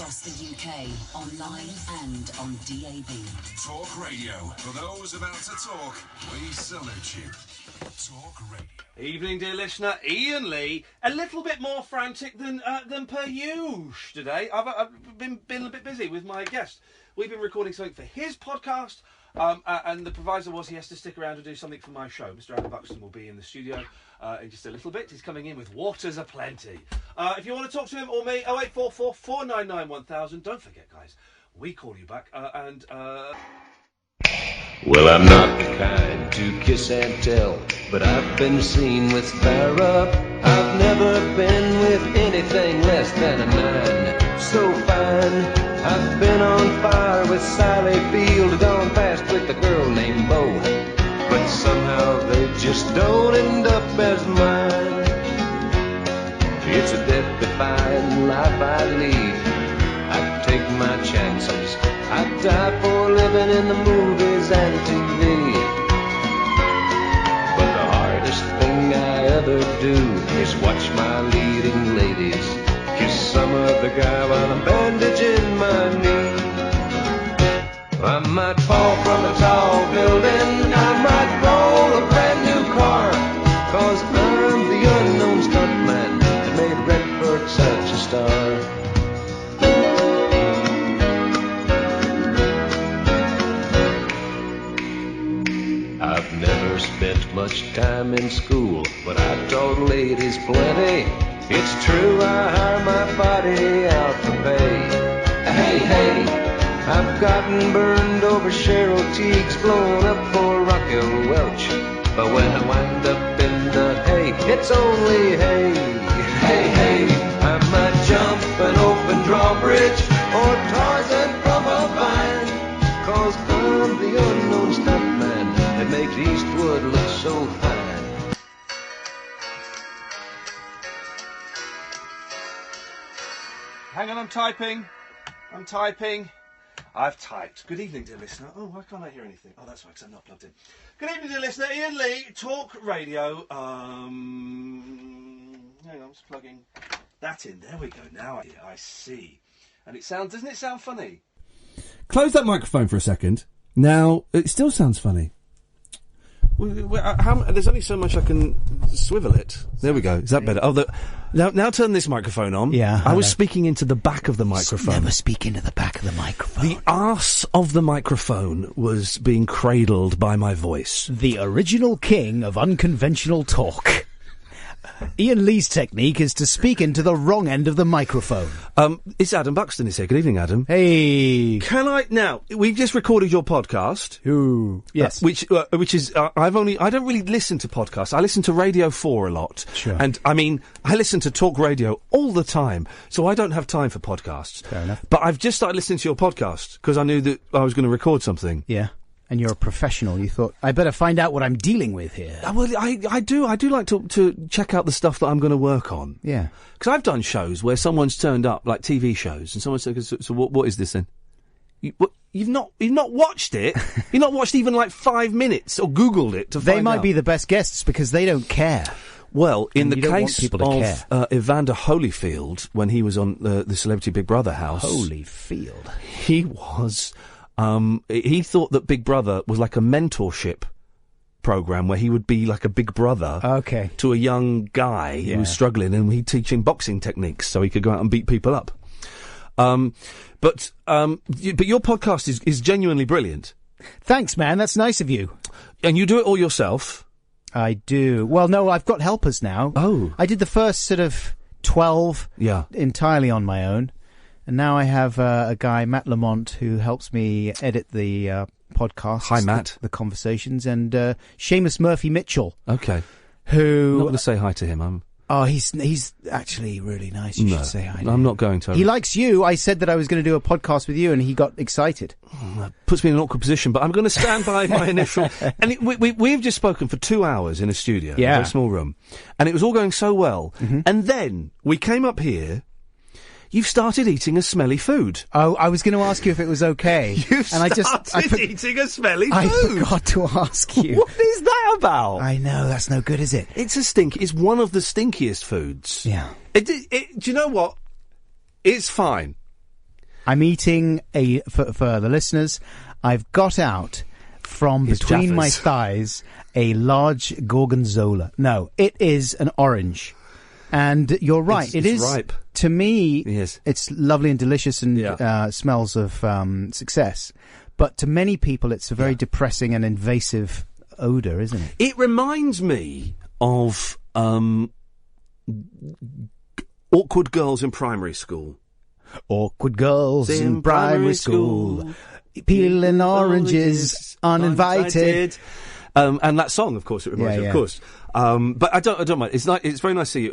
across the UK, online and on DAB. Talk Radio. For those about to talk, we salute you. Talk Radio. Evening, dear listener. Iain Lee, a little bit more frantic than per usual today. I've been a bit busy with my guest. We've been recording something for his podcast, and the proviso was he has to stick around to do something for my show. Mr. Adam Buxton will be in the studio in just a little bit. He's coming in with waters aplenty. If you want to talk to him or me, 0844 499 1000. Don't forget, guys, we call you back and. Well, I'm not the kind to kiss and tell, but I've been seen with fire up. I've never been with anything less than a 9. So fine, I've been on fire with Sally Field, gone fast with a girl named Bo, but somehow they just don't end up as mine. It's a death-defying life I lead. I take my chances. I die for living in the movies and TV. But the hardest thing I ever do is watch my leading ladies kiss some other guy while I'm bandaging my knee. I might fall from a tall building, I might roll a brand new car, 'cause I'm the unknown stuntman that made Redford such a star. I've never spent much time in school, but I taught ladies plenty. It's true, I hire my body out for pay. Hey, hey, I've gotten burned over Cheryl Teague's, blown up for Raquel Welch. But when I wind up in the hay, it's only hay. Hey, hey, I might jump an open drawbridge or Tarzan from a vine, 'cause I'm the unknown stuntman that makes Eastwood look so fine. Hang on, I'm typing. I've typed. Good evening, dear listener. Oh, why can't I hear anything? Oh, that's right, 'cause I'm not plugged in. Good evening, dear listener. Iain Lee, Talk Radio. Hang on, I'm just plugging that in. There we go. Now I see. And it sounds, doesn't it sound funny? Close that microphone for a second. Now, it still sounds funny. There's only so much I can swivel it. There we go. Is that better? Oh, now turn this microphone on. Yeah. I was speaking into the back of the microphone. Never speak into the back of the microphone. The arse of the microphone was being cradled by my voice. The original king of unconventional talk. Iain Lee's technique is to speak into the wrong end of the microphone. It's Adam Buxton is here. Good evening, Adam. Hey. Can I now? We've just recorded your podcast. Yes. Which is I don't really listen to podcasts. I listen to Radio 4 a lot. Sure. And I mean, I listen to talk radio all the time, so I don't have time for podcasts. Fair enough. But I've just started listening to your podcast because I knew that I was going to record something. Yeah. And you're a professional. You thought, I better find out what I'm dealing with here. Well, I do like to check out the stuff that I'm going to work on. Yeah. Because I've done shows where someone's turned up, like TV shows, and someone said, so what is this then? You've not watched it? You've not watched even like 5 minutes or Googled it to find out? They might be the best guests because they don't care. Well, in the case of Evander Holyfield, when he was on the Celebrity Big Brother house... Holyfield. He was... he thought that Big Brother was like a mentorship program where he would be like a big brother to a young guy who was struggling, and he'd teach him boxing techniques so he could go out and beat people up. But your podcast is genuinely brilliant. Thanks, man. That's nice of you. And you do it all yourself? I do. Well, no, I've got helpers now. Oh. I did the first sort of 12 entirely on my own. And now I have a guy, Matt Lamont, who helps me edit the podcasts. Hi, Matt. The conversations. And Seamus Murphy-Mitchell. Okay. Who... I'm not going to say hi to him. Oh, he's actually really nice. You should say hi to him. I'm not going to. He likes you. I said that I was going to do a podcast with you, and he got excited. That puts me in an awkward position, but I'm going to stand by my initial... And we've just spoken for 2 hours in a studio, in a very small room, and it was all going so well. Mm-hmm. And then we came up here... You've started eating a smelly food. Oh, I was going to ask you if it was okay. I eating a smelly food. I forgot to ask you. What is that about? I know, that's no good, is it? It's It's one of the stinkiest foods. Yeah. Do you know what? It's fine. I'm eating for the listeners, I've got out from His between my Jaffas. thighs a large gorgonzola. No, it is an orange. And you're right, It's ripe. To me, Yes. it's lovely and delicious and smells of success. But to many people, it's a very depressing and invasive odour, isn't it? It reminds me of awkward girls in primary school. Awkward girls in primary school, peeling oranges uninvited. And that song, of course, it reminds me, of course. But I don't mind. It's very nice to see you.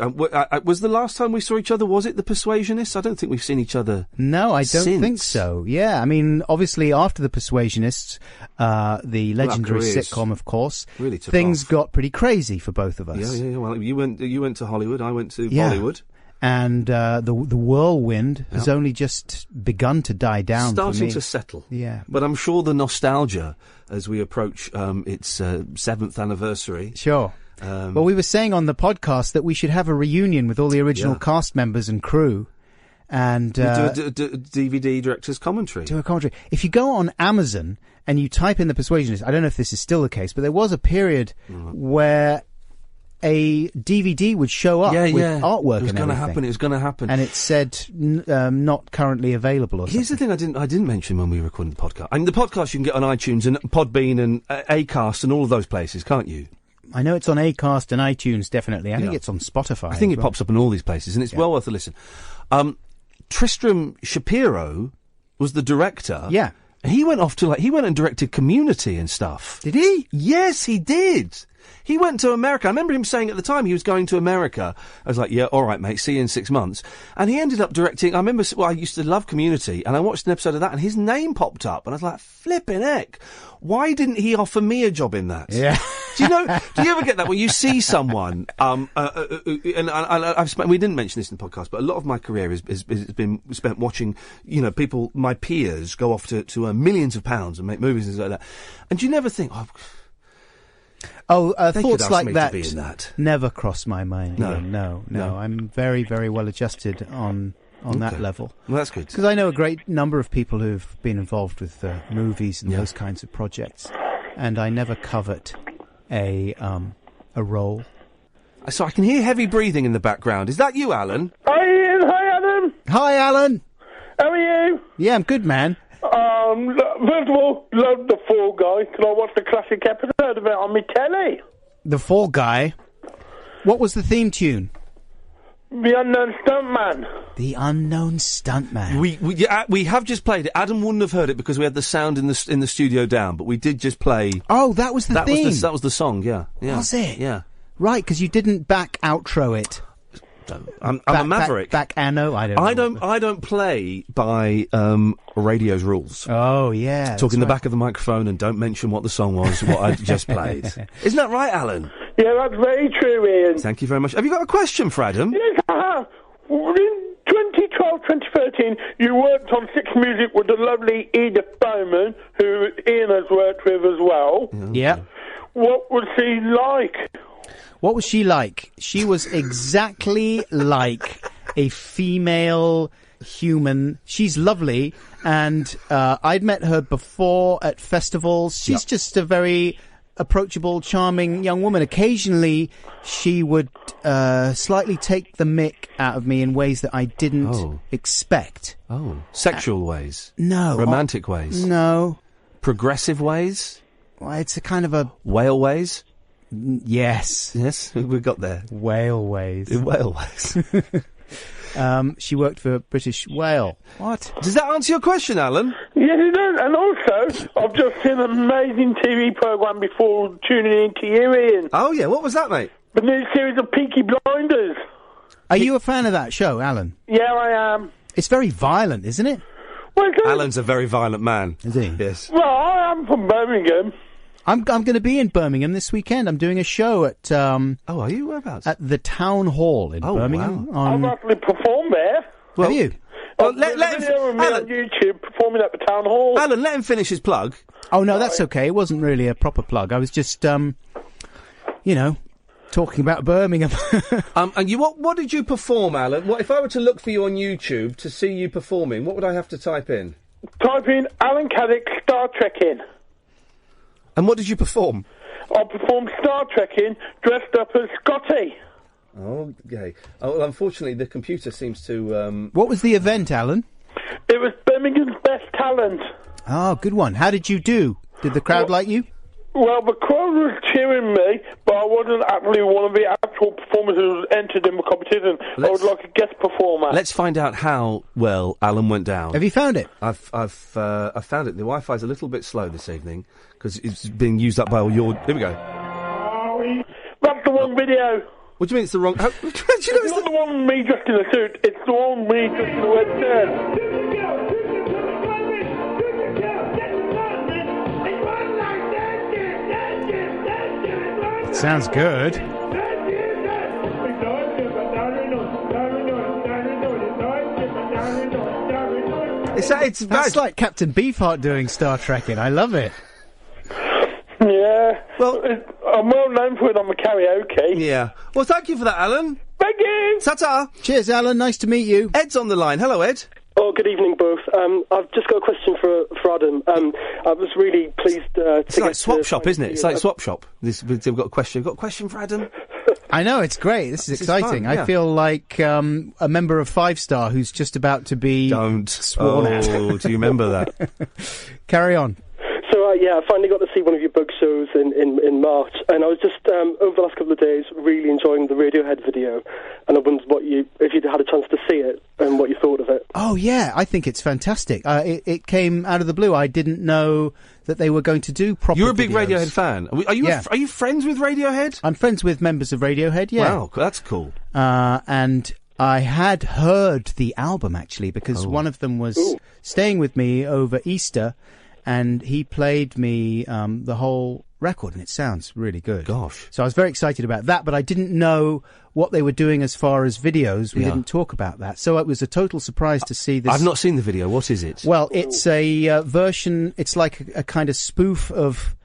Was the last time we saw each other, was it The Persuasionists? I don't think we've seen each other. No, I don't since. think so. Yeah, I mean, obviously after The Persuasionists, the legendary careers sitcom, of course, really took things off. got pretty crazy for both of us. Yeah. Well, you went to Hollywood. I went to Bollywood. And the whirlwind has only just begun to die down for me. Starting to settle. Yeah. But I'm sure the nostalgia as we approach its 7th anniversary. Sure. Well, we were saying on the podcast that we should have a reunion with all the original cast members and crew. And do a DVD director's commentary. Do a commentary. If you go on Amazon and you type in The Persuasionist, I don't know if this is still the case, but there was a period where a DVD would show up with artwork and everything. It was going to happen. And it said not currently available or Here's something. the thing I didn't mention when we were recording the podcast. I mean, the podcast you can get on iTunes and Podbean and Acast and all of those places, can't you? I know it's on Acast and iTunes, definitely. I think it's on Spotify. I think as it well. pops up in all these places, and it's well worth a listen. Tristram Shapiro was the director. Yeah. He went off to he went and directed Community and stuff. Did he? Yes, he did. He went to America. I remember him saying at the time he was going to America. I was like, yeah, all right, mate, see you in 6 months. And he ended up directing, I remember, I used to love Community, and I watched an episode of that, and his name popped up, and I was like, flipping heck, why didn't he offer me a job in that? Yeah. Do you ever get that when you see someone, we didn't mention this in the podcast, but a lot of my career has been spent watching, people, my peers, go off to earn millions of pounds and make movies and things like that. And you never think, they could thoughts ask like me that, to be in that. never cross my mind. No. No. No. I'm very, very well adjusted on that level. Well, that's good. Because I know a great number of people who've been involved with movies and those kinds of projects, and I never covet a role. So I can hear heavy breathing in the background. Is that you, Alan? Hi Ian, hi Adam. Hi, Alan. How are you? Yeah, I'm good, man. First of all, love The Fall Guy, because I watched the classic episode of it on my telly. The Fall Guy. What was the theme tune? The Unknown Stuntman. The Unknown Stuntman. We have just played it. Adam wouldn't have heard it because we had the sound in the studio down, but we did just play. Oh, that was the theme. That was the song. Yeah. Was it? Yeah. Right, because you didn't back outro it. I'm a maverick. Back anno. I don't play by radio's rules. Oh yeah. Talk in the back of the microphone and don't mention what the song was. What I just played. Isn't that right, Alan? Yeah, that's very true, Ian. Thank you very much. Have you got a question for Adam? Yes, I have. In 2012, 2013, you worked on Six Music with the lovely Edith Bowman, who Ian has worked with as well. Yeah. What was she like? What was she like? She was exactly like a female human. She's lovely, and I'd met her before at festivals. She's just a very approachable, charming young woman. Occasionally, she would slightly take the mick out of me in ways that I didn't expect. Oh. Sexual ways? No. Romantic ways? No. Progressive ways? Well, it's a kind of a... Whale ways? Yes. Yes, we got there. Whale ways. Whale ways. She worked for British Whale. What? Does that answer your question, Alan? Yes, it does. And also, I've just seen an amazing TV programme before tuning in to you, Ian. Oh, yeah. What was that, mate? The new series of Peaky Blinders. Are you a fan of that show, Alan? Yeah, I am. It's very violent, isn't it? Well, Alan's a very violent man. Is he? Yes. Well, I am from Birmingham. I'm going to be in Birmingham this weekend. I'm doing a show at... oh, are you? Whereabouts? At the Town Hall in Birmingham. Wow. I've actually performed there. Have you? Well, There's a video of me on YouTube performing at the Town Hall. Alan, let him finish his plug. Oh, no, that's okay. It wasn't really a proper plug. I was just, Talking about Birmingham. And what did you perform, Alan? What if I were to look for you on YouTube to see you performing? What would I have to type in? Type in Alan Caddick Star Trekking. And what did you perform? I performed Star Trekking dressed up as Scotty. Oh, okay. Oh, well, unfortunately, the computer seems to... What was the event, Alan? It was Birmingham's Best Talent. Oh, good one. How did you do? Did the crowd like you? Well, the crowd was cheering me, but I wasn't actually one of the actual performers who was entered in the competition. I was like a guest performer. Let's find out how well Alan went down. Have you found it? I've found it. The Wi-Fi's a little bit slow this evening because it's being used up by all your... Here we go. That's the wrong video. What do you mean it's the wrong... How, do you know it's not the one with me dressed in a suit. It's the one with me dressed in a red shirt. Sounds good. That's like Captain Beefheart doing Star Trekking. I love it. Yeah. Well, I'm well known for it on the karaoke. Yeah. Well, thank you for that, Alan. Thank you. Ta-ta. Cheers, Alan. Nice to meet you. Ed's on the line. Hello, Ed. Oh, good evening, both. I've just got a question for Adam. I was really pleased It's like Swap Shop, isn't it? It's like Swap Shop. We've got a question. You've got a question for Adam? I know, it's great. This is exciting. Fun, yeah. I feel like a member of 5 Star who's just about to be sworn at. Oh, do you remember that? Carry on. So, I finally got to see one of your book shows in March, and I was just, over the last couple of days, really enjoying the Radiohead video, and I wondered if you'd had a chance to see it, and what you thought of it. Oh, yeah, I think it's fantastic. It came out of the blue. I didn't know that they were going to do proper You're a big videos. Radiohead fan. Are you friends with Radiohead? I'm friends with members of Radiohead, yeah. Wow, that's cool. And I had heard the album, actually, because one of them was staying with me over Easter, and he played me the whole record, and it sounds really good. Gosh. So I was very excited about that, but I didn't know what they were doing as far as videos. We didn't talk about that. So it was a total surprise to see this. I've not seen the video. What is it? Well, it's a version, it's like a kind of spoof of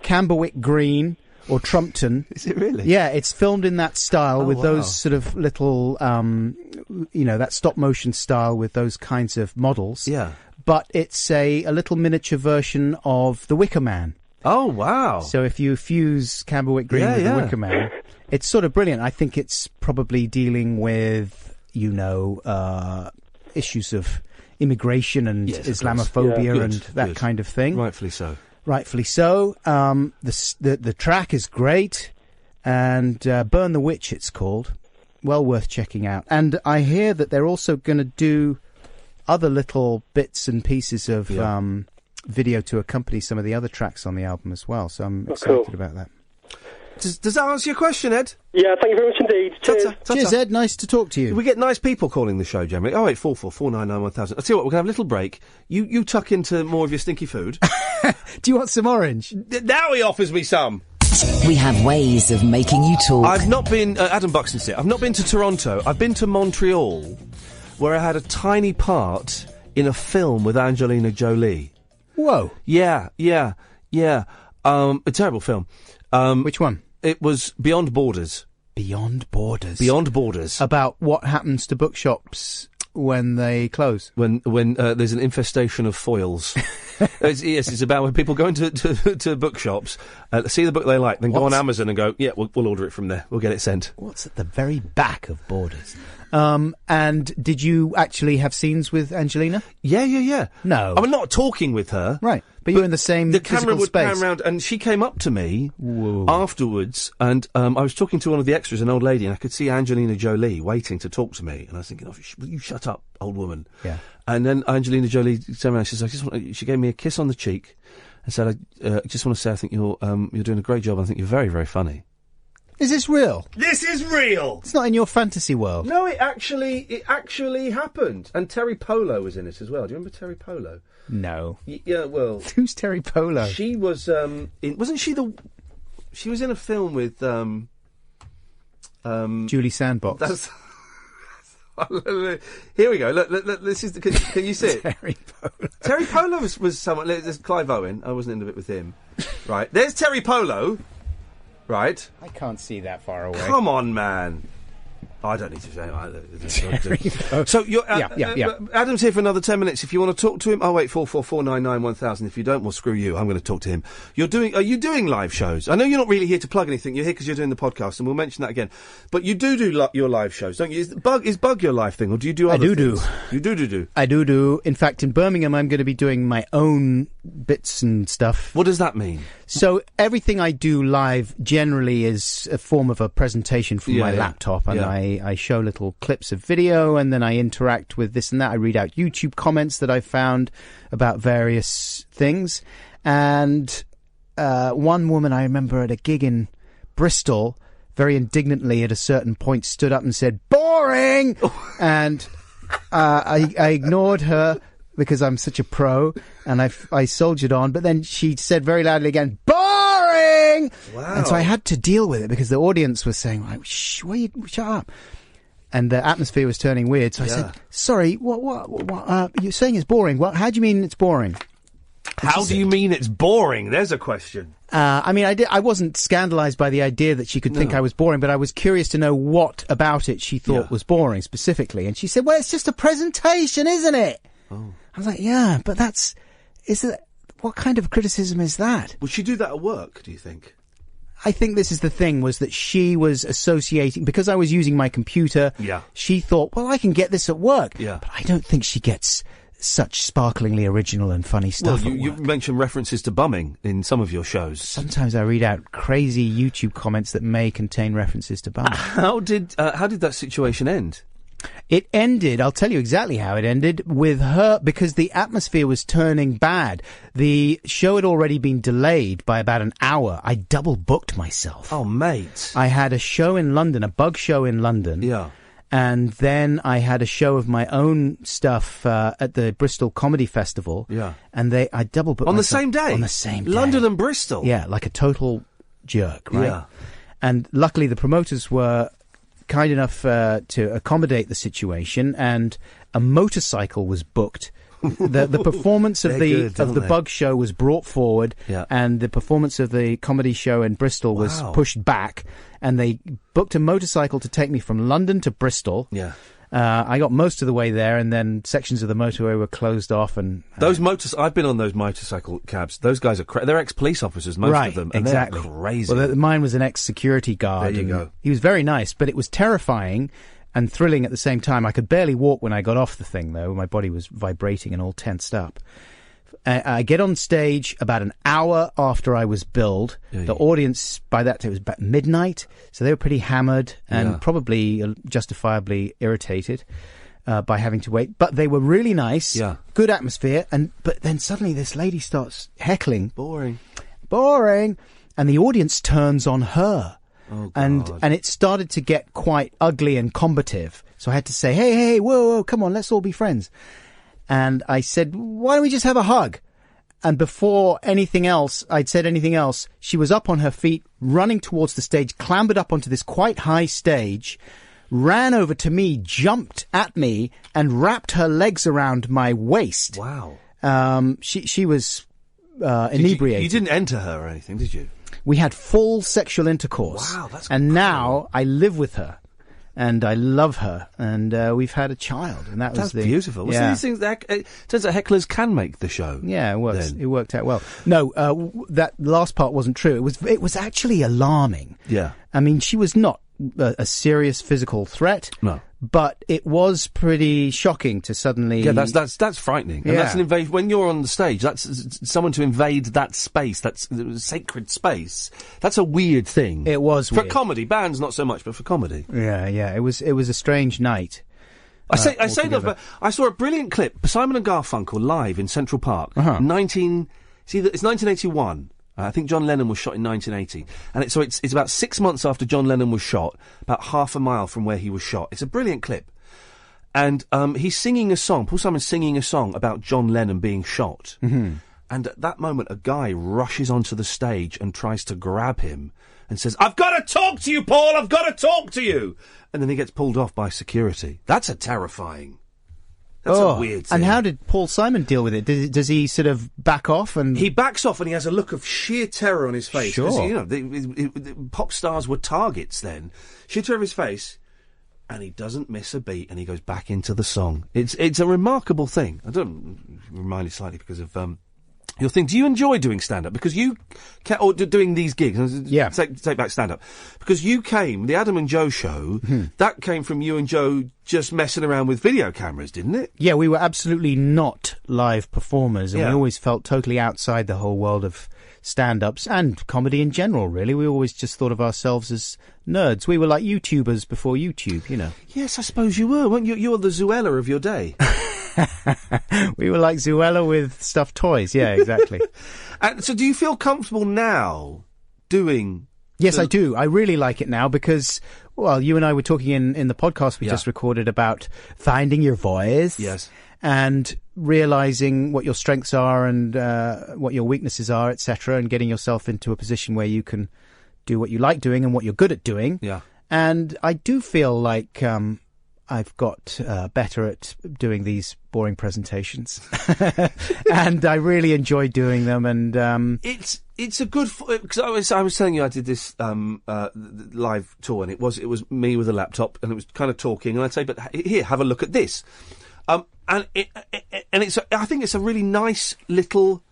Camberwick Green or Trumpton. Is it really? Yeah, it's filmed in that style with those sort of little, that stop motion style with those kinds of models. Yeah. But it's a little miniature version of The Wicker Man. Oh, wow. So if you fuse Camberwick Green with The Wicker Man, it's sort of brilliant. I think it's probably dealing with, issues of immigration and Islamophobia and that kind of thing. Rightfully so. Rightfully so. The track is great, and Burn the Witch it's called. Well worth checking out. And I hear that they're also going to do other little bits and pieces of video to accompany some of the other tracks on the album as well. So I'm excited about that. Does that answer your question, Ed? Yeah, thank you very much indeed. Cheers. Cheers, Ed. Nice to talk to you. We get nice people calling the show, generally. 0844 499 1000. I'll tell you what, we're going to have a little break. You tuck into more of your stinky food. Do you want some orange? Now he offers me some. We have ways of making you talk. I've not been... Adam Buxton said, I've not been to Toronto. I've been to Montreal, where I had a tiny part in a film with Angelina Jolie. Whoa. Yeah. A terrible film. Which one? It was Beyond Borders. Beyond Borders. Beyond Borders. About what happens to bookshops when they close. When there's an infestation of foils. It's about when people go into bookshops, see the book they like, then go on Amazon and go, we'll order it from there. We'll get it sent. What's at the very back of Borders? And did you actually have scenes with Angelina? Yeah. No. I'm not talking with her. Right. But you're in the same the physical camera would space. pan around, and she came up to me afterwards, and I was talking to one of the extras, an old lady, and I could see Angelina Jolie waiting to talk to me, and I was thinking, will you shut up, old woman? Yeah. And then Angelina Jolie turned around, she gave me a kiss on the cheek, and said, I just want to say I think you're doing a great job, I think you're very, very funny. Is this real? This is real! It's not in your fantasy world. No, it actually happened. And Terry Polo was in it as well. Do you remember Terry Polo? No. Yeah, well... Who's Terry Polo? She was, wasn't she she was in a film with, Julie Sandbox. That's... Here we go. Look, this is can you see it? Terry Polo. Terry Polo was someone... There's Clive Owen. I wasn't in the bit with him. Right. There's Terry Polo. Right. I can't see that far away. Come on, man. I don't need to say. So you're, Adam's here for another 10 minutes. If you want to talk to him, 08444991000. If you don't, well, screw you. I'm going to talk to him. Are you doing live shows? I know you're not really here to plug anything. You're here because you're doing the podcast, and we'll mention that again. But you do your live shows, don't you? Is Bug your live thing, or do you do other things? You do. I do. In fact, in Birmingham, I'm going to be doing my own bits and stuff. What does that mean? So everything I do live generally is a form of a presentation from my laptop, and I show little clips of video, and then I interact with this and that. I read out YouTube comments that I've found about various things. And one woman I remember at a gig in Bristol very indignantly at a certain point stood up and said, "Boring!" And I ignored her because I'm such a pro, and I soldiered on. But then she said very loudly again, "Boring!" Wow. And so I had to deal with it because the audience was saying, like, shut up. And the atmosphere was turning weird. So I said, "Sorry, what you're saying is boring. How do you mean it's boring?" How do you mean it's boring? There's a question. I mean, I wasn't scandalised by the idea that she could think I was boring, but I was curious to know what about it she thought was boring specifically. And she said, "Well, it's just a presentation, isn't it?" Oh. I was like, "Yeah, but what kind of criticism is that?" Would she do that at work, do you think? I think this is the thing, was that she was associating, because I was using my computer, she thought, well, I can get this at work. Yeah. But I don't think she gets such sparklingly original and funny stuff. Well, you mentioned references to bumming in some of your shows. Sometimes I read out crazy YouTube comments that may contain references to bumming. How did that situation end? It ended, I'll tell you exactly how it ended, with her, because the atmosphere was turning bad. The show had already been delayed by about an hour. I double booked myself. Oh, mate. I had a show in London, a bug show in London. Yeah. And then I had a show of my own stuff at the Bristol Comedy Festival. Yeah. And I double booked on myself. The same day? On the same day. London and Bristol? Yeah, like a total jerk, right? Yeah. And luckily the promoters were kind enough to accommodate the situation, and a motorcycle was booked. The performance of the bug show was brought forward, and the performance of the comedy show in Bristol was pushed back, and they booked a motorcycle to take me from London to Bristol. Yeah. I got most of the way there, and then sections of the motorway were closed off. And I've been on those motorcycle cabs. Those guys are they're ex-police officers, most of them, and exactly. They're crazy. Well, mine was an ex-security guard. There you go. He was very nice, but it was terrifying and thrilling at the same time. I could barely walk when I got off the thing, though. My body was vibrating and all tensed up. I get on stage about an hour after I was billed. The audience, by that time, it was about midnight, so they were pretty hammered and probably justifiably irritated by having to wait. But they were really nice, good atmosphere, but then suddenly this lady starts heckling. Boring. And the audience turns on her. Oh, God. And it started to get quite ugly and combative. So I had to say, hey, whoa, come on, let's all be friends. And I said, why don't we just have a hug? And before I'd said anything else, she was up on her feet, running towards the stage, clambered up onto this quite high stage, ran over to me, jumped at me, and wrapped her legs around my waist. Wow. She was inebriated. You didn't enter her or anything, did you? We had full sexual intercourse. Wow, that's And cool. Now I live with her. And I love her, and we've had a child, and that's beautiful. Well, so these things, it turns out hecklers can make the show. Yeah, it works. It worked out well. No, that last part wasn't true. It was actually alarming. Yeah, I mean, she was not a serious physical threat. No. But it was pretty shocking to suddenly... Yeah, that's frightening. And that's an invasion. When you're on the stage, that's someone to invade that space, that's sacred space. That's a weird thing. It was weird. For comedy. Bands, not so much, but for comedy. Yeah. It was a strange night. I say that, but I saw a brilliant clip, Simon and Garfunkel live in Central Park. It's 1981. I think John Lennon was shot in 1980. And it's about 6 months after John Lennon was shot, about half a mile from where he was shot. It's a brilliant clip. And he's singing a song, Paul Simon's singing a song about John Lennon being shot. Mm-hmm. And at that moment, a guy rushes onto the stage and tries to grab him and says, "I've got to talk to you, Paul! I've got to talk to you!" And then he gets pulled off by security. That's a terrifying That's a weird thing. And how did Paul Simon deal with it? Does he sort of back off? And he backs off, and he has a look of sheer terror on his face. Sure. 'Cause, you know, the pop stars were targets then. Sheer terror of his face, and he doesn't miss a beat, and he goes back into the song. It's a remarkable thing. I don't remind you slightly because of your thing. Do you enjoy doing stand-up? Because you or doing these gigs? Yeah. Take back stand-up. Because you came, the Adam and Joe show, that came from you and Joe just messing around with video cameras, didn't it? Yeah, we were absolutely not live performers, and Yeah. we always felt totally outside the whole world of stand-ups and comedy in general, really. We always just thought of ourselves as nerds. We were like YouTubers before YouTube, you know. Yes, I suppose you were, weren't you? You were the Zoella of your day. We were like Zoella with stuffed toys. Yeah, exactly. So do you feel comfortable now doing... Yes, I do. I really like it now because, well, you and I were talking in the podcast we just recorded about finding your voice. Yes. And realising what your strengths are and what your weaknesses are, etc., and getting yourself into a position where you can do what you like doing and what you're good at doing. Yeah. And I do feel like I've got better at doing these boring presentations. And I really enjoy doing them. And It's a good... Because I was telling you I did this live tour, and it was me with a laptop, and it was kind of talking, and I'd say, but here, have a look at this. And it's I think it's a really nice little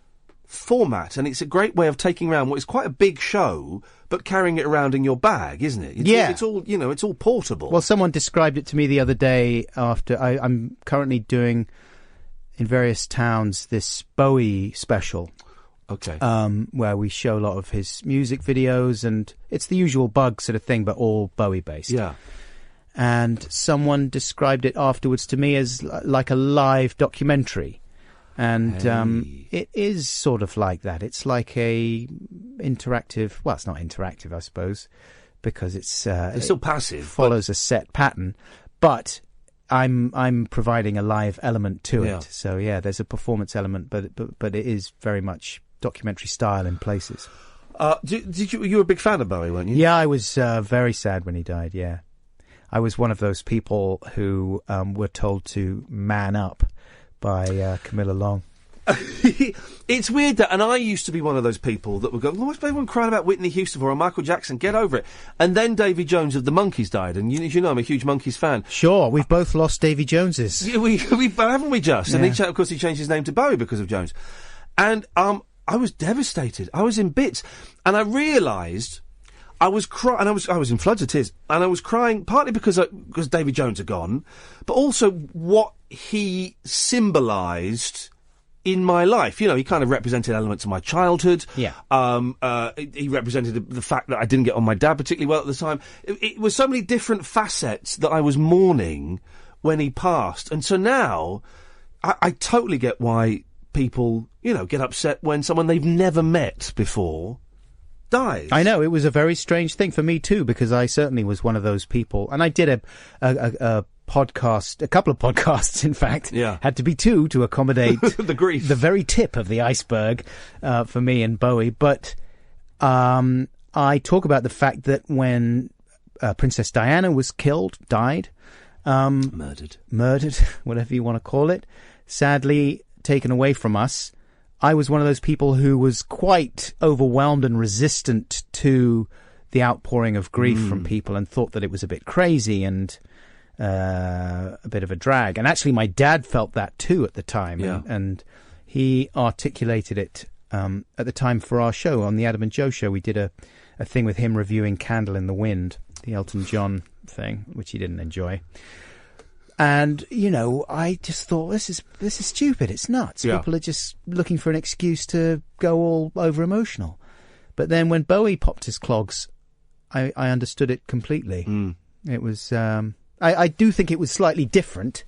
format, and it's a great way of taking around what is quite a big show, but carrying it around in your bag, isn't it? It's all, you know, it's all portable. Well, someone described it to me the other day after I'm currently doing in various towns this Bowie special. Okay. Where we show a lot of his music videos, and it's the usual Bug sort of thing, but all Bowie based. Yeah. And someone described it afterwards to me as like a live documentary. And it is sort of like that. It's like a interactive... Well, it's not interactive, I suppose, because it's still passive. Follows a set pattern. But I'm providing a live element to it. So, yeah, there's a performance element, but it is very much documentary style in places. You were a big fan of Bowie, weren't you? Yeah, I was very sad when he died, yeah. I was one of those people who were told to man up by Camilla Long. It's weird that, and I used to be one of those people that would go, well, what's everyone crying about Whitney Houston for, or Michael Jackson? Get over it. And then Davy Jones of the Monkees died, and you know I'm a huge Monkees fan. Sure, we've both lost Davy Joneses. Yeah, haven't we just? Yeah. And of course he changed his name to Bowie because of Jones. And I was devastated. I was in bits, and I realised I was crying, and I was in floods of tears, and I was crying partly because Davy Jones had gone, but also what he symbolised in my life. You know, he kind of represented elements of my childhood. Yeah. He represented the fact that I didn't get on my dad particularly well at the time. It was so many different facets that I was mourning when he passed. And so now, I totally get why people, you know, get upset when someone they've never met before dies. I know, it was a very strange thing for me too, because I certainly was one of those people. And I did a podcast, a couple of podcasts, in fact. Yeah. Had to be two to accommodate the grief. The very tip of the iceberg for me and Bowie. But I talk about the fact that when Princess Diana was died, murdered, whatever you want to call it, sadly taken away from us, I was one of those people who was quite overwhelmed and resistant to the outpouring of grief from people, and thought that it was a bit crazy and a bit of a drag. And actually my dad felt that too at the time. Yeah. And he articulated it at the time for our show on the Adam and Joe show. We did a thing with him reviewing Candle in the Wind, the Elton John thing, which he didn't enjoy. And, you know, I just thought, this is stupid. It's nuts. Yeah. People are just looking for an excuse to go all over emotional. But then when Bowie popped his clogs, I understood it completely. It was, I do think it was slightly different.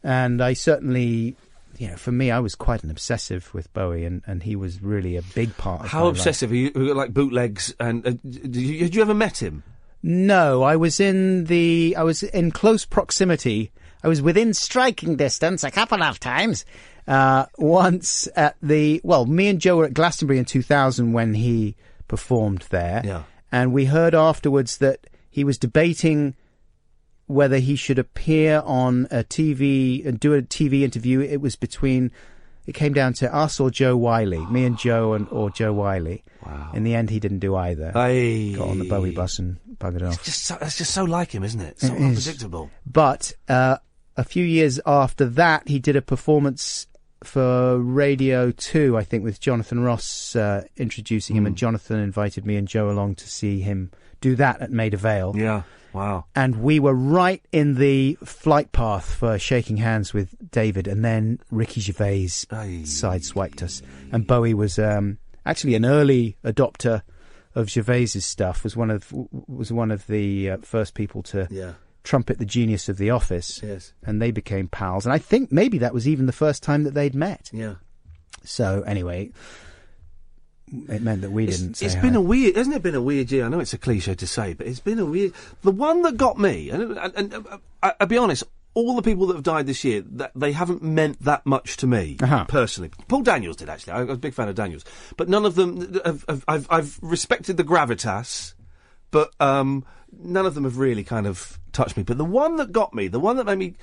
And I certainly, you know, for me, I was quite an obsessive with Bowie, and he was really a big part of How my obsessive? life. Are you like bootlegs? And had you ever met him? No, I was in close proximity. I was within striking distance a couple of times. Once at me and Joe were at Glastonbury in 2000 when he performed there. Yeah. And we heard afterwards that he was debating whether he should appear on a TV and do a TV interview. It came down to us or Joe Wiley, me and Joe or Joe Wiley. Wow. In the end, he didn't do either. Got on the Bowie bus and buggered off. That's just so like him, isn't it? So unpredictable. But a few years after that, he did a performance for Radio 2, I think, with Jonathan Ross introducing him, and Jonathan invited me and Joe along to see him do that at Maida Vale. Yeah, wow. And we were right in the flight path for shaking hands with David, and then Ricky Gervais sideswiped us. And Bowie was actually an early adopter of Gervais's stuff, was one of the first people to trumpet the genius of The Office. Yes. And they became pals. And I think maybe that was even the first time that they'd met. Yeah. So anyway, it meant that we didn't say been hasn't it been a weird year? I know it's a cliche to say, but it's been a weird... The one that got me, and I'll be honest, all the people that have died this year, they haven't meant that much to me, personally. Paul Daniels did, actually. I was a big fan of Daniels. But none of them... I've respected the gravitas, but none of them have really kind of touched me. But the one that got me, the one that made me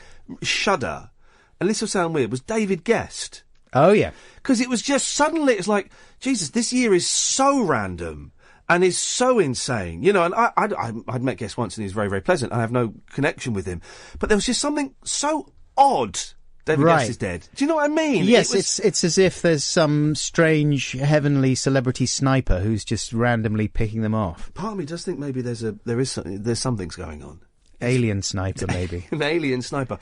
shudder, and this will sound weird, was David Guest. Oh, yeah. Because it was just suddenly, it's like, Jesus, this year is so random and is so insane. You know, and I'd met Guest once and he was very, very pleasant. I have no connection with him. But there was just something so odd. David Guest is dead. Do you know what I mean? Yes, it's as if there's some strange heavenly celebrity sniper who's just randomly picking them off. Part of me does think maybe there's something's going on. Alien sniper, maybe. An alien sniper.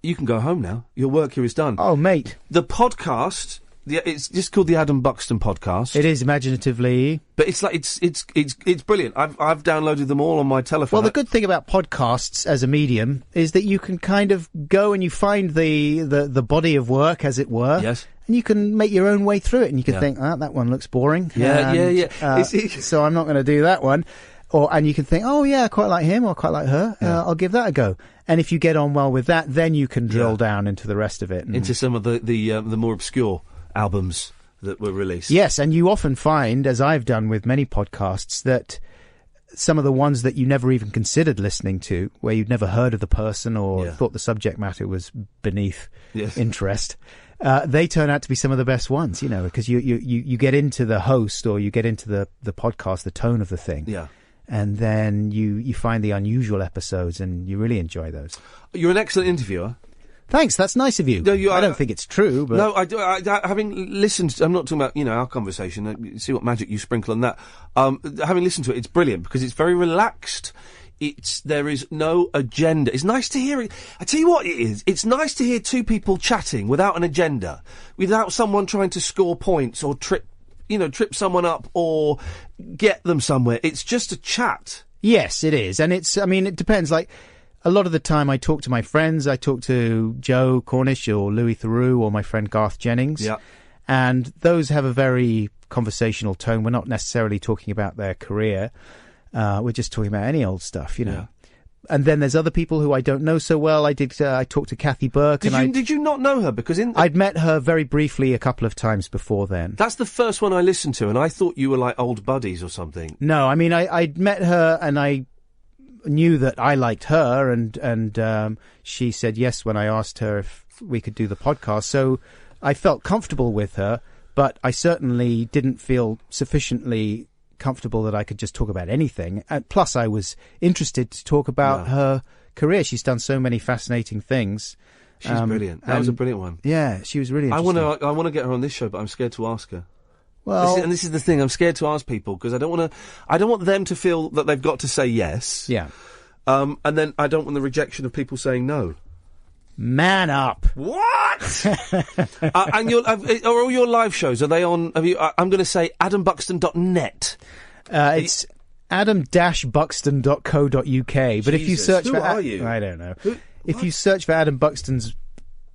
You can go home now. Your work here is done. Oh, mate. The podcast, it's just called the Adam Buxton podcast. It is imaginatively, but it's like it's brilliant. I've downloaded them all on my telephone. Well, the good thing about podcasts as a medium is that you can kind of go and you find the body of work, as it were. Yes. And you can make your own way through it, and you can think, that one looks boring. Yeah. So I'm not going to do that one. And you can think, oh yeah, I quite like him or I quite like her. I'll give that a go. And if you get on well with that, then you can drill down into the rest of it. Into some of the more obscure albums that were released. Yes, and you often find, as I've done with many podcasts, that some of the ones that you never even considered listening to, where you'd never heard of the person or thought the subject matter was beneath interest, they turn out to be some of the best ones, you know, because you get into the host or you get into the podcast, the tone of the thing. Yeah. And then you find the unusual episodes and you really enjoy those. You're an excellent interviewer. Thanks, that's nice of you. No, I don't think it's true, but... No, I do. Having listened... I'm not talking about, our conversation. See what magic you sprinkle on that. Having listened to it, it's brilliant because it's very relaxed. There is no agenda. It's nice to hear it. I tell you what it is. It's nice to hear two people chatting without an agenda, without someone trying to score points or trip someone up or get them somewhere. It's just a chat. Yes, it is. And it depends. Like, a lot of the time I talk to my friends. I talk to Joe Cornish or Louis Theroux or my friend Garth Jennings. Yeah. And those have a very conversational tone. We're not necessarily talking about their career. We're just talking about any old stuff, Yeah. And then there's other people who I don't know so well. I talked to Kathy Burke. Did you not know her? Because I'd met her very briefly a couple of times before then. That's the first one I listened to, and I thought you were like old buddies or something. No, I mean, I'd met her and I knew that I liked her, and she said yes when I asked her if we could do the podcast. So I felt comfortable with her, but I certainly didn't feel sufficiently comfortable that I could just talk about anything. And plus, I was interested to talk about her career. She's done so many fascinating things. She's brilliant. That was a brilliant one. Yeah, she was really interesting. I want to get her on this show, but I'm scared to ask her. Well, this is the thing. I'm scared to ask people because I don't want them to feel that they've got to say yes. Yeah. And then I don't want the rejection of people saying no. Man up! What? And are all your live shows? Are they on? I'm going to say adambuxton.net. It's adam-buxton.co.uk. But if you search Who for, are you? I don't know. If you search for Adam Buxton's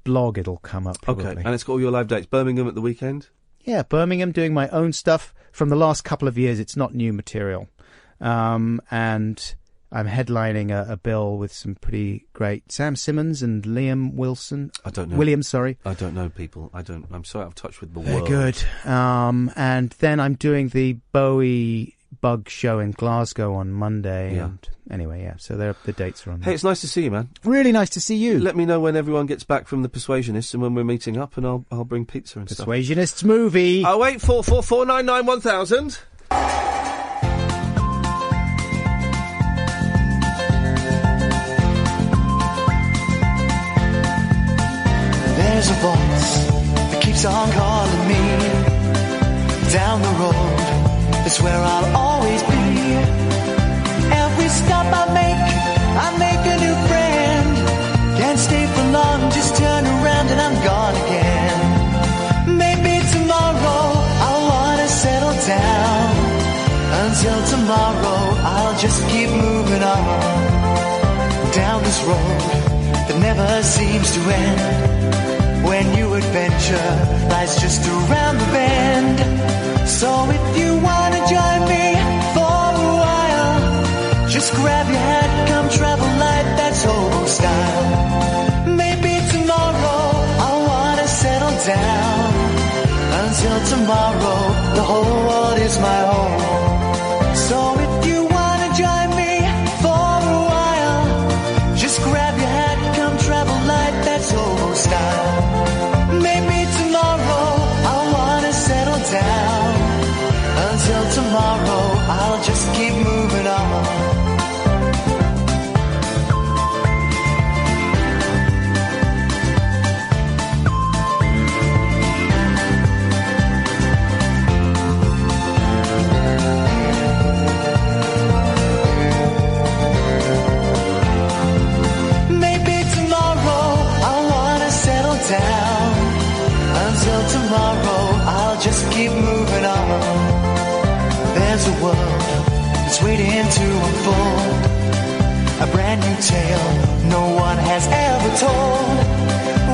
blog, it'll come up. Probably. Okay, and it's got all your live dates. Birmingham at the weekend. Yeah, Birmingham, doing my own stuff from the last couple of years. It's not new material, and I'm headlining a bill with some pretty great Sam Simmons and Liam Wilson. I don't know. Williams, sorry. I don't know people. I'm so out of touch with the They're world. good. And then I'm doing the Bowie Bug show in Glasgow on Monday. Yeah. And anyway, yeah, so the dates are on there. Hey, it's nice to see you, man. Really nice to see you. Let me know when everyone gets back from the Persuasionists and when we're meeting up, and I'll bring pizza and stuff. Persuasionists movie. 08444991000. There's a voice that keeps on calling me. Down the road, that's where I'll always be. Every stop I make a new friend. Can't stay for long, just turn around and I'm gone again. Maybe tomorrow I'll wanna settle down. Until tomorrow I'll just keep moving on. Down this road that never seems to end. When new adventure lies just around the bend. So if you wanna join me for a while, just grab your hat, come travel light, that's hobo style. Maybe tomorrow I'll wanna settle down. Until tomorrow, the whole world is my home. So if you wanna join me for a while, just grab your hat, come travel light, that's hobo style. Maybe tomorrow I'll wanna settle down. Until tomorrow I'll just keep moving on. Maybe tomorrow I'll wanna settle down. Until tomorrow I'll just keep moving on. There's a world that's waiting to unfold. A brand new tale no one has ever told.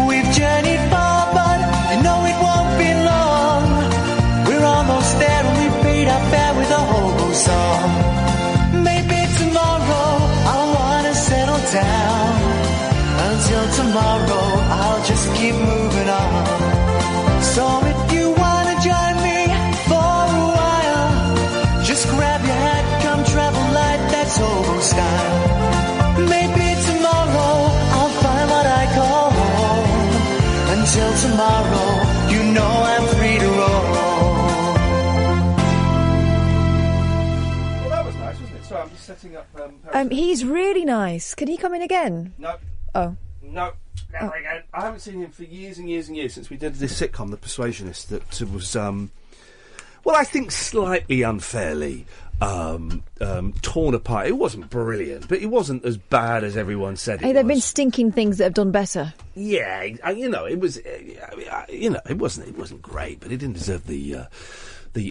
We've journeyed far but you know it won't be long. We're almost there and we paid our fare with a hobo song. Maybe tomorrow I'll wanna settle down. Until tomorrow I'll just keep moving on. So if you wanna join me for a while, just grab your hat, come travel light, that's hobo style. Maybe tomorrow I'll find what I call home. Until tomorrow, you know I'm free to roll. Well, that was nice, wasn't it? Sorry, I'm just setting up... He's really nice. Can he come in again? No. Oh. No. Never again. I haven't seen him for years and years and years since we did this sitcom, The Persuasionist, that was, well, I think slightly unfairly torn apart. It wasn't brilliant, but it wasn't as bad as everyone said it was. There have been stinking things that have done better. Yeah, it was, it wasn't great, but it didn't deserve the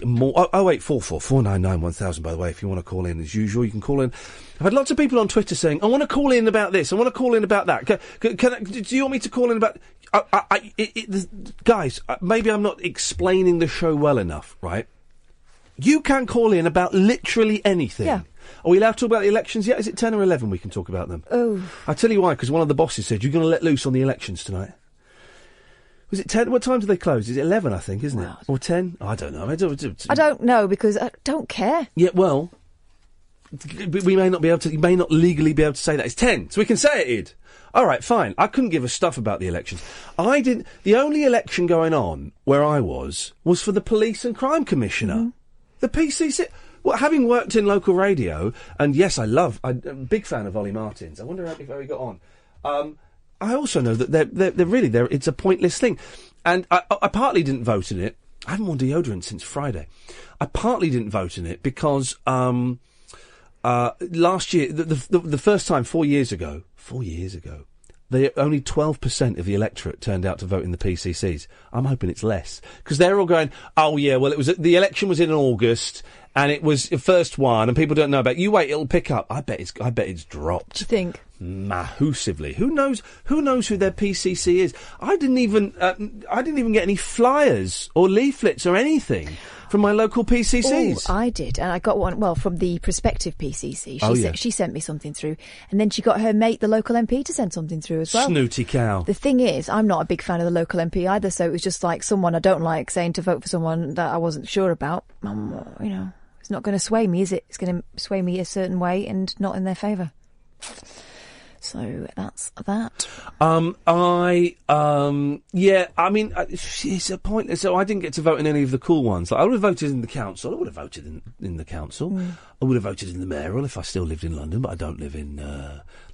more... 08444991000, by the way, if you want to call in as usual, you can call in. I've had lots of people on Twitter saying, I want to call in about this, I want to call in about that. Do you want me to call in about... guys, maybe I'm not explaining the show well enough, right? You can call in about literally anything. Yeah. Are we allowed to talk about the elections yet? Is it 10 or 11 we can talk about them? Oh. I'll tell you why, because one of the bosses said, you're going to let loose on the elections tonight. Was it 10? What time do they close? Is it 11, I think, isn't it? Or 10? I don't know. I don't know, because I don't care. Yeah, well, we may not be able to, you may not legally be able to say that. It's 10, so we can say it, Id. All right, fine. I couldn't give a stuff about the elections. The only election going on where I was for the Police and Crime Commissioner. Mm-hmm. The PCC. Well, having worked in local radio, and yes, I'm a big fan of Ollie Martins. I wonder how he got on. I also know that they're really it's a pointless thing. And I partly didn't vote in it. I haven't worn deodorant since Friday. I partly didn't vote in it because last year, the first time, 4 years ago, only 12% of the electorate turned out to vote in the PCCs. I'm hoping it's less. Because they're all going, oh yeah, well the election was in August, and it was the first one, and people don't know about it. You wait, it'll pick up. I bet it's dropped. Do you think? Massively. Who knows who their PCC is? I didn't even get any flyers or leaflets or anything from my local PCCs. Oh, I did, and I got one, from the prospective PCC. She sent me something through, and then she got her mate, the local MP, to send something through as well. Snooty cow. The thing is, I'm not a big fan of the local MP either, so it was just like someone I don't like saying to vote for someone that I wasn't sure about. It's not going to sway me, is it? It's going to sway me a certain way and not in their favour. So that's that. Yeah, I mean, it's a point. So I didn't get to vote in any of the cool ones. Like, I would have voted in the council. I would have voted in the council. I would have voted in the mayoral if I still lived in London, but I don't live in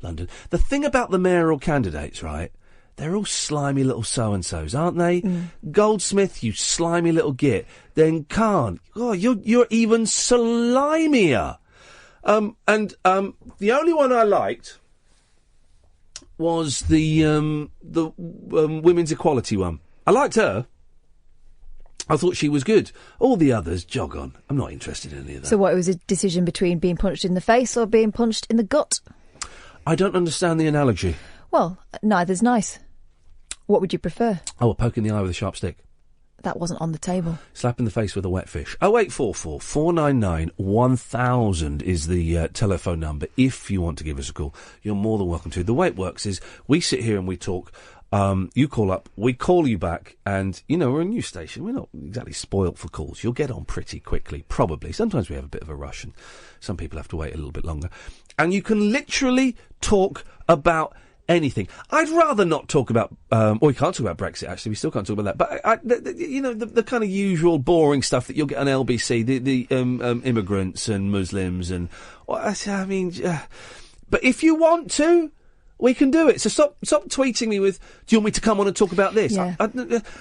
London. The thing about the mayoral candidates, right? They're all slimy little so-and-sos, aren't they? Goldsmith, you slimy little git. Then Khan, you're even slimier. And the only one I liked was the women's equality one. I liked her. I thought she was good. All the others, jog on. I'm not interested in any of that. So what, it was a decision between being punched in the face or being punched in the gut? I don't understand the analogy. Well, neither's nice. What would you prefer? Oh, a poke in the eye with a sharp stick. That wasn't on the table. Slap in the face with a wet fish. 0844 499 1000 is the telephone number. If you want to give us a call, you're more than welcome to. The way it works is we sit here and we talk. You call up, we call you back, and, you know, we're a news station. We're not exactly spoilt for calls. You'll get on pretty quickly, probably. Sometimes we have a bit of a rush, and some people have to wait a little bit longer. And you can literally talk about anything. I'd rather not talk about, we can't talk about Brexit, actually. We still can't talk about that. But, the kind of usual boring stuff that you'll get on LBC, the immigrants and Muslims and, but if you want to, we can do it. So stop tweeting me with, do you want me to come on and talk about this? Yeah.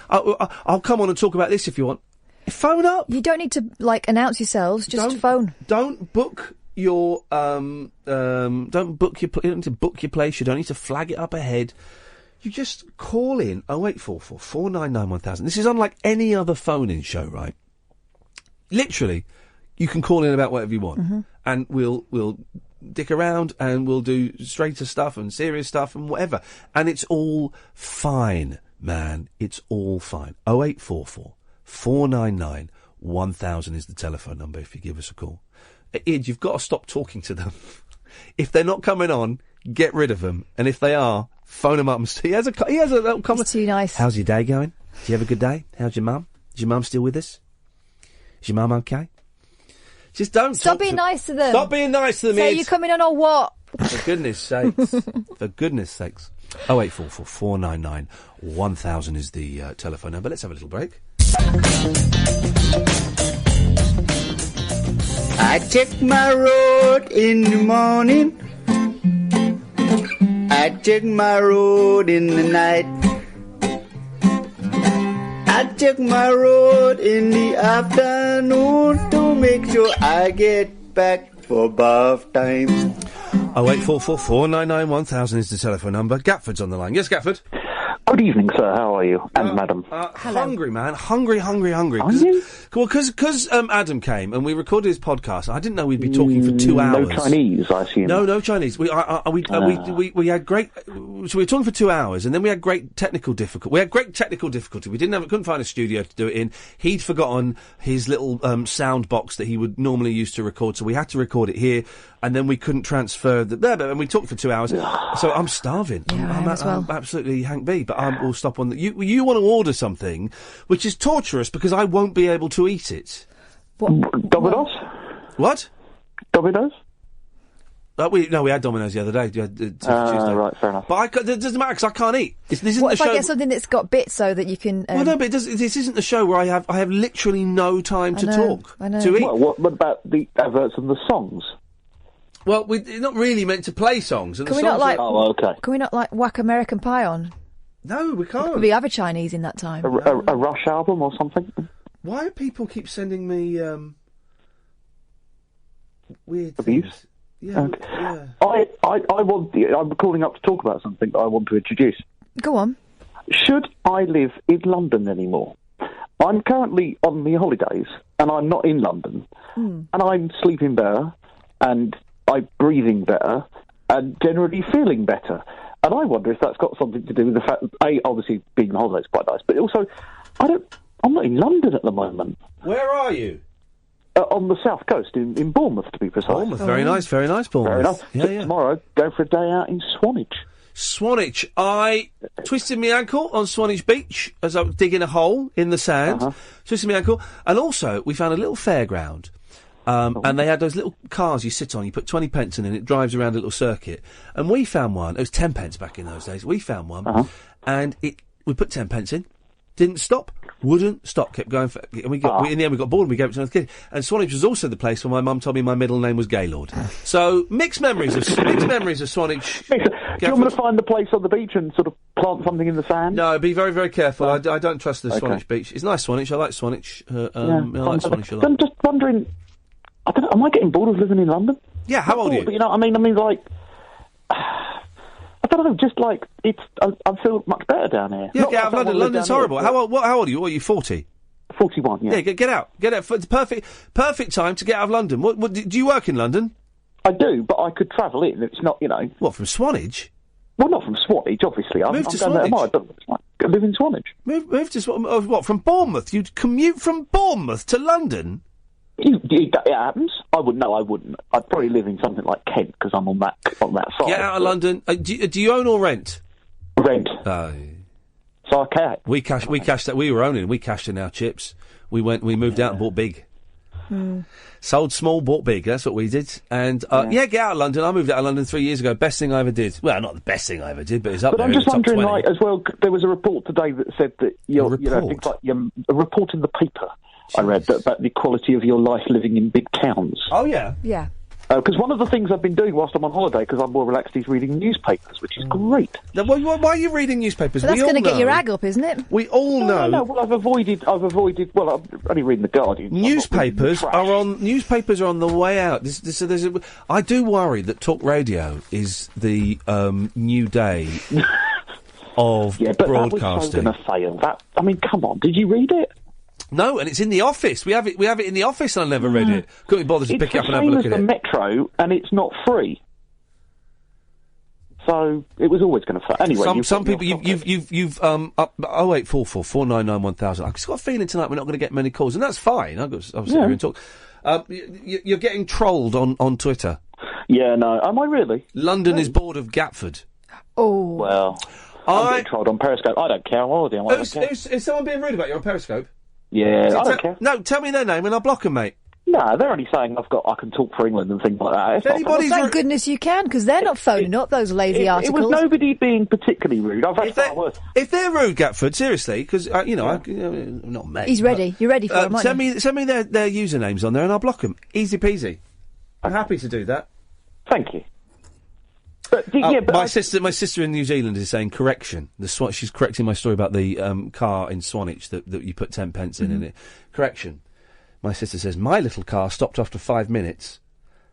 I'll come on and talk about this if you want. Phone up. You don't need to, announce yourselves, just phone. Don't book your, you don't need to book your place, you don't need to flag it up ahead. You just call in 0844 499 1000. This is unlike any other phone-in show, right? Literally, you can call in about whatever you want, and we'll dick around and we'll do straighter stuff and serious stuff and whatever. And it's all fine, man. It's all fine. 0844 499 1000 is the telephone number if you give us a call. Id, you've got to stop talking to them. If they're not coming on, get rid of them. And if they are, phone them up. He has a little comment. It's too nice. How's your day going? Do you have a good day? How's your mum? Is your mum still with us? Is your mum okay? Just don't stop being nice to them. Stop being nice to them. Say, you coming on or what? For goodness sakes. For goodness sakes. 0844 499 1000 is the telephone number. Let's have a little break. I take my road in the morning. I take my road in the night. I take my road in the afternoon to make sure I get back for bath time. 0844 499 1000 is the telephone number. Gatford's on the line. Yes, Gatford? Good evening, sir. How are you? And madam. Hungry, man. Hungry. Are you? Well, because Adam came and we recorded his podcast, I didn't know we'd be talking for 2 hours. No Chinese, I assume. No Chinese. We had great. So we were talking for 2 hours, and then we had great technical difficulty. We couldn't find a studio to do it in. He'd forgotten his little sound box that he would normally use to record, so we had to record it here. And then we couldn't transfer and we talked for 2 hours. So I'm starving. Yeah, I'm absolutely Hank B. But we'll stop on you want to order something, which is torturous because I won't be able to eat it. Domino's? What? Domino's? We had Domino's the other day. Tuesday. Right, fair enough. But it doesn't matter because I can't eat. This isn't what the if show. I get something that's got bits so that you can? Well, no, but this isn't the show where I have literally no time to talk. I know. To eat. What about the adverts and the songs? Well, we're not really meant to play songs. And Can we songs not Oh, okay. Can we not whack American Pie on? No, we can't. We have a Chinese in that time. A Rush album or something? Why do people keep sending me weird abuse? Things? Yeah, okay. Yeah. I'm calling up to talk about something that I want to introduce. Go on. Should I live in London anymore? I'm currently on the holidays, and I'm not in London, and I'm sleeping better, and I'm breathing better, and generally feeling better. And I wonder if that's got something to do with the fact that, obviously being on holiday is quite nice, but also, I'm not in London at the moment. Where are you? On the south coast, in Bournemouth, to be precise. Bournemouth, very nice, Bournemouth. Fair enough. Yeah. Tomorrow, go for a day out in Swanage. Swanage. I twisted my ankle on Swanage Beach as I was digging a hole in the sand. Twisted my ankle. And also, we found a little fairground And they had those little cars you sit on, you put 20 pence in and it drives around a little circuit. And we found one, it was 10 pence back in those days, we found one, and we put 10 pence in, didn't stop, wouldn't stop, kept going, and in the end we got bored and we gave it to another kid. And Swanage was also the place where my mum told me my middle name was Gaylord. So, mixed memories of Swanage. Do you want me to find the place on the beach and sort of plant something in the sand? No, be very, very careful. I don't trust the Swanage beach. It's nice, Swanage. I like Swanage. I like Swanage a lot. I'm just wondering, I don't know, am I getting bored of living in London? Yeah, how old are you? But, you know, I mean, like, I don't know, just like, I feel much better down here. Yeah, get out of London. London's horrible. How old are you? What are you, 40? 41, yeah. Yeah, get out. Get out. It's perfect time to get out of London. What do you work in London? I do, but I could travel in. It's not, you know... What, from Swanage? Well, not from Swanage, obviously. Move to Swanage. I live in Swanage. Move to Swanage. What, from Bournemouth? You'd commute from Bournemouth to London? It happens. I wouldn't. I'd probably live in something like Kent, because I'm on that side. Get out of London. Do you own or rent? Rent. Oh. So I can't. We cashed that. We were owning. We cashed in our chips. We moved out and bought big. Sold small, bought big. That's what we did. And, get out of London. I moved out of London 3 years ago. Best thing I ever did. Well, not the best thing I ever did, but it's up there. But I'm just in the top wondering, 20. like, as well, there was a report today that said that a report in the paper, I read, about the quality of your life living in big towns. Oh, yeah? Yeah. Because one of the things I've been doing whilst I'm on holiday, because I'm more relaxed, is reading newspapers, which is great. Now, why are you reading newspapers? But that's going to get your ag up, isn't it? We all know. No, well, I've avoided. Well, I'm only reading the Guardian. Newspapers are on the way out. I do worry that talk radio is the new day of but broadcasting. That was so going to fail. That, I mean, come on, did you read it? No, and it's in the office. We have it in the office, and I never read it. Couldn't be bothered to pick it up and have a look at it. It's the same as the Metro, and it's not free. So it was always going to fail. Anyway, some people you've up 0844 499 1000. I've just got a feeling tonight we're not going to get many calls, and that's fine. I'll sit here and talk. You're getting trolled on Twitter. Yeah, no, am I really? London is bored of Gatford. Oh well, I'm getting trolled on Periscope. I don't care. Is someone being rude about you on Periscope? Yeah, I don't care. No, tell me their name and I'll block them, mate. No, they're only saying I can talk for England and things like that. Thank goodness you can, because they're not phoning up those lazy articles. It was nobody being particularly rude. If they're rude, Gatford, seriously, because I'm not mate. He's ready. You're ready for him, aren't you? Send me their usernames on there and I'll block them. Easy peasy. I'm happy to do that. Thank you. My sister in New Zealand is saying correction. She's correcting my story about the car in Swanage that you put 10 pence in it. Correction. My sister says my little car stopped after 5 minutes.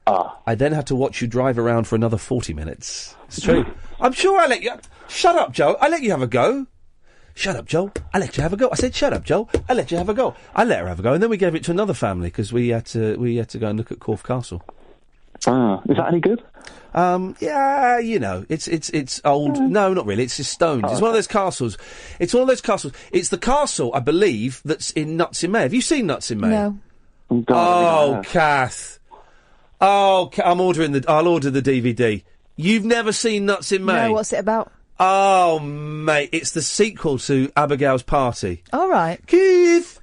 I then had to watch you drive around for another 40 minutes. It's true. I'm sure I let you. Shut up, Joe. I let you have a go. Shut up, Joe. I let you have a go. I said, shut up, Joe. I let you have a go. I let her have a go, and then we gave it to another family because we had to go and look at Corfe Castle. Is that any good? Yeah, it's old. No, not really. It's just stones. It's one of those castles. It's one of those castles. It's the castle, I believe, that's in Nuts in May. Have you seen Nuts in May? No. Kath. I'll order the DVD. You've never seen Nuts in May? No, what's it about? Oh, mate, it's the sequel to Abigail's Party. All right. Keith,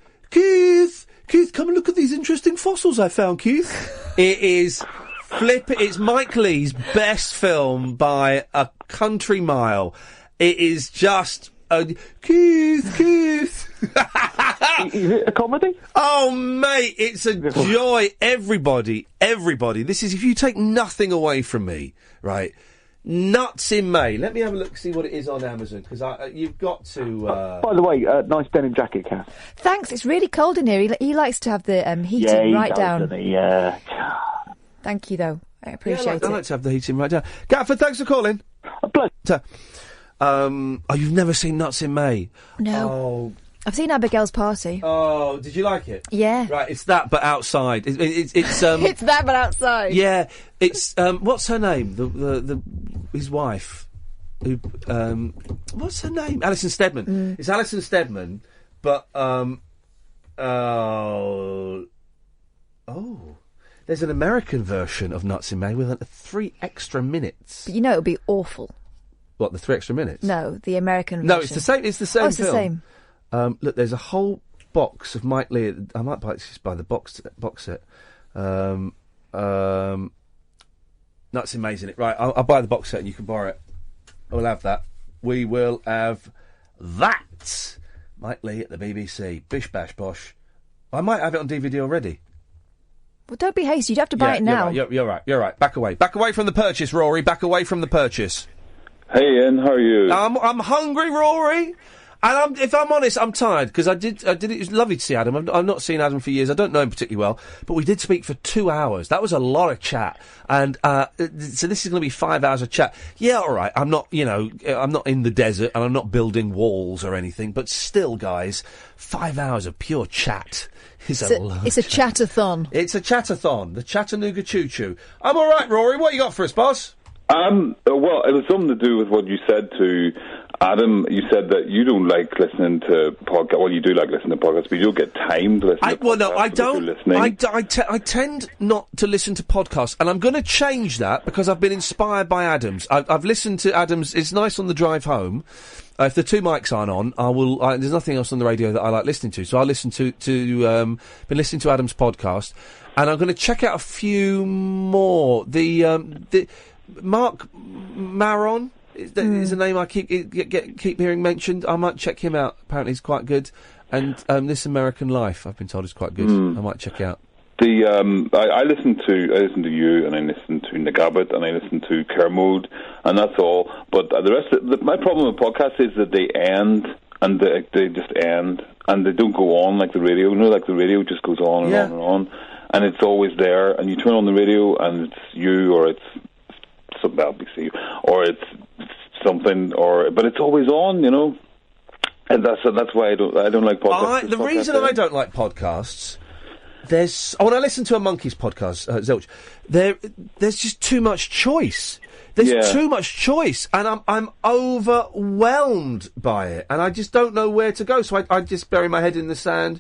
come and look at these interesting fossils I found, Keith. It is... It's Mike Lee's best film by a country mile. It is just Keith. Is it a comedy? Oh, mate, it's a joy. Everybody. This is, if you take nothing away from me, right? Nuts in May. Let me have a look, see what it is on Amazon, because you've got to... By the way, nice denim jacket, Kath. Thanks, it's really cold in here. He likes to have the heating right down. Yeah. Thank you, though. I appreciate it. I like to have the heating right down. Gatford, thanks for calling. A pleasure. You've never seen Nuts in May? No. Oh. I've seen Abigail's Party. Oh, did you like it? Yeah. Right, it's that, but outside. It's it's that, but outside. Yeah, it's what's her name? His wife. Who? What's her name? Alison Steadman. It's Alison Steadman, but there's an American version of Nuts in May with 3 extra minutes. But it would be awful. What, the 3 extra minutes? No, the American version. No, it's the same. It's the same. It's the same. Look, there's a whole box of Mike Leigh. I might buy the box set. Nuts in Maze in it. Right, I'll buy the box set and you can borrow it. We'll have that. We will have that. Mike Lee at the BBC. Bish bash bosh. I might have it on DVD already. Well, don't be hasty. You'd have to buy it now. You're right. Back away from the purchase, Rory. Back away from the purchase. Hey, Ian, how are you? I'm hungry, Rory. And if I'm honest, I'm tired, because I did. It was lovely to see Adam. I've not seen Adam for years. I don't know him particularly well, but we did speak for 2 hours. That was a lot of chat. And, so this is going to be 5 hours of chat. Yeah, alright. I'm not in the desert and I'm not building walls or anything, but still, guys, 5 hours of pure chat is a lot. It's a chat-a-thon. It's a chat-a-thon. The Chattanooga Choo-Choo. I'm alright, Rory. What you got for us, boss? Well, it was something to do with what you said to Adam. You said that you don't like listening to podcasts. Well, you do like listening to podcasts, but you don't get time to listen to podcasts. Well, no, I don't. I tend not to listen to podcasts, and I'm going to change that because I've been inspired by Adam's. I've listened to Adam's. It's nice on the drive home. If the two mics aren't on, there's nothing else on the radio that I like listening to, so I listen to been listening to Adam's podcast, and I'm going to check out a few more. The Mark Maron is the name I keep hearing mentioned. I might check him out. Apparently he's quite good. And This American Life, I've been told, is quite good. I might check out. I listen to you, and I listen to Nick Abbott, and I listen to Kermode, and that's all. But the rest, my problem with podcasts is that they end, and they just end, and they don't go on like the radio. You know, like the radio just goes on and on and on, and it's always there. And you turn on the radio, and it's you, or it's some BBC, or it's something, but it's always on, you know. And that's why I don't like podcasts. The reason I don't like podcasts, when I listen to a Monkeys podcast, Zilch, there's just too much choice. There's too much choice, and I'm overwhelmed by it, and I just don't know where to go. So I just bury my head in the sand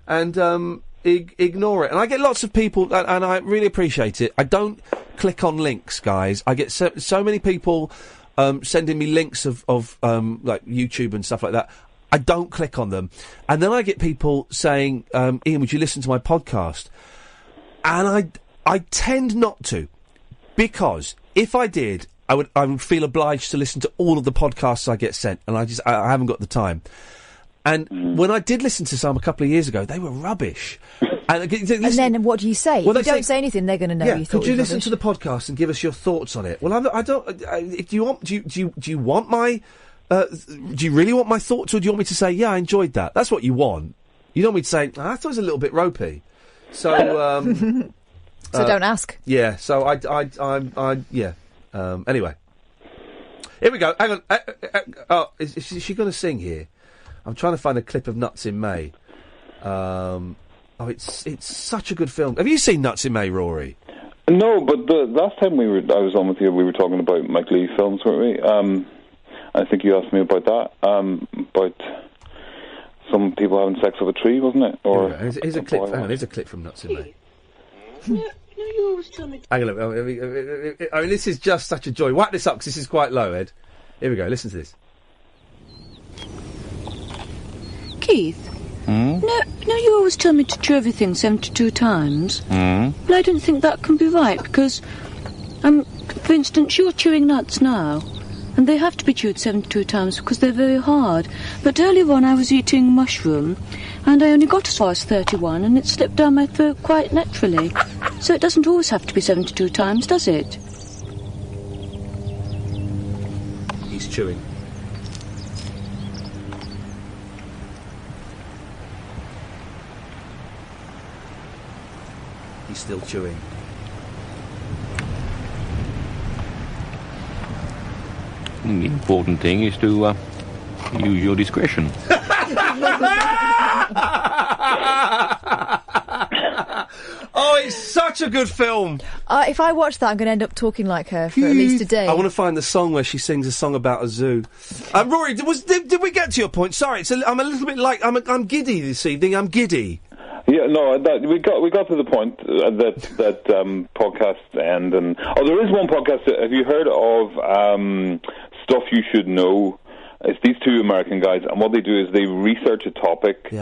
and ignore it. And I get lots of people, and I really appreciate it. I don't click on links, guys. I get so many people sending me links of like YouTube and stuff like that. I don't click on them. And then I get people saying, Ian, would you listen to my podcast? And I tend not to, because if I did, I would feel obliged to listen to all of the podcasts I get sent, and I haven't got the time. And when I did listen to some a couple of years ago, they were rubbish. And then what do you say? Well, if you don't say anything, they're going to know you thought. Could you listen to the podcast and give us your thoughts on it? Well, I don't. Do you want my? Do you really want my thoughts, or do you want me to say, yeah, I enjoyed that? That's what you want. You don't want me to say, I thought it was a little bit ropey. So, so don't ask. Yeah. So anyway, here we go. Hang on. Is she going to sing here? I'm trying to find a clip of Nuts in May. It's such a good film. Have you seen Nuts in May, Rory? No, but the last time I was on with you, we were talking about Mike Lee films, weren't we? I think you asked me about that, about some people having sex with a tree, wasn't it? Or here's a clip. Hang on, here's a clip from Nuts in May. You always tell me. Hang on, I mean, this is just such a joy. Whack this up, because this is quite low, Ed. Here we go. Listen to this. Keith. No, you always tell me to chew everything 72 times. But I don't think that can be right, because, for instance, you're chewing nuts now, and they have to be chewed 72 times because they're very hard. But earlier on I was eating mushroom, and I only got as far as 31, and it slipped down my throat quite naturally. So it doesn't always have to be 72 times, does it? He's chewing. He's still chewing. The important thing is to use your discretion. Oh, it's such a good film. If I watch that, I'm going to end up talking like her for at least a day. I want to find the song where she sings a song about a zoo. Rory, did we get to your point? Sorry, I'm a little bit like I'm giddy this evening. I'm giddy. Yeah, no, we got to the point that podcasts end, and there is one podcast. Have you heard of Stuff You Should Know? It's these two American guys, and what they do is they research a topic,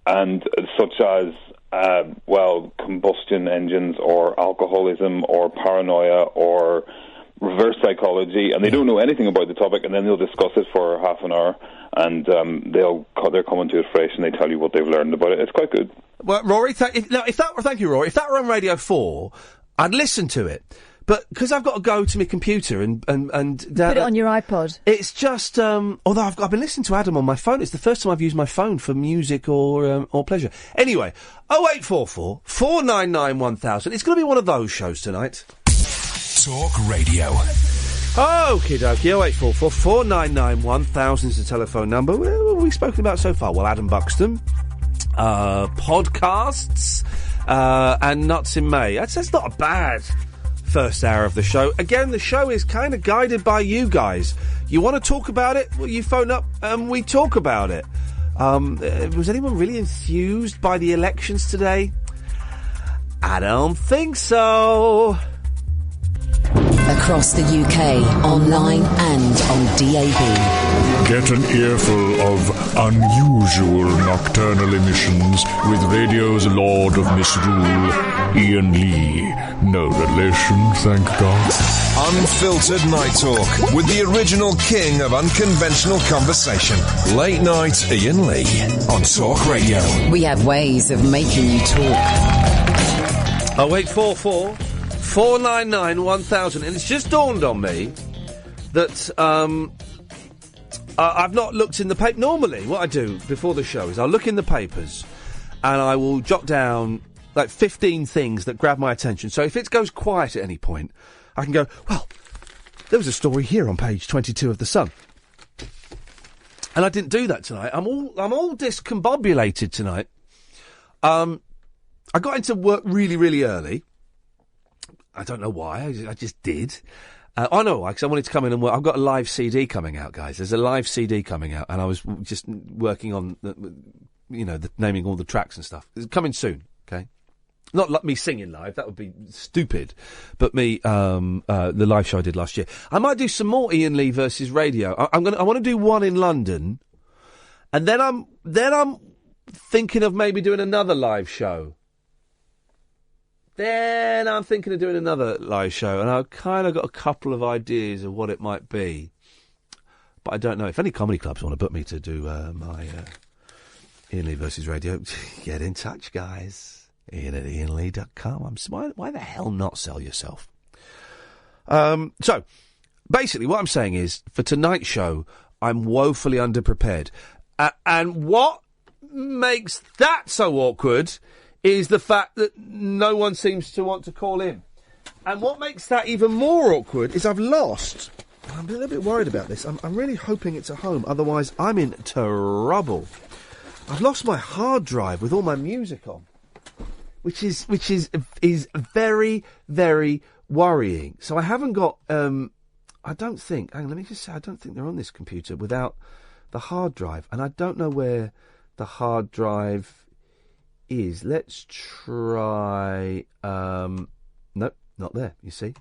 and such as combustion engines or alcoholism or paranoia or reverse psychology, and they don't know anything about the topic, and then they'll discuss it for half an hour, and they're coming to it fresh, and they tell you what they've learned about it. It's quite good. Well, Rory, thank you, Rory. If that were on Radio 4, I'd listen to it. But because I've got to go to my computer and put it on your iPod. It's just although I've been listening to Adam on my phone. It's the first time I've used my phone for music or pleasure. Anyway, 0844 499 1000. It's going to be one of those shows tonight. Talk Radio. Okie dokie. 0844 499 1000 is the telephone number. What have we spoken about so far? Well, Adam Buxton, podcasts, and Nuts in May. That's not a bad first hour of the show. Again, the show is kind of guided by you guys. You want to talk about it? Well, you phone up and we talk about it. Was anyone really enthused by the elections today? I don't think so. Across the UK, online and on DAB. Get an earful of unusual nocturnal emissions with radio's Lord of Misrule, Iain Lee. No relation, thank God. Unfiltered Night Talk with the original king of unconventional conversation. Late night Iain Lee on Talk Radio. We have ways of making you talk. 0844 499 1000. And it's just dawned on me that I've not looked in the paper. Normally, what I do before the show is I'll look in the papers and I will jot down like 15 things that grab my attention. So if it goes quiet at any point, I can go, well, there was a story here on page 22 of The Sun. And I didn't do that tonight. I'm all discombobulated tonight. I got into work really, really early. I don't know why. I just did. I know why, because I wanted to come in and work. I've got a live CD coming out, guys. There's a live CD coming out, and I was just working on, naming all the tracks and stuff. It's coming soon, okay? Not like me singing live, that would be stupid. But the live show I did last year. I might do some more Iain Lee versus radio. I want to do one in London, and then I'm thinking of maybe doing another live show. Then I'm thinking of doing another live show, and I've kind of got a couple of ideas of what it might be. But I don't know. If any comedy clubs want to book me to do my Iain Lee versus radio, get in touch, guys. Ian at IainLee.com. Why the hell not sell yourself? So, basically, what I'm saying is, for tonight's show, I'm woefully underprepared. And what makes that so awkward is the fact that no one seems to want to call in. And what makes that even more awkward is I've lost. I'm a little bit worried about this. I'm really hoping it's at home. Otherwise, I'm in trouble. I've lost my hard drive with all my music on, which is very, very worrying. So I haven't got. I don't think. Hang on, let me just say. I don't think they're on this computer without the hard drive, and I don't know where the hard drive is. Let's try. Nope, not there. You see.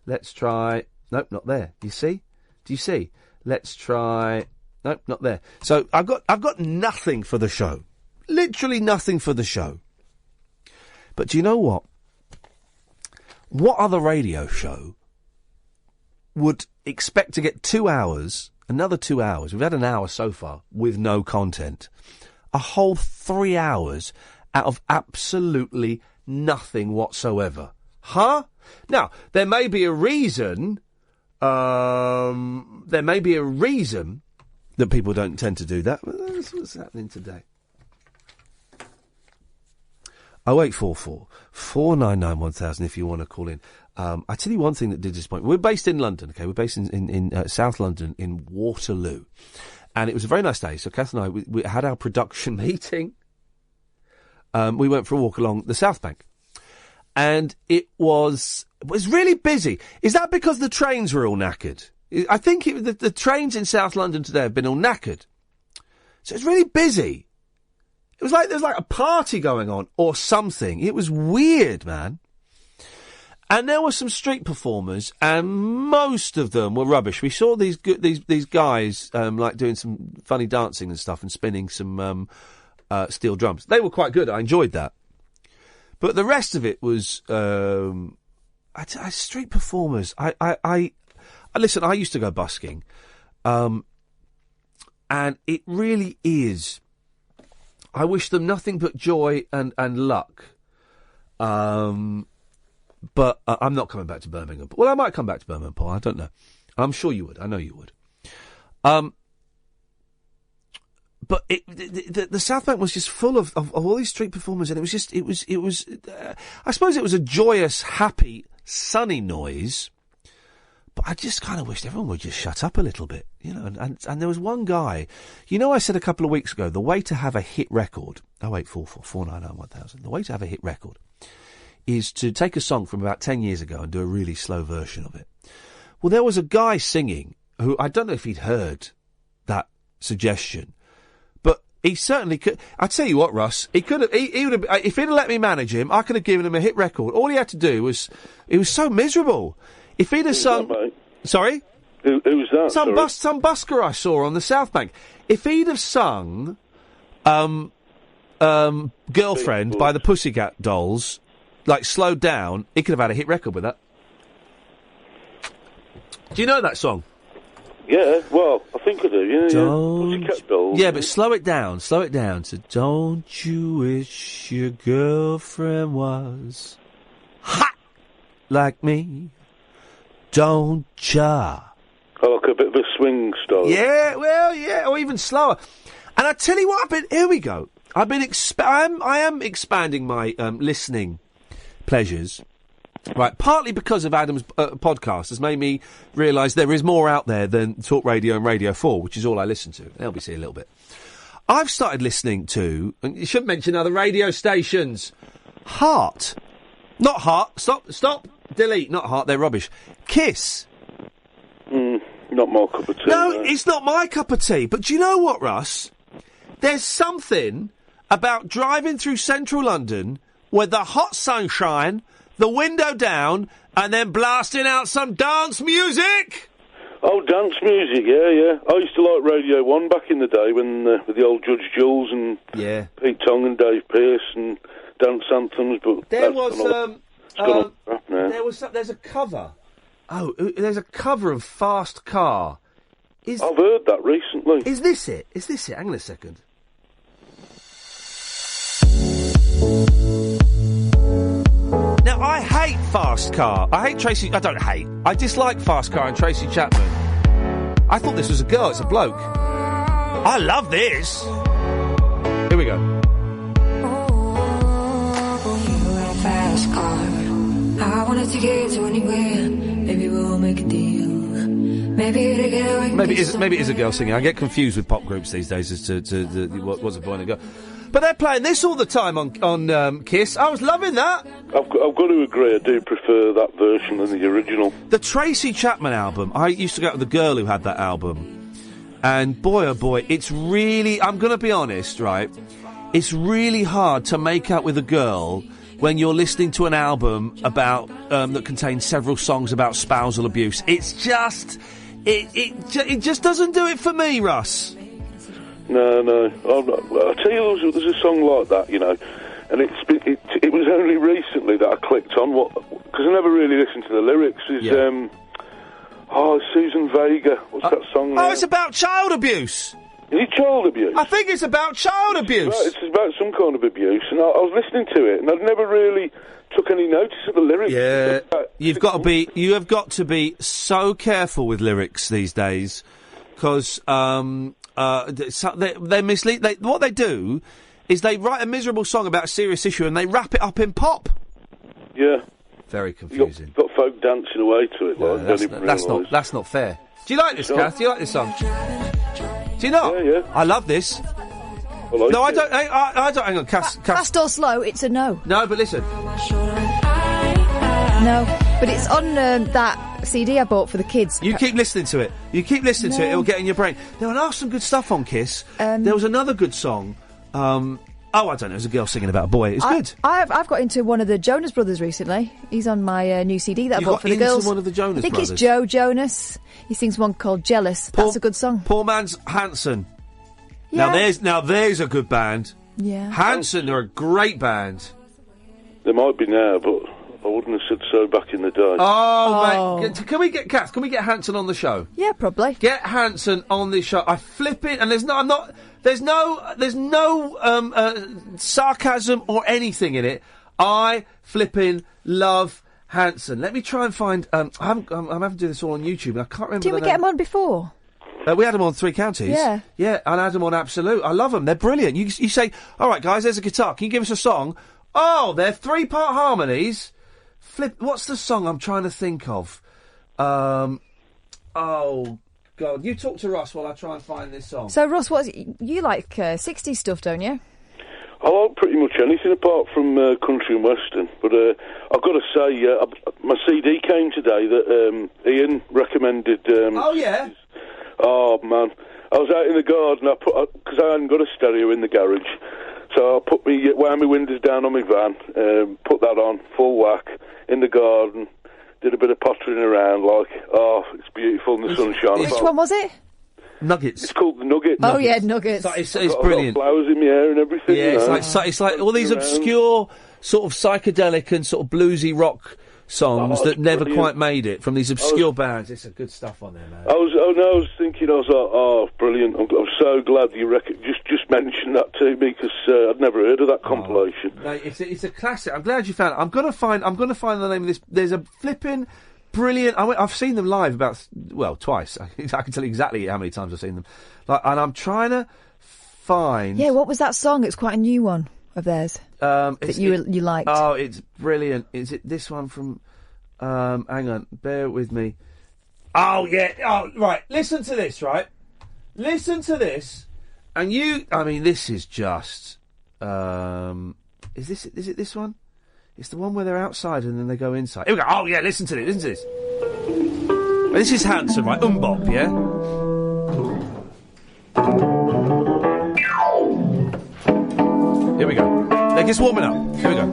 Let's try. Nope, not there. You see? Do you see? Let's try. Nope, not there. So I've got nothing for the show. Literally nothing for the show. But do you know what? What other radio show would expect to get 2 hours, another 2 hours? We've had an hour so far with no content. A whole 3 hours out of absolutely nothing whatsoever. Huh? Now, there may be a reason. There may be a reason that people don't tend to do that. That's what's happening today. 0844 499 1000 if you want to call in. I tell you one thing that did disappoint me. We're based in London, okay? We're based in South London, in Waterloo. And it was a very nice day. So Kath and I, we had our production meeting. We went for a walk along the South Bank. And it was really busy. Is that because the trains were all knackered? I think the trains in South London today have been all knackered. So it's really busy. It was like there's like a party going on or something. It was weird, man. And there were some street performers, and most of them were rubbish. We saw these guys like doing some funny dancing and stuff, and spinning some steel drums. They were quite good. I enjoyed that. But the rest of it was street performers. I listen. I used to go busking, and it really is. I wish them nothing but joy and luck. But I'm not coming back to Birmingham. Well, I might come back to Birmingham, Paul. I don't know. I'm sure you would. I know you would. But the South Bank was just full of all these street performers, and it was. I suppose it was a joyous, happy, sunny noise. But I just kind of wished everyone would just shut up a little bit, you know. And there was one guy, you know, I said a couple of weeks ago, the way to have a hit record, 0844 499 1000, the way to have a hit record is to take a song from about 10 years ago and do a really slow version of it. Well, there was a guy singing who, I don't know if he'd heard that suggestion, but he certainly could. I tell you what, Russ, he would have, if he'd have let me manage him, I could have given him a hit record. All he had to do was, it was so miserable. If he'd have sung... that, sorry? Who was that? Some busker I saw on the South Bank. If he'd have sung Girlfriend by the Pussycat Dolls, like, slowed down, he could have had a hit record with that. Do you know that song? Yeah, well, I think I do, yeah. Pussycat Dolls. Yeah, but slow it down. So, don't you wish your girlfriend was hot like me? Don't ya? Oh, like a bit of a swing style. Yeah, well, yeah, or even slower. And I tell you what, here we go. I am expanding my listening pleasures, right? Partly because of Adam's podcast has made me realise there is more out there than Talk Radio and Radio 4, which is all I listen to. LBC a little bit. I've started listening to, and you shouldn't mention other radio stations, Heart. Not Heart. Stop. Delete. Not Heart. They're rubbish. Kiss. Not my cup of tea. No, it's not my cup of tea. But do you know what, Russ? There's something about driving through central London with the hot sunshine, the window down, and then blasting out some dance music. Oh, dance music, yeah. I used to like Radio 1 back in the day when with the old Judge Jules and Pete Tong and Dave Pearce and dance anthems. But there's a cover. Oh, there's a cover of Fast Car. I've heard that recently. Is this it? Hang on a second. Now, I hate Fast Car. I dislike Fast Car and Tracy Chapman. I thought this was a girl. It's a bloke. I love this. Here we go. Fast car. I wanna take it to anywhere. Maybe we'll make a deal. Maybe it is a girl singing. I get confused with pop groups these days as to what's a boy and a girl. But they're playing this all the time on Kiss. I was loving that. I've got to agree. I do prefer that version than the original. The Tracy Chapman album. I used to go out with a girl who had that album, and boy, oh boy, it's really. I'm going to be honest, right? It's really hard to make out with a girl when you're listening to an album about that contains several songs about spousal abuse. It's just. It just doesn't do it for me, Russ. No. I'll tell you, there's a song like that, you know, and it was only recently that I clicked on because I never really listened to the lyrics. Susan Vega. What's that song? Oh, it's about child abuse. Is it child abuse? I think it's about child abuse. It's about some kind of abuse, and I was listening to it, and I'd never really took any notice of the lyrics. Yeah, you have got to be so careful with lyrics these days, because they mislead. What they do is they write a miserable song about a serious issue and they wrap it up in pop. Yeah, very confusing. You've got folk dancing away to it. That's not fair. Do you like this, Kath? Do you like this song? Do you not? Yeah. I love this. I don't. I don't. Hang on, Kath. Fast or slow? It's a no. No, but listen. No, but it's on that CD I bought for the kids. You keep listening to it. To it. It'll get in your brain. There are some good stuff on Kiss. There was another good song. I don't know. It was a girl singing about a boy. It's good. I've got into one of the Jonas Brothers recently. He's on my new CD that I bought for the girls. One of the Jonas I think Brothers. it's Joe Jonas. He sings one called Jealous. That's a good song. Poor man's Hanson. Yeah. Now there's a good band. Yeah. Hanson, they're a great band. They might be now, but I wouldn't have said so back in the day. Oh, mate. Can we get Hanson on the show? Yeah, probably. Get Hanson on the show. I flip it, and there's no sarcasm or anything in it. I flipping love Hanson. Let me try and find. I'm having to do this all on YouTube, and I can't remember. Didn't we get him on before? We had them on Three Counties. Yeah. Yeah, and I had them on Absolute. I love them. They're brilliant. You say, all right, guys, there's a guitar. Can you give us a song? Oh, they're 3-part harmonies. What's the song I'm trying to think of? Oh, God. You talk to Ross while I try and find this song. So, Ross, you like 60s stuff, don't you? I like pretty much anything apart from country and western. But I've got to say, my CD came today that Ian recommended. Oh, yeah? Oh, man. I was out in the garden, because I hadn't got a stereo in the garage. So I wound my windows down on my van, put that on, full whack, in the garden, did a bit of pottering around, it's beautiful in the sunshine. Which one was it? Nuggets. It's called the Nuggets. Oh, yeah, Nuggets. It's brilliant. I've got flowers in my hair and everything. Yeah, you know. it's like all these obscure, sort of psychedelic and sort of bluesy rock songs that never quite made it from these obscure bands. It's a good stuff on there, man. I was thinking, brilliant. I'm so glad you just mentioned that to me, because I'd never heard of that compilation. No, it's a classic. I'm glad you found it. I'm gonna find the name of this. There's a flipping brilliant. I've seen them live twice. I can tell you exactly how many times I've seen them. And I'm trying to find. Yeah, what was that song? It's quite a new one of theirs that you liked. Oh, it's brilliant. Is it this one from? Hang on, bear with me. Oh yeah. Oh right. Listen to this. Right. Listen to this. And this is just. Is it this one? It's the one where they're outside and then they go inside. Here we go. Oh yeah. Listen to this. This is Hanson, right? Bop, yeah. Here we go. They're just warming up. Here we go.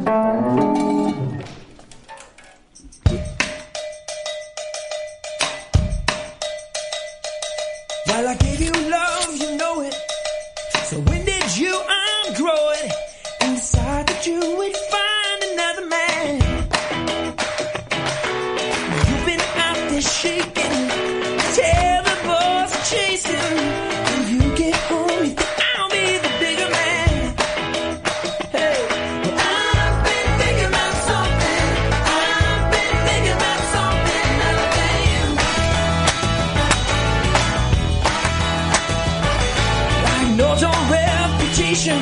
Well, I gave you love, you know it. So when did you ungrow it and decide that you would find another man? You've been out there shaking, tell the boys are chasing. When you get home, you think I'll be the bigger man. Hey, well, I've been thinking about something. I've been thinking about something other than you. I know your reputation.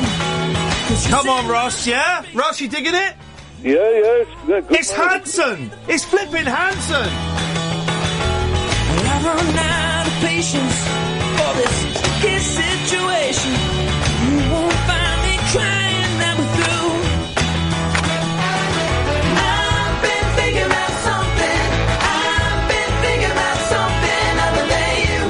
Come on, Ross, yeah? Ross, you digging it? Yeah. It's Hanson! It's flipping Hanson! Well, I've run out of patience for this tricky situation. You won't find me crying that we're through. I've been thinking about something. I've been thinking about something other than you.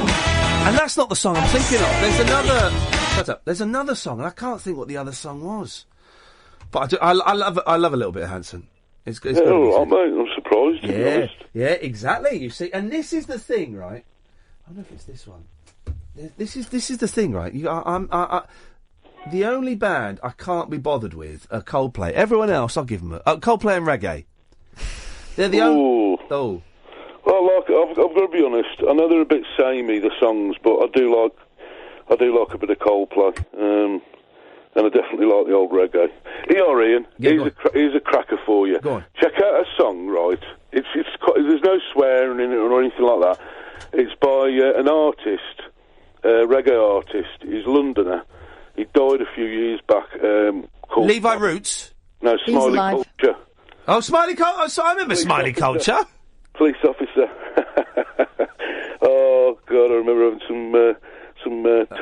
And that's not the song I'm thinking of. There's another... Shut up. There's another song, and I can't think what the other song was. But I love a little bit of Hanson. It's mate, I'm surprised. Yeah, exactly. You see, and this is the thing, right? I don't know if it's this one. This is the thing, right? The only band I can't be bothered with are Coldplay. Everyone else, I'll give them Coldplay and reggae. They're the only. Oh. Well, I've got to be honest. I know they're a bit samey, the songs, but I do like a bit of Coldplay. And I definitely like the old reggae. Ian, here's a cracker for you. Go on. Check out a song, right? It's there's no swearing in it or anything like that. It's by an artist, reggae artist. He's a Londoner. He died a few years back. Called Levi Roots? No, Smiley Culture. Oh, Smiley Culture. I remember Smiley Culture. Police officer. Oh God, I remember having some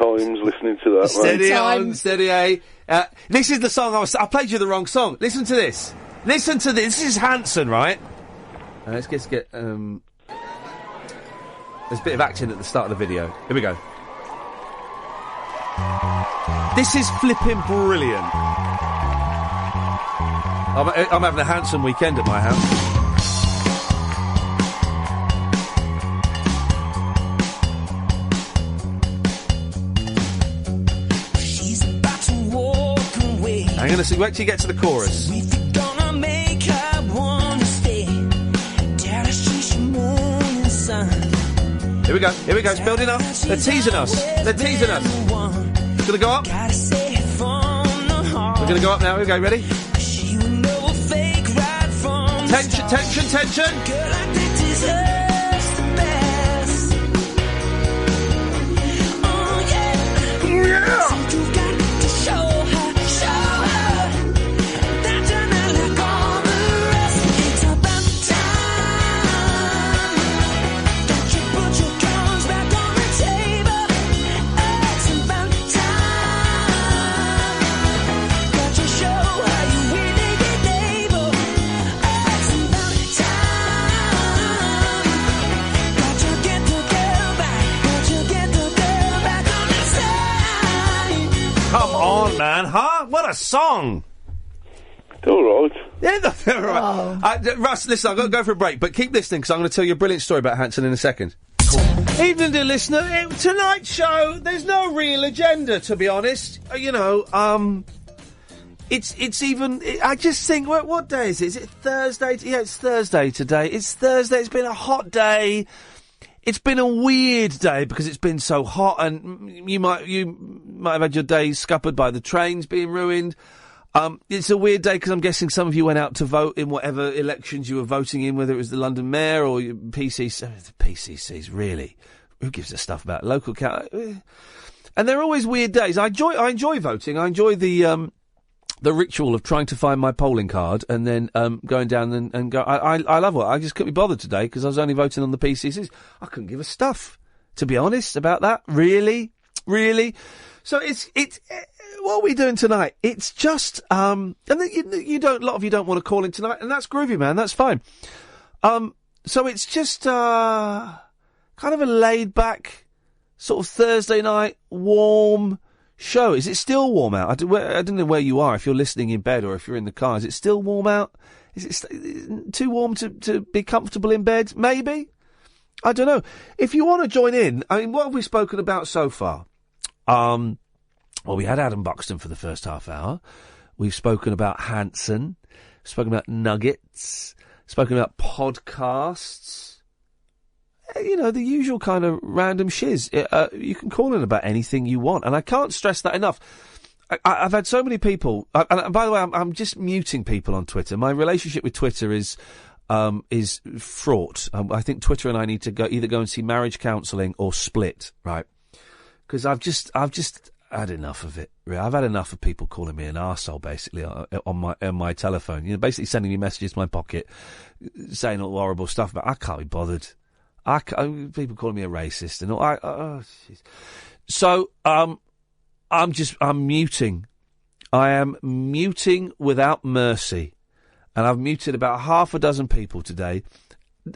times listening to that. Steady on, steady A. This is the song I played you the wrong song. Listen to this. Listen to this. This is Hanson, right? Let's get. There's a bit of action at the start of the video. Here we go. This is flipping brilliant. I'm having a Hanson weekend at my house. She's about to walk Hang on a second, wait till you get to the chorus. Gonna make her wanna stay. Down the street, she morning sun. Here we go, it's building up. They're teasing us. It's gonna go up. We're gonna go up now, here we go, ready? Tension. Girl, I think deserves the best. Oh yeah. So you've got to show her that you're not like all the rest. It's about time that you put your cards back on the table. It's about time that you show how you really get able. It's about time that you get the girl back on the side. Come on, man, huh? What a song! It's all right. Yeah, that's all right. Russ, listen, I've got to go for a break, but keep listening because I'm going to tell you a brilliant story about Hanson in a second. Evening, dear listener. Tonight's show, there's no real agenda, to be honest. It's even. I just think, what day is it? Is it Thursday? Yeah, it's Thursday today. It's Thursday. It's been a hot day. It's been a weird day because it's been so hot, and you might have had your day scuppered by the trains being ruined. It's a weird day because I'm guessing some of you went out to vote in whatever elections you were voting in, whether it was the London Mayor or your PCC. The PCCs, really? Who gives a stuff about local council? And they're always weird days. I enjoy voting. I enjoy the ritual of trying to find my polling card and then going down and go. I love it. I just couldn't be bothered today because I was only voting on the PCCs. I couldn't give a stuff, to be honest, about that. Really. So it's what are we doing tonight? It's just and you don't. A lot of you don't want to call in tonight, and that's groovy, man. That's fine. So it's just kind of a laid back sort of Thursday night, warm show. Is it still warm out? I don't know where you are, if you're listening in bed or if you're in the car. Is it still warm out? Is it too warm to be comfortable in bed? Maybe? I don't know. If you want to join in, I mean, what have we spoken about so far? Well, we had Adam Buxton for the first half hour. We've spoken about Hanson. Spoken about nuggets. Spoken about podcasts. You know, the usual kind of random shiz. You can call in about anything you want. And I can't stress that enough. I've had so many people... and by the way, I'm just muting people on Twitter. My relationship with Twitter is fraught. I think Twitter and I need to either go and see marriage counselling or split, right? Because I've just had enough of it. I've had enough of people calling me an arsehole, basically, on my telephone. You know, basically sending me messages to my pocket, saying all horrible stuff. But I can't be bothered. People calling me a racist and all. So, I'm muting. I am muting without mercy. And I've muted about half a dozen people today.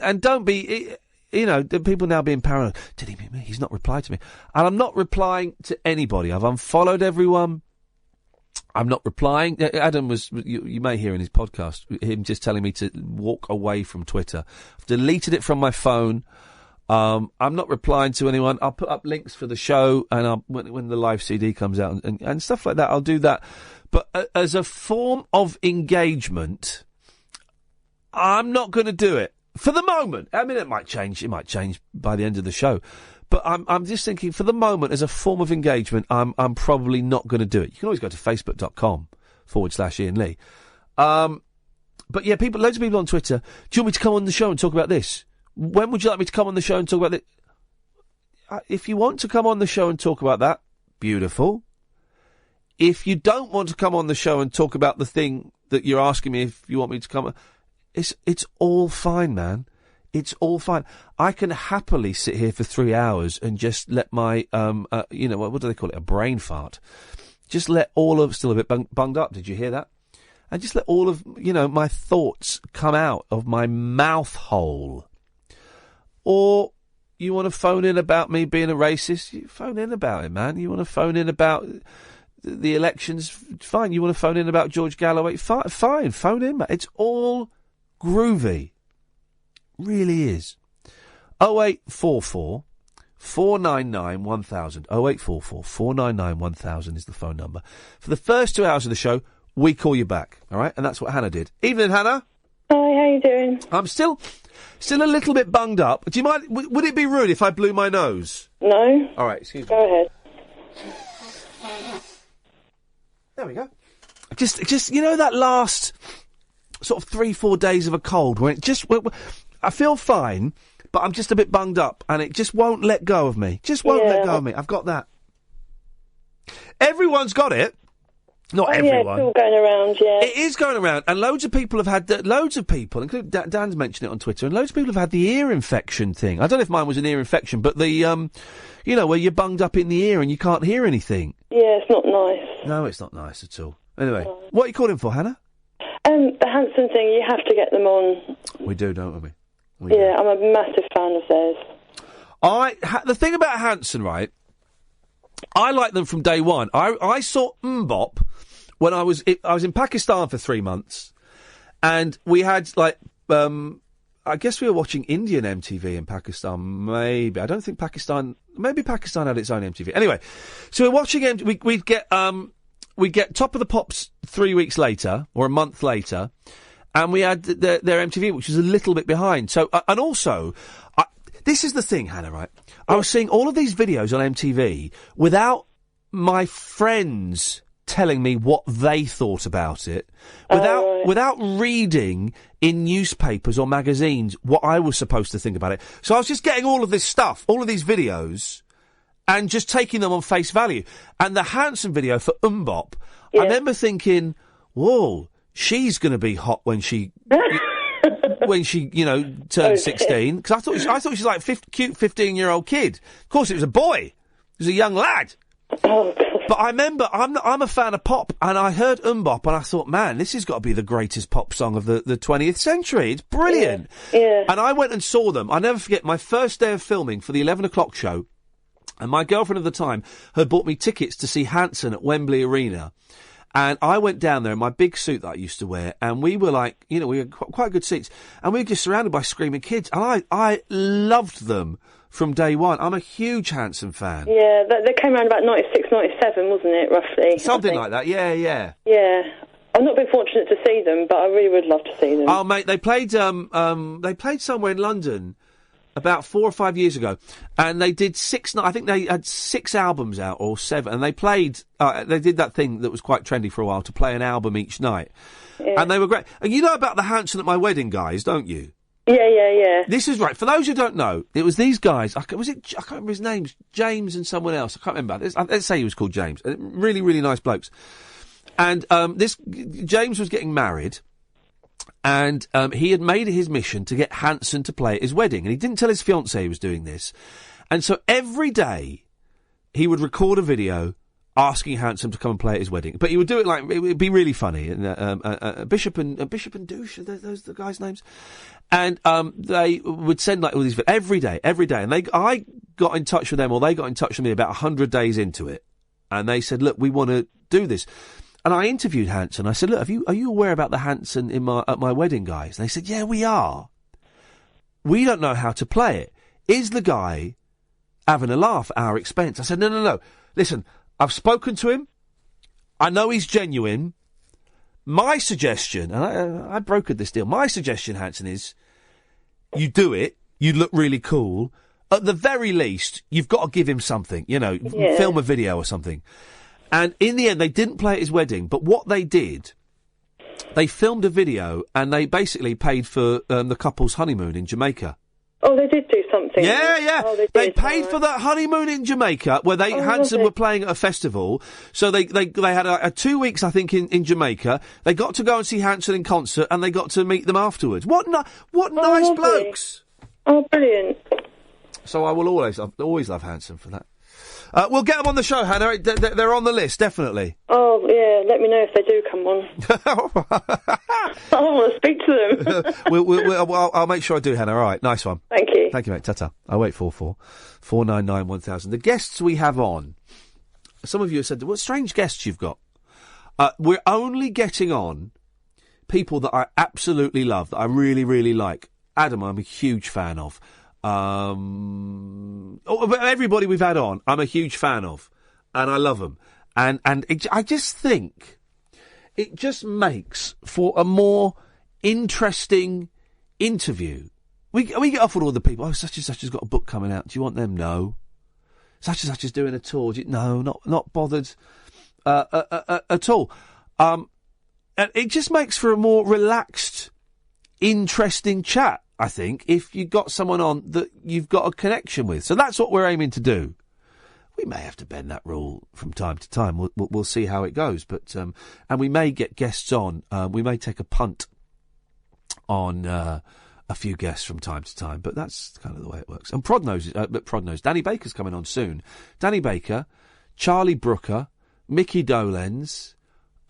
And don't be, the people now being paranoid. Did he mute me? He's not replied to me. And I'm not replying to anybody. I've unfollowed everyone. I'm not replying. Adam was, you may hear in his podcast, him just telling me to walk away from Twitter. I've deleted it from my phone. I'm not replying to anyone. I'll put up links for the show, and when the live CD comes out and stuff like that, I'll do that. But as a form of engagement, I'm not going to do it for the moment. I mean, it might change. It might change by the end of the show. But I'm just thinking, for the moment, as a form of engagement, I'm probably not going to do it. You can always go to facebook.com/Iain Lee. But yeah, loads of people on Twitter. Do you want me to come on the show and talk about this? When would you like me to come on the show and talk about this? If you want to come on the show and talk about that, beautiful. If you don't want to come on the show and talk about the thing that you're asking me if you want me to come, it's all fine, man. It's all fine. I can happily sit here for 3 hours and just let my, what do they call it? A brain fart. Just let all of, still a bit bunged up. Did you hear that? And just let all of, my thoughts come out of my mouth hole. Or you want to phone in about me being a racist? You phone in about it, man. You want to phone in about the elections? Fine. You want to phone in about George Galloway? Fine. Phone in, man. It's all groovy. Really is. 0844 499 1000. 0844 499 1000 is the phone number. For the first 2 hours of the show, we call you back, all right? And that's what Hannah did. Evening, Hannah. Hi, how you doing? I'm still a little bit bunged up. Do you mind? Would it be rude if I blew my nose? No. All right, excuse me. Go ahead. There we go. Just you know that last sort of 3-4 days of a cold when it just I feel fine, but I'm just a bit bunged up and it just won't let go of me. Just won't let go of me. I've got that. Everyone's got it. Not everyone. Yeah, it's all going around, yeah. It is going around, and loads of people have had loads of people, including Dan's mentioned it on Twitter, and loads of people have had the ear infection thing. I don't know if mine was an ear infection, but the, you know, where you're bunged up in the ear and you can't hear anything. Yeah, it's not nice. No, it's not nice at all. Anyway, what are you calling for, Hannah? The Hanson thing, you have to get them on. We do, don't we? Yeah, I'm a massive fan of theirs. The thing about Hanson, right? I like them from day one. I saw Mbop when I was in Pakistan for 3 months, and we had I guess we were watching Indian MTV in Pakistan. Maybe I don't think Pakistan. Maybe Pakistan had its own MTV. Anyway, so we're watching. We'd get Top of the Pops 3 weeks later or a month later, and we had their MTV, which was a little bit behind. So and also. This is the thing, Hannah, right? I was seeing all of these videos on MTV without my friends telling me what they thought about it, without reading in newspapers or magazines what I was supposed to think about it. So I was just getting all of this stuff, all of these videos, and just taking them on face value. And the Hanson video for Mbop, I remember thinking, whoa, she's going to be hot when she... when she, turns 16, because I thought she was like cute 15-year-old kid. Of course, it was a boy. It was a young lad. But I remember, I'm a fan of pop, and I heard Mbop, and I thought, man, this has got to be the greatest pop song of the 20th century. It's brilliant. Yeah. And I went and saw them. I'll never forget my first day of filming for the 11 o'clock show, and my girlfriend at the time had bought me tickets to see Hanson at Wembley Arena. And I went down there in my big suit that I used to wear, and we were like, we had quite good seats, and we were just surrounded by screaming kids, and I loved them from day one. I'm a huge Hanson fan. Yeah, they came around about 96, 97, wasn't it, roughly? Something like that, yeah. Yeah. I've not been fortunate to see them, but I really would love to see them. Oh, mate, they played somewhere in London about 4 or 5 years ago, and they did I think they had 6 albums out, or 7, and they did that thing that was quite trendy for a while, to play an album each night. Yeah. And they were great. And you know about the Hanson at My Wedding guys, don't you? Yeah. This is right. For those who don't know, it was these guys, I can't remember his names, James and someone else, I can't remember. Let's say he was called James. Really, really nice blokes. And James was getting married, and he had made it his mission to get Hanson to play at his wedding, and he didn't tell his fiancée he was doing this. And so every day he would record a video asking Hanson to come and play at his wedding. But he would do it like, it would be really funny. And Bishop and Douche, are those the guys' names? And they would send like all these every day. And I got in touch with them, or they got in touch with me about 100 days into it. And they said, look, we want to do this. And I interviewed Hanson. I said, look, are you aware about the Hanson at my wedding, guys? And they said, yeah, we are. We don't know how to play it. Is the guy having a laugh at our expense? I said, no. Listen, I've spoken to him. I know he's genuine. My suggestion, and I brokered this deal, my suggestion, Hanson, is you do it, you look really cool. At the very least, you've got to give him something, film a video or something. And in the end, they didn't play at his wedding, but what they did, they filmed a video and they basically paid for the couple's honeymoon in Jamaica. Oh, they did do something. Yeah. Oh, they paid for that honeymoon in Jamaica, where Hanson were playing at a festival. So they had a 2 weeks, I think, in Jamaica. They got to go and see Hanson in concert, and they got to meet them afterwards. What nice blokes! Oh, brilliant! So I will always love Hanson for that. We'll get them on the show, Hannah. They're on the list, definitely. Oh, yeah, let me know if they do come on. I want to speak to them. I'll make sure I do, Hannah. All right, nice one. Thank you. Thank you, mate. Ta-ta. 0844 499 1000. The guests we have on, some of you have said, what strange guests you've got. We're only getting on people that I absolutely love, that I really, really like. Adam, I'm a huge fan of. Everybody we've had on, I'm a huge fan of, and I love them. I just think it just makes for a more interesting interview. We get offered all the people. Oh, such and such has got a book coming out. Do you want them? No. Such and such is doing a tour. No, not bothered at all. And it just makes for a more relaxed, interesting chat, I think, if you've got someone on that you've got a connection with. So that's what we're aiming to do. We may have to bend that rule from time to time. We'll see how it goes. But and we may get guests on. We may take a punt on a few guests from time to time. But that's kind of the way it works. And Prod knows. Danny Baker's coming on soon. Danny Baker, Charlie Brooker, Mickey Dolenz.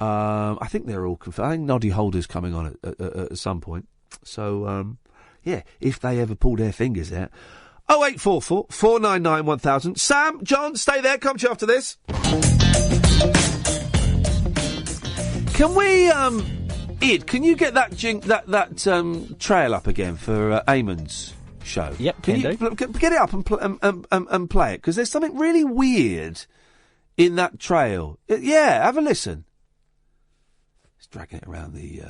I think they're all confirmed. I think Noddy Holder's coming on at some point. So, yeah, if they ever pull their fingers out. 0844 499 1000. Sam, John, stay there. Come to you after this. Can we, Id, can you get that trail up again for Eamon's show? Yep, can you get it up and play it? Because there's something really weird in that trail. Yeah, have a listen. It's dragging it around the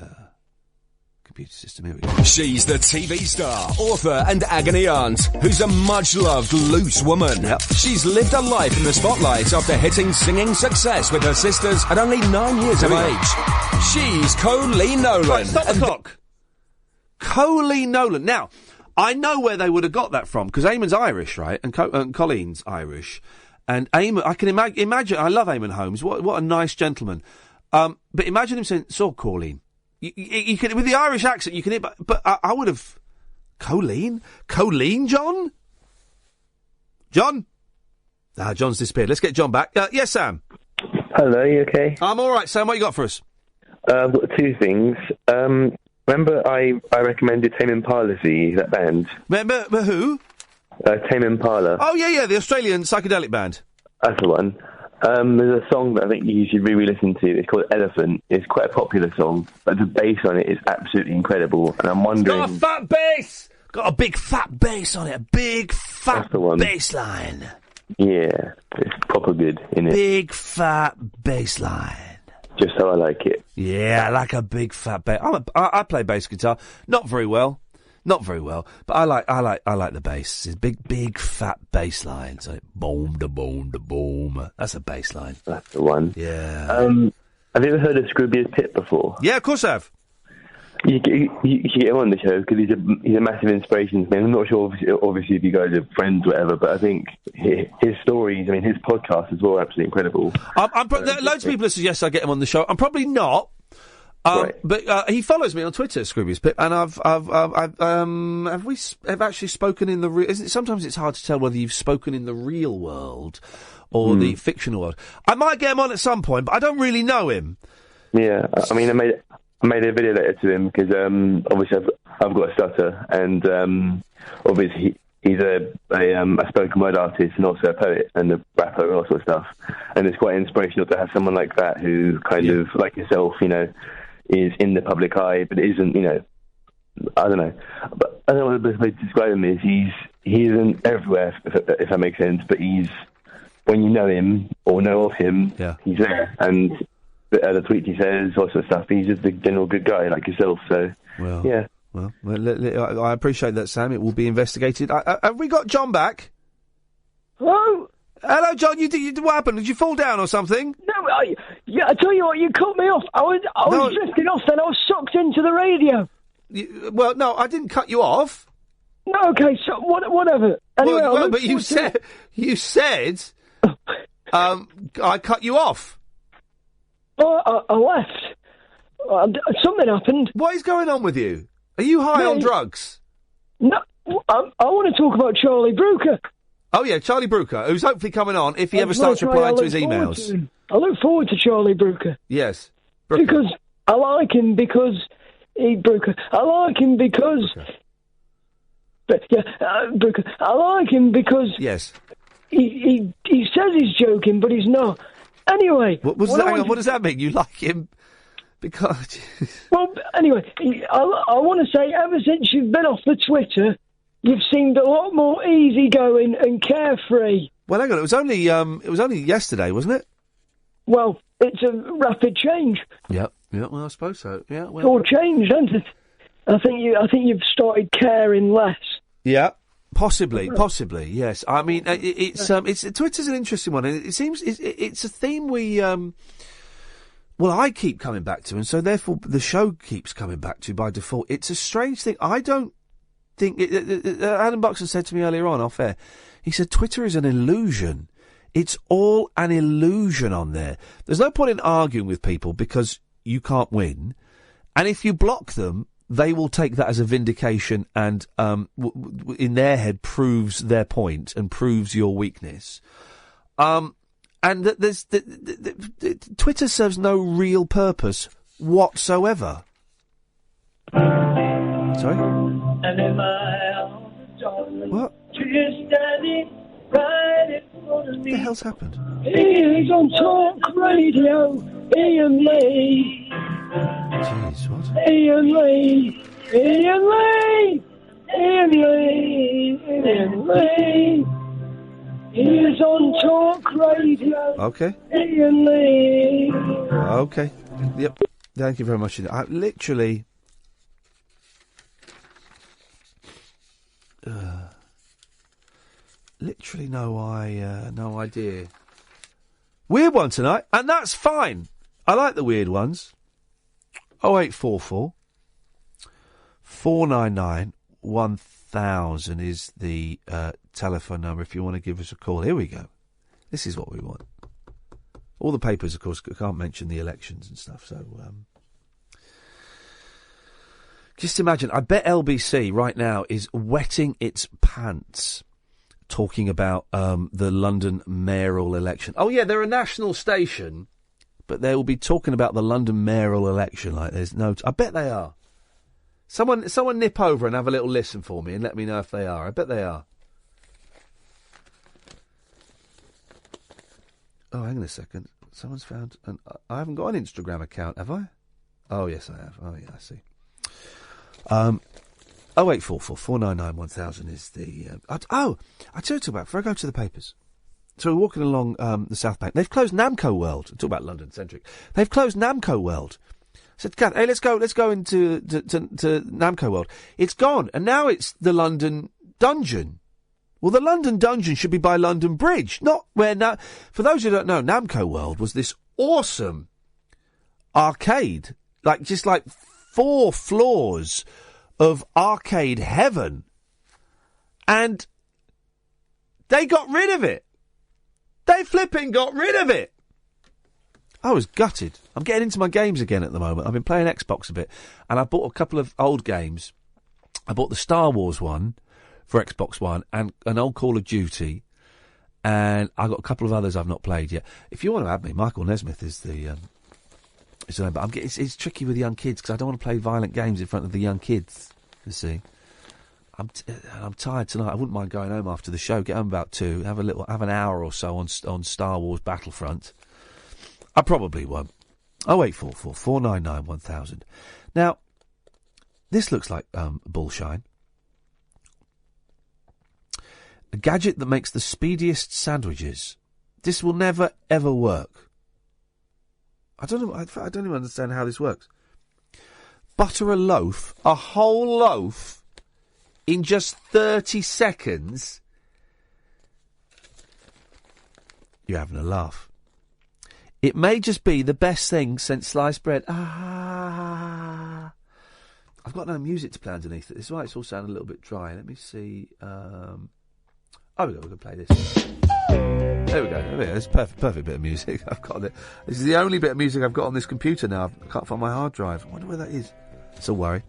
computer system. Here we go. She's the TV star, author and agony aunt, who's a much-loved loose woman. Yep. She's lived her life in the spotlight after hitting singing success with her sisters at only 9 years of age. She's Colleen Nolan. Right, stop the clock. Colleen Nolan. Now, I know where they would have got that from, because Eamon's Irish, right? And Colleen's Irish. And Eamon, I can imagine, I love Eamon Holmes. What a nice gentleman. But imagine him saying, "So, Colleen." You can, with the Irish accent, you can hear, but I would have... Colleen, John? John? John's disappeared. Let's get John back. Yes, Sam? Hello, you okay? I'm all right, Sam. What you got for us? I've got two things. Remember I recommended Tame Impala to you, that band? Remember who? Tame Impala. Oh, yeah, the Australian psychedelic band. That's the one. There's a song that I think you should really listen to. It's called Elephant. It's quite a popular song, but the bass on it is absolutely incredible. And I'm wondering... It's got a fat bass! Got a big fat bass on it. A big fat bass line. Yeah, it's proper good, innit? Big fat bass line. Just how I like it. Yeah, I like a big fat bass. I play bass guitar. Not very well, but I like the bass. It's big fat bass line. So boom da boom da boom. That's a bass line. That's the one. Yeah. Have you ever heard of Scroobius Pip before? Yeah, of course I have. You should get him on the show because he's a massive inspiration to me. I'm not sure, obviously, if you guys are friends or whatever, but I think his stories, his podcast as well, are absolutely incredible. Loads of people have suggested I get him on the show. I'm probably not. Right. But he follows me on Twitter, Scroobius Pip, and I've actually spoken in the sometimes it's hard to tell whether you've spoken in the real world or the fictional world. I might get him on at some point, but I don't really know him. Yeah, I made a video letter to him because obviously I've got a stutter, and obviously he's a spoken word artist and also a poet and a rapper and all sorts of stuff. And it's quite inspirational to have someone like that who kind of, like yourself, is in the public eye, but isn't, I don't know. But I don't know what the best way to describe him is. He isn't everywhere, if that makes sense, but when you know him or know of him, he's there. And the tweets he says, all sorts of stuff, he's just a general good guy like yourself, so, yeah. Well, I appreciate that, Sam. It will be investigated. Have we got John back? Hello? Hello, John. What happened? Did you fall down or something? No, I tell you what, you cut me off. I was drifting off, then I was sucked into the radio. Well, no, I didn't cut you off. No, okay, so whatever. Anyway, but you said, I cut you off. Oh, I left. Something happened. What is going on with you? Are you high on drugs? No, I want to talk about Charlie Brooker. Oh, yeah, Charlie Brooker, who's hopefully coming on if he ever starts replying to his emails. I look forward to Charlie Brooker. Yes. Brooker. Because I like him because... Brooker. I like him because... Brooker. I like him because... Yes. He says he's joking, but he's not. Anyway... What does that mean? You like him because... Well, anyway, I want to say, ever since you've been off the Twitter... You've seemed a lot more easygoing and carefree. Well, hang on. It was only yesterday, wasn't it? Well, it's a rapid change. Yep. Yeah, well, I suppose so. Yeah, well, It's all changed, hasn't it? I think you've started caring less. Yeah, possibly, yes. I mean, it's Twitter's an interesting one, and it seems it's a theme we well, I keep coming back to, and so therefore the show keeps coming back to by default. It's a strange thing. I don't think Adam Buxton said to me earlier on off air. He said Twitter is an illusion. It's all an illusion on there. There's no point in arguing with people because you can't win, and if you block them, they will take that as a vindication and, in their head, proves their point and proves your weakness. And there's Twitter serves no real purpose whatsoever. Sorry? What? What the hell's happened? He's on Talk Radio, Iain Lee. Jeez, what? Iain Lee, Iain Lee, Iain Lee, Iain Lee. He's on Talk Radio. Okay. Iain Lee. Okay. Yep. Thank you very much. I literally... literally no idea. Weird one tonight, and that's fine. I like the weird ones. 0844 499 1000 is the telephone number if you want to give us a call. Here we go. This is what we want. All the papers, of course, can't mention the elections and stuff, so... Just imagine, I bet LBC right now is wetting its pants talking about the London mayoral election. Oh, yeah, they're a national station, but they will be talking about the London mayoral election like there's no... I bet they are. Someone nip over and have a little listen for me and let me know if they are. I bet they are. Oh, hang on a second. Someone's found... I haven't got an Instagram account, have I? Oh, yes, I have. Oh, yeah, I see. 0844 499 1000 is the... I tell you about, before I go to the papers. So we're walking along the South Bank. They've closed Namco World. Talk about London-centric. They've closed Namco World. I said, hey, let's go into to Namco World. It's gone, and now it's the London Dungeon. Well, the London Dungeon should be by London Bridge, not where... For those who don't know, Namco World was this awesome arcade. Just 4 floors of arcade heaven. And they got rid of it. They flipping got rid of it. I was gutted. I'm getting into my games again at the moment. I've been playing Xbox a bit, and I bought a couple of old games. I bought the Star Wars one for Xbox One and an old Call of Duty, and I got a couple of others I've not played yet. If you want to add me, Michael Nesmith is the... but it's tricky with young kids because I don't want to play violent games in front of the young kids. You see, I'm tired tonight. I wouldn't mind going home after the show, get home about 2, have an hour or so on Star Wars Battlefront. I probably won't. 0844 499 1000. Now, this looks like bullshine. A gadget that makes the speediest sandwiches. This will never ever work. I don't even understand how this works. Butter a loaf, a whole loaf, in just 30 seconds. You're having a laugh. It may just be the best thing since sliced bread. I've got no music to play underneath it. This is why it's all sounding a little bit dry. Let me see. Oh, we go. We can play this. There we go. It's perfect bit of music I've got there. This is the only bit of music I've got on this computer now. I can't find my hard drive. I wonder where that is. It's a worry.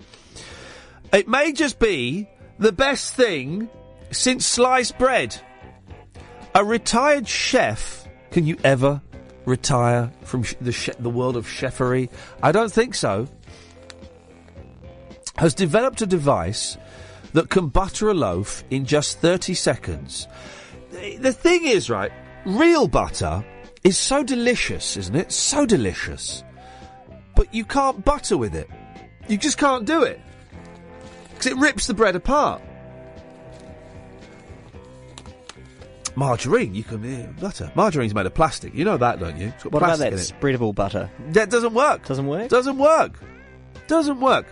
It may just be the best thing since sliced bread. A retired chef. Can you ever retire from the world of chefery? I don't think so. Has developed a device that can butter a loaf in just 30 seconds. The thing is, right, real butter is so delicious, isn't it? So delicious. But you can't butter with it. You just can't do it. Because it rips the bread apart. Margarine, you can butter. Margarine's made of plastic. You know that, don't you? It's got What about plastic that in it. spreadable butter? That doesn't work. Doesn't work? Doesn't work. Doesn't work.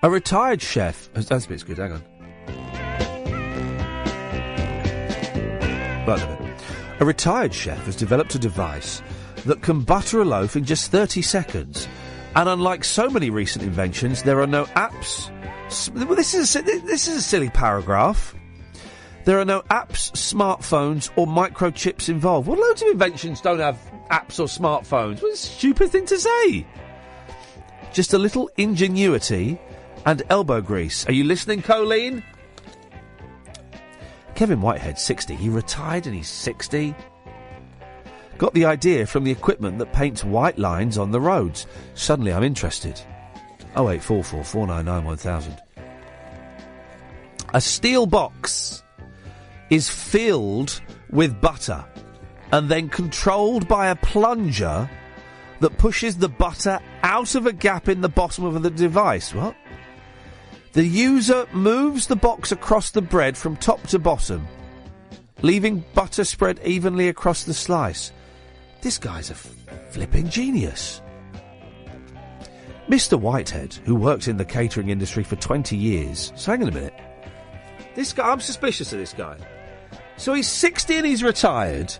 A retired chef... That's a bit good, hang on. Right a bit. A retired chef has developed a device that can butter a loaf in just 30 seconds. And unlike so many recent inventions, there are no apps... Well, this is a silly paragraph. There are no apps, smartphones, or microchips involved. Well, loads of inventions don't have apps or smartphones. What a stupid thing to say. Just a little ingenuity and elbow grease. Are you listening, Colleen? Kevin Whitehead, 60. He retired and he's 60. Got the idea from the equipment that paints white lines on the roads. Suddenly I'm interested. 0844 499 1000. A steel box is filled with butter and then controlled by a plunger that pushes the butter out of a gap in the bottom of the device. What? The user moves the box across the bread from top to bottom, leaving butter spread evenly across the slice. This guy's a flipping genius. Mr. Whitehead, who worked in the catering industry for 20 years... So hang on a minute. This guy, I'm suspicious of this guy. So he's 60 and he's retired,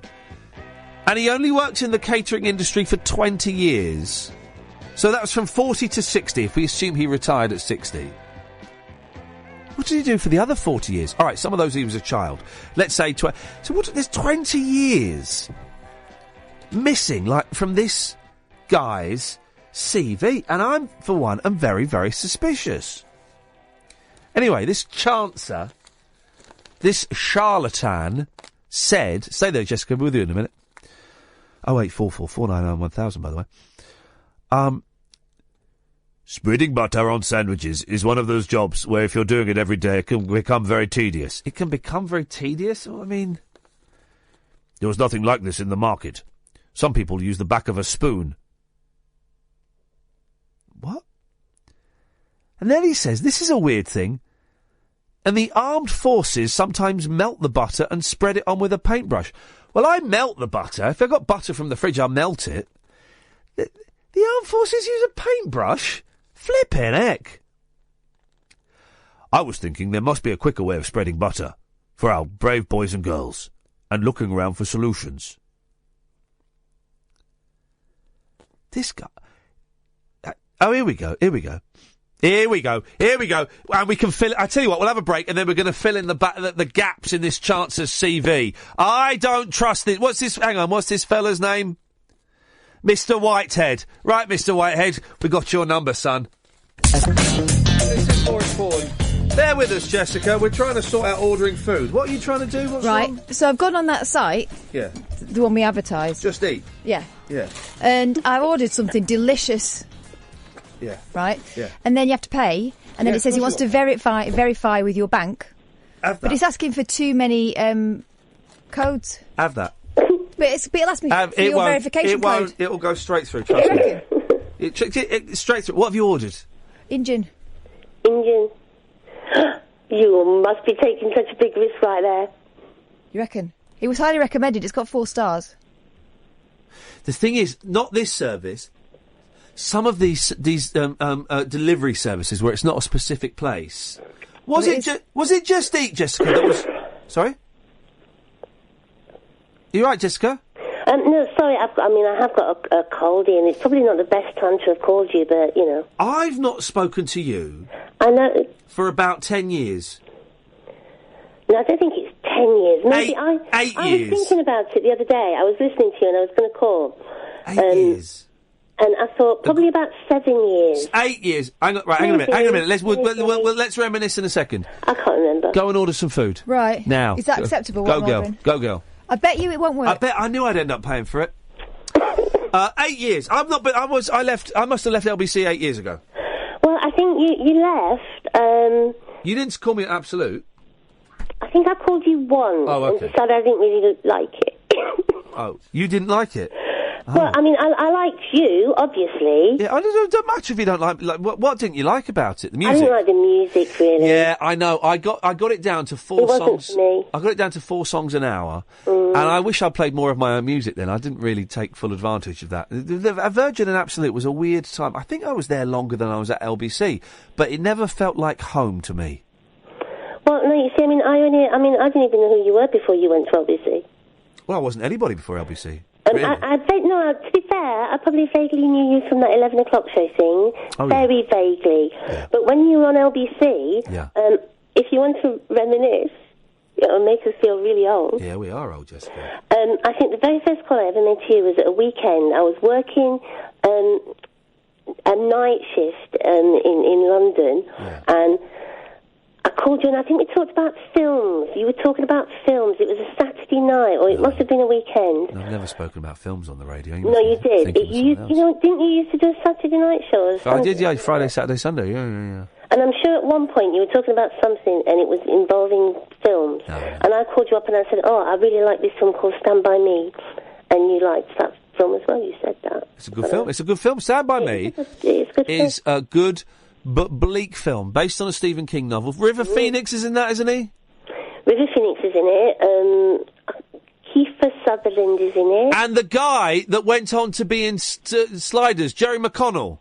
and he only worked in the catering industry for 20 years. So that was from 40 to 60, if we assume he retired at 60. What did he do for the other 40 years? All right, some of those he was a child. Let's say... there's 20 years missing, like, from this guy's CV. And I'm, for one, am very, very suspicious. Anyway, this chancer... This charlatan said... Stay there, Jessica, we'll be with you in a minute. 0844 499 1000, by the way. Spreading butter on sandwiches is one of those jobs where if you're doing it every day, it can become very tedious. It can become very tedious? Well, I mean... There was nothing like this in the market. Some people use the back of a spoon. What? And then he says, this is a weird thing... And the armed forces sometimes melt the butter and spread it on with a paintbrush. Well, I melt the butter. If I've got butter from the fridge, I'll melt it. The armed forces use a paintbrush? Flippin' heck. I was thinking there must be a quicker way of spreading butter for our brave boys and girls, and looking around for solutions. This guy... Oh, here we go. Here we go. And we can fill it. I tell you what, we'll have a break and then we're going to fill in the gaps in this chancer's CV. I don't trust this. What's this fella's name? Mr. Whitehead. Right, Mr. Whitehead, we got your number, son. This is more important. Bear with us, Jessica. We're trying to sort out ordering food. What are you trying to do? What's wrong? So I've gone on that site. Yeah. The one we advertised. Just Eat? Yeah. Yeah. And I ordered something delicious. Yeah. Right? Yeah. And then you have to pay, and then it says he wants to verify with your bank. Have that. But it's asking for too many codes. Have that. But it'll ask me for your verification code. It will go straight through, trust me. It straight through. What have you ordered? Indian. You must be taking such a big risk right there. You reckon? It was highly recommended. It's got 4 stars. The thing is, not this service... Some of these delivery services where it's not a specific place. Was it Just Eat, Jessica? That was. Sorry. You right, Jessica? No, sorry. I have got a cold, and it's probably not the best time to have called you, but you know. I've not spoken to you. I know. For about 10 years. No, I don't think it's 10 years. Maybe 8 years. I was thinking about it the other day. I was listening to you, and I was going to call. 8 years. And I thought probably about 7 years. 8 years. Hang on a minute. Let's reminisce in a second. I can't remember. Go and order some food. Right. Now. Is that acceptable? Go, girl. I bet you it won't work. I knew I'd end up paying for it. 8 years. I must have left LBC 8 years ago. Well, I think you left. You didn't call me at Absolute. I think I called you once. Oh, okay. And decided I didn't really like it. Oh, you didn't like it? Well, I mean, I liked you, obviously. Yeah, it don't matter if you don't like what didn't you like about it? The music. I didn't like the music, really. Yeah, I know. I got it down to 4 It wasn't songs. for me. I got it down to 4 songs an hour, and I wish I played more of my own music then. I didn't really take full advantage of that. Virgin and Absolute was a weird time. I think I was there longer than I was at LBC, but it never felt like home to me. Well, no, you see, I mean, I didn't even know who you were before you went to LBC. Well, I wasn't anybody before LBC. Really? No, to be fair, I probably vaguely knew you from that 11 o'clock show thing. Very vaguely. Yeah. But when you were on LBC, if you want to reminisce, it'll make us feel really old. Yeah, we are old, Jessica. I think the very first call I ever made to you was at a weekend. I was working a night shift in London, and I called you and I think we talked about films. You were talking about films. It was a Saturday night, or it must have been a weekend. No, I've never spoken about films on the radio. No, you did. Didn't you used to do a Saturday night show? I did, yeah, Friday, Saturday, Sunday, yeah. And I'm sure at one point you were talking about something and it was involving films. And I called you up and I said, I really like this film called Stand By Me. And you liked that film as well, you said that. It's a good film. It's a good film. Stand By Me is a good but bleak film based on a Stephen King novel. River Phoenix is in that, isn't he? River Phoenix is in it. Kiefer Sutherland is in it. And the guy that went on to be in Sliders, Jerry McConnell.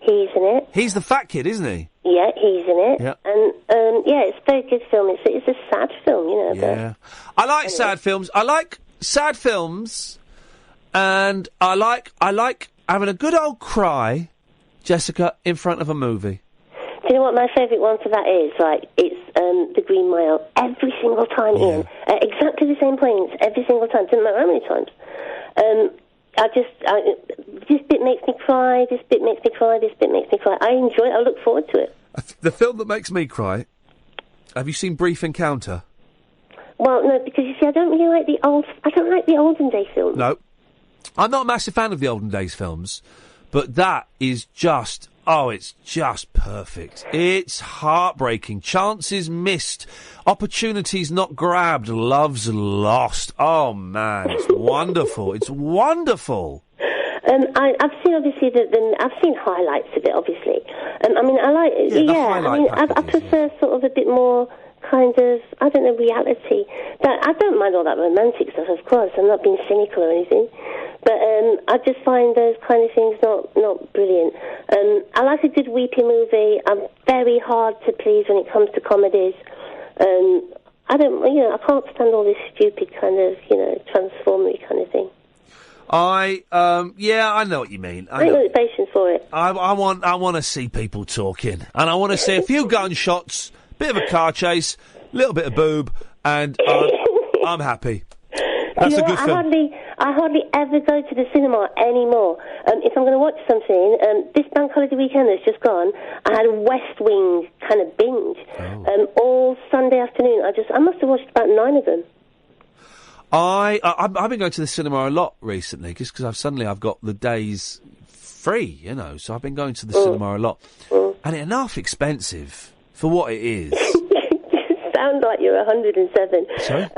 He's in it. He's the fat kid, isn't he? Yeah, he's in it. Yeah. And, it's a very good film. It's a sad film, you know. Yeah. I like sad films. I like sad films, and I like having a good old cry, Jessica, in front of a movie. Do you know what my favourite one for that is? Like, it's The Green Mile. Every single time, Ian. Exactly the same points, every single time. Doesn't matter how many times. This bit makes me cry, this bit makes me cry, this bit makes me cry. I enjoy it, I look forward to it. The film that makes me cry, have you seen Brief Encounter? Well, no, because you see, I don't like the olden day films. No. I'm not a massive fan of the olden days films, but that is just, it's just perfect. It's heartbreaking. Chances missed. Opportunities not grabbed. Loves lost. Oh, man, it's wonderful. It's wonderful. I've seen, obviously, I've seen highlights of it, obviously. I prefer sort of a bit more kind of, I don't know, reality. I don't mind all that romantic stuff, of course. I'm not being cynical or anything. But I just find those kind of things not brilliant. I like a good weepy movie. I'm very hard to please when it comes to comedies. I can't stand all this stupid kind of, transformery kind of thing. I know what you mean. I ain't got the patience for it. I want to see people talking, and I want to see a few gunshots, bit of a car chase, little bit of boob, and I'm happy. That's a good film. I hardly ever go to the cinema anymore. If I'm going to watch something, this bank holiday weekend that's just gone, I had a West Wing kind of binge. All Sunday afternoon. I must have watched about 9 of them. I've been going to the cinema a lot recently, just because I've got the days free, so I've been going to the cinema a lot. And it's enough expensive for what it is. You sound like you're 107. Sorry?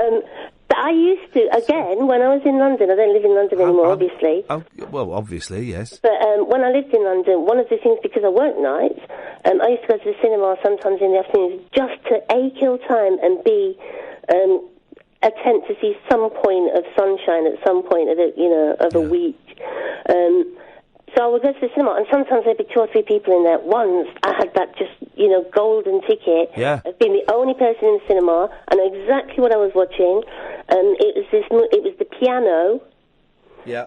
I used to, again, when I was in London, I don't live in London anymore, obviously. Well, obviously, yes. But when I lived in London, one of the things, because I work nights, I used to go to the cinema sometimes in the afternoons just to A, kill time, and B, attempt to see some point of sunshine at some point of a week. So I would go to the cinema, and sometimes there'd be 2 or 3 people in there. Once I had that just, golden ticket of being the only person in the cinema. I know exactly what I was watching. It was The Piano. Yeah.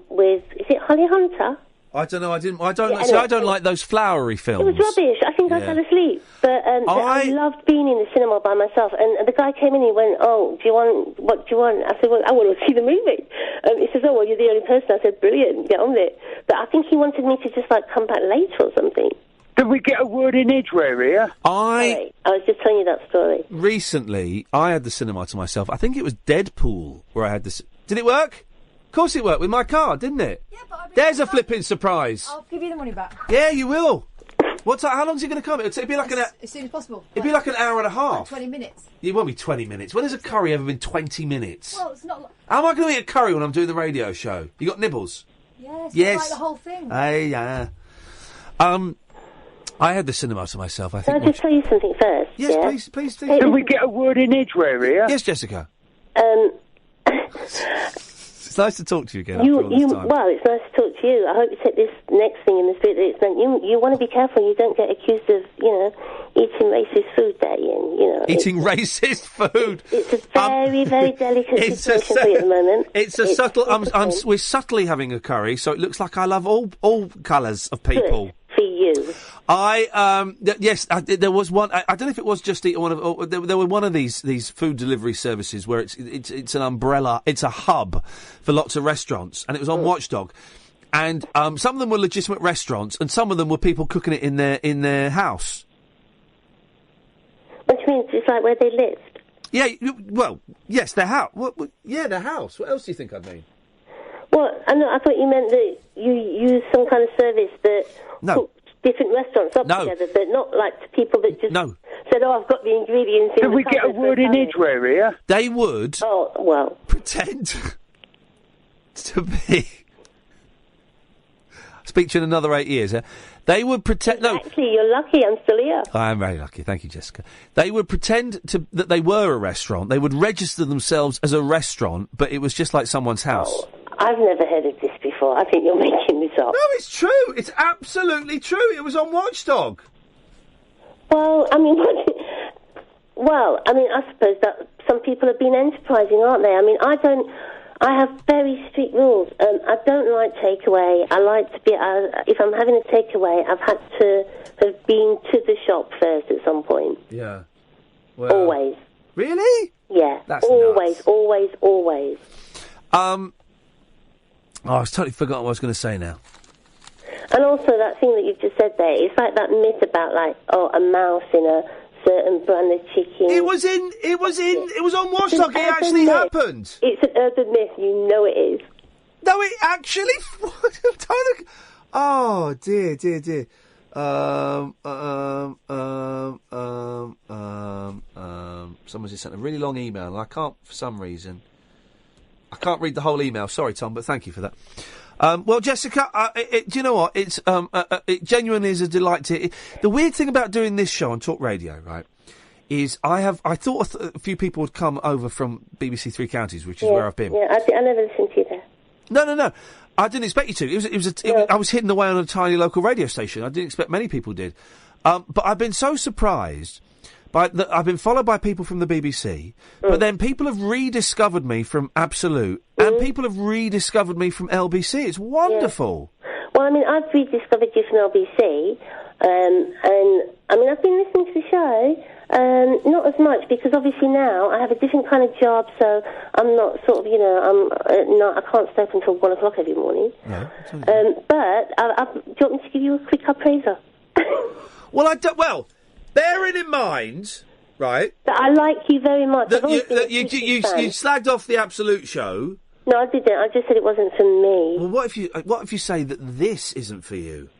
With, is it Holly Hunter? I don't know. I don't like those flowery films. It was rubbish. I think I fell asleep. But I loved being in the cinema by myself. And the guy came in and he went, what do you want? I said, well, I want to see the movie. He says, well, you're the only person. I said, brilliant, get on with it. But I think he wanted me to just, come back later or something. Did we get a word in edgeware here? I was just telling you that story. Recently, I had the cinema to myself. I think it was Deadpool where I had this. Did it work? Of course it worked with my card, didn't it? Yeah, but there's a flipping surprise. I'll give you the money back. Yeah, you will. How long's it going to come? It'd be like as soon as possible. It'd be like an hour and a half. Like 20 minutes. It won't be 20 minutes. When has a curry ever been 20 minutes? Well, it's not. How am I going to eat a curry when I'm doing the radio show? You got nibbles? Yes. Yes. Like the whole thing. Yeah. I had the cinema to myself. I think. Can I just tell you something first? Yes, please. Can we get a word in edgeware here? Yes, Jessica. It's nice to talk to you again. Well, After it's nice to talk to you. I hope you take this next thing in the spirit that it's meant. You want to be careful. You don't get accused of, eating racist food there, Ian. Eating racist food. It's a very, very delicate situation for you at the moment. It's subtle. We're subtly having a curry, so it looks like I love all colours of people. Good for you. There was one. I don't know if it was Just Eat or one of. There were one of these food delivery services where it's an umbrella. It's a hub for lots of restaurants, and it was on Watchdog. And some of them were legitimate restaurants, and some of them were people cooking it in their house. Which means it's like where they lived. Yeah. Well, yes, their house. Yeah, their house. What else do you think I'd mean? Well, I thought you meant that you use some kind of service that cooks different restaurants up together, but not like to people that just said, "Oh, I've got the ingredients." Can we get a word in edgeware here? They would. Oh well. Pretend to be. Speak to you in another 8 years. They would pretend. Exactly, you're lucky. I'm still here. I am very lucky. Thank you, Jessica. They would pretend that they were a restaurant. They would register themselves as a restaurant, but it was just like someone's house. Oh, I've never heard of this before. I think you're making this up. No, it's true. It's absolutely true. It was on Watchdog. Well, I mean, I suppose that some people have been enterprising, aren't they? I mean, I have very strict rules. I don't like takeaway. I like to be. If I'm having a takeaway, I've had to have been to the shop first at some point. Yeah. Well, always. Really? Yeah. That's always, nuts. always. I was totally forgotten what I was going to say now. And also that thing that you've just said there, it's like that myth about a mouse in a certain brand of chicken. It was on Watchdog. It actually happened. It's an urban myth. You know it is. No, it actually. Oh dear. Someone's just sent a really long email, and I can't, for some reason. I can't read the whole email. Sorry, Tom, but thank you for that. Well, Jessica, do you know what? It's it genuinely is a delight to. The weird thing about doing this show on Talk Radio, right, is I thought a few people would come over from BBC Three Counties, which is where I've been. Yeah, I never listened to you there. No. I didn't expect you to. I was hidden away on a tiny local radio station. I didn't expect many people did. But I've been so surprised. I've been followed by people from the BBC, but then people have rediscovered me from Absolute, and people have rediscovered me from LBC. It's wonderful. Yeah. Well, I mean, I've rediscovered you from LBC, and I mean, I've been listening to the show, not as much, because obviously now I have a different kind of job, so I'm not sort of, I can't stay up until 1 o'clock every morning. No. But do you want me to give you a quick appraiser? Well, bearing in mind, right, that I like you very much. That you slagged off the Absolute show. No, I didn't. I just said it wasn't for me. Well, what if you say that this isn't for you?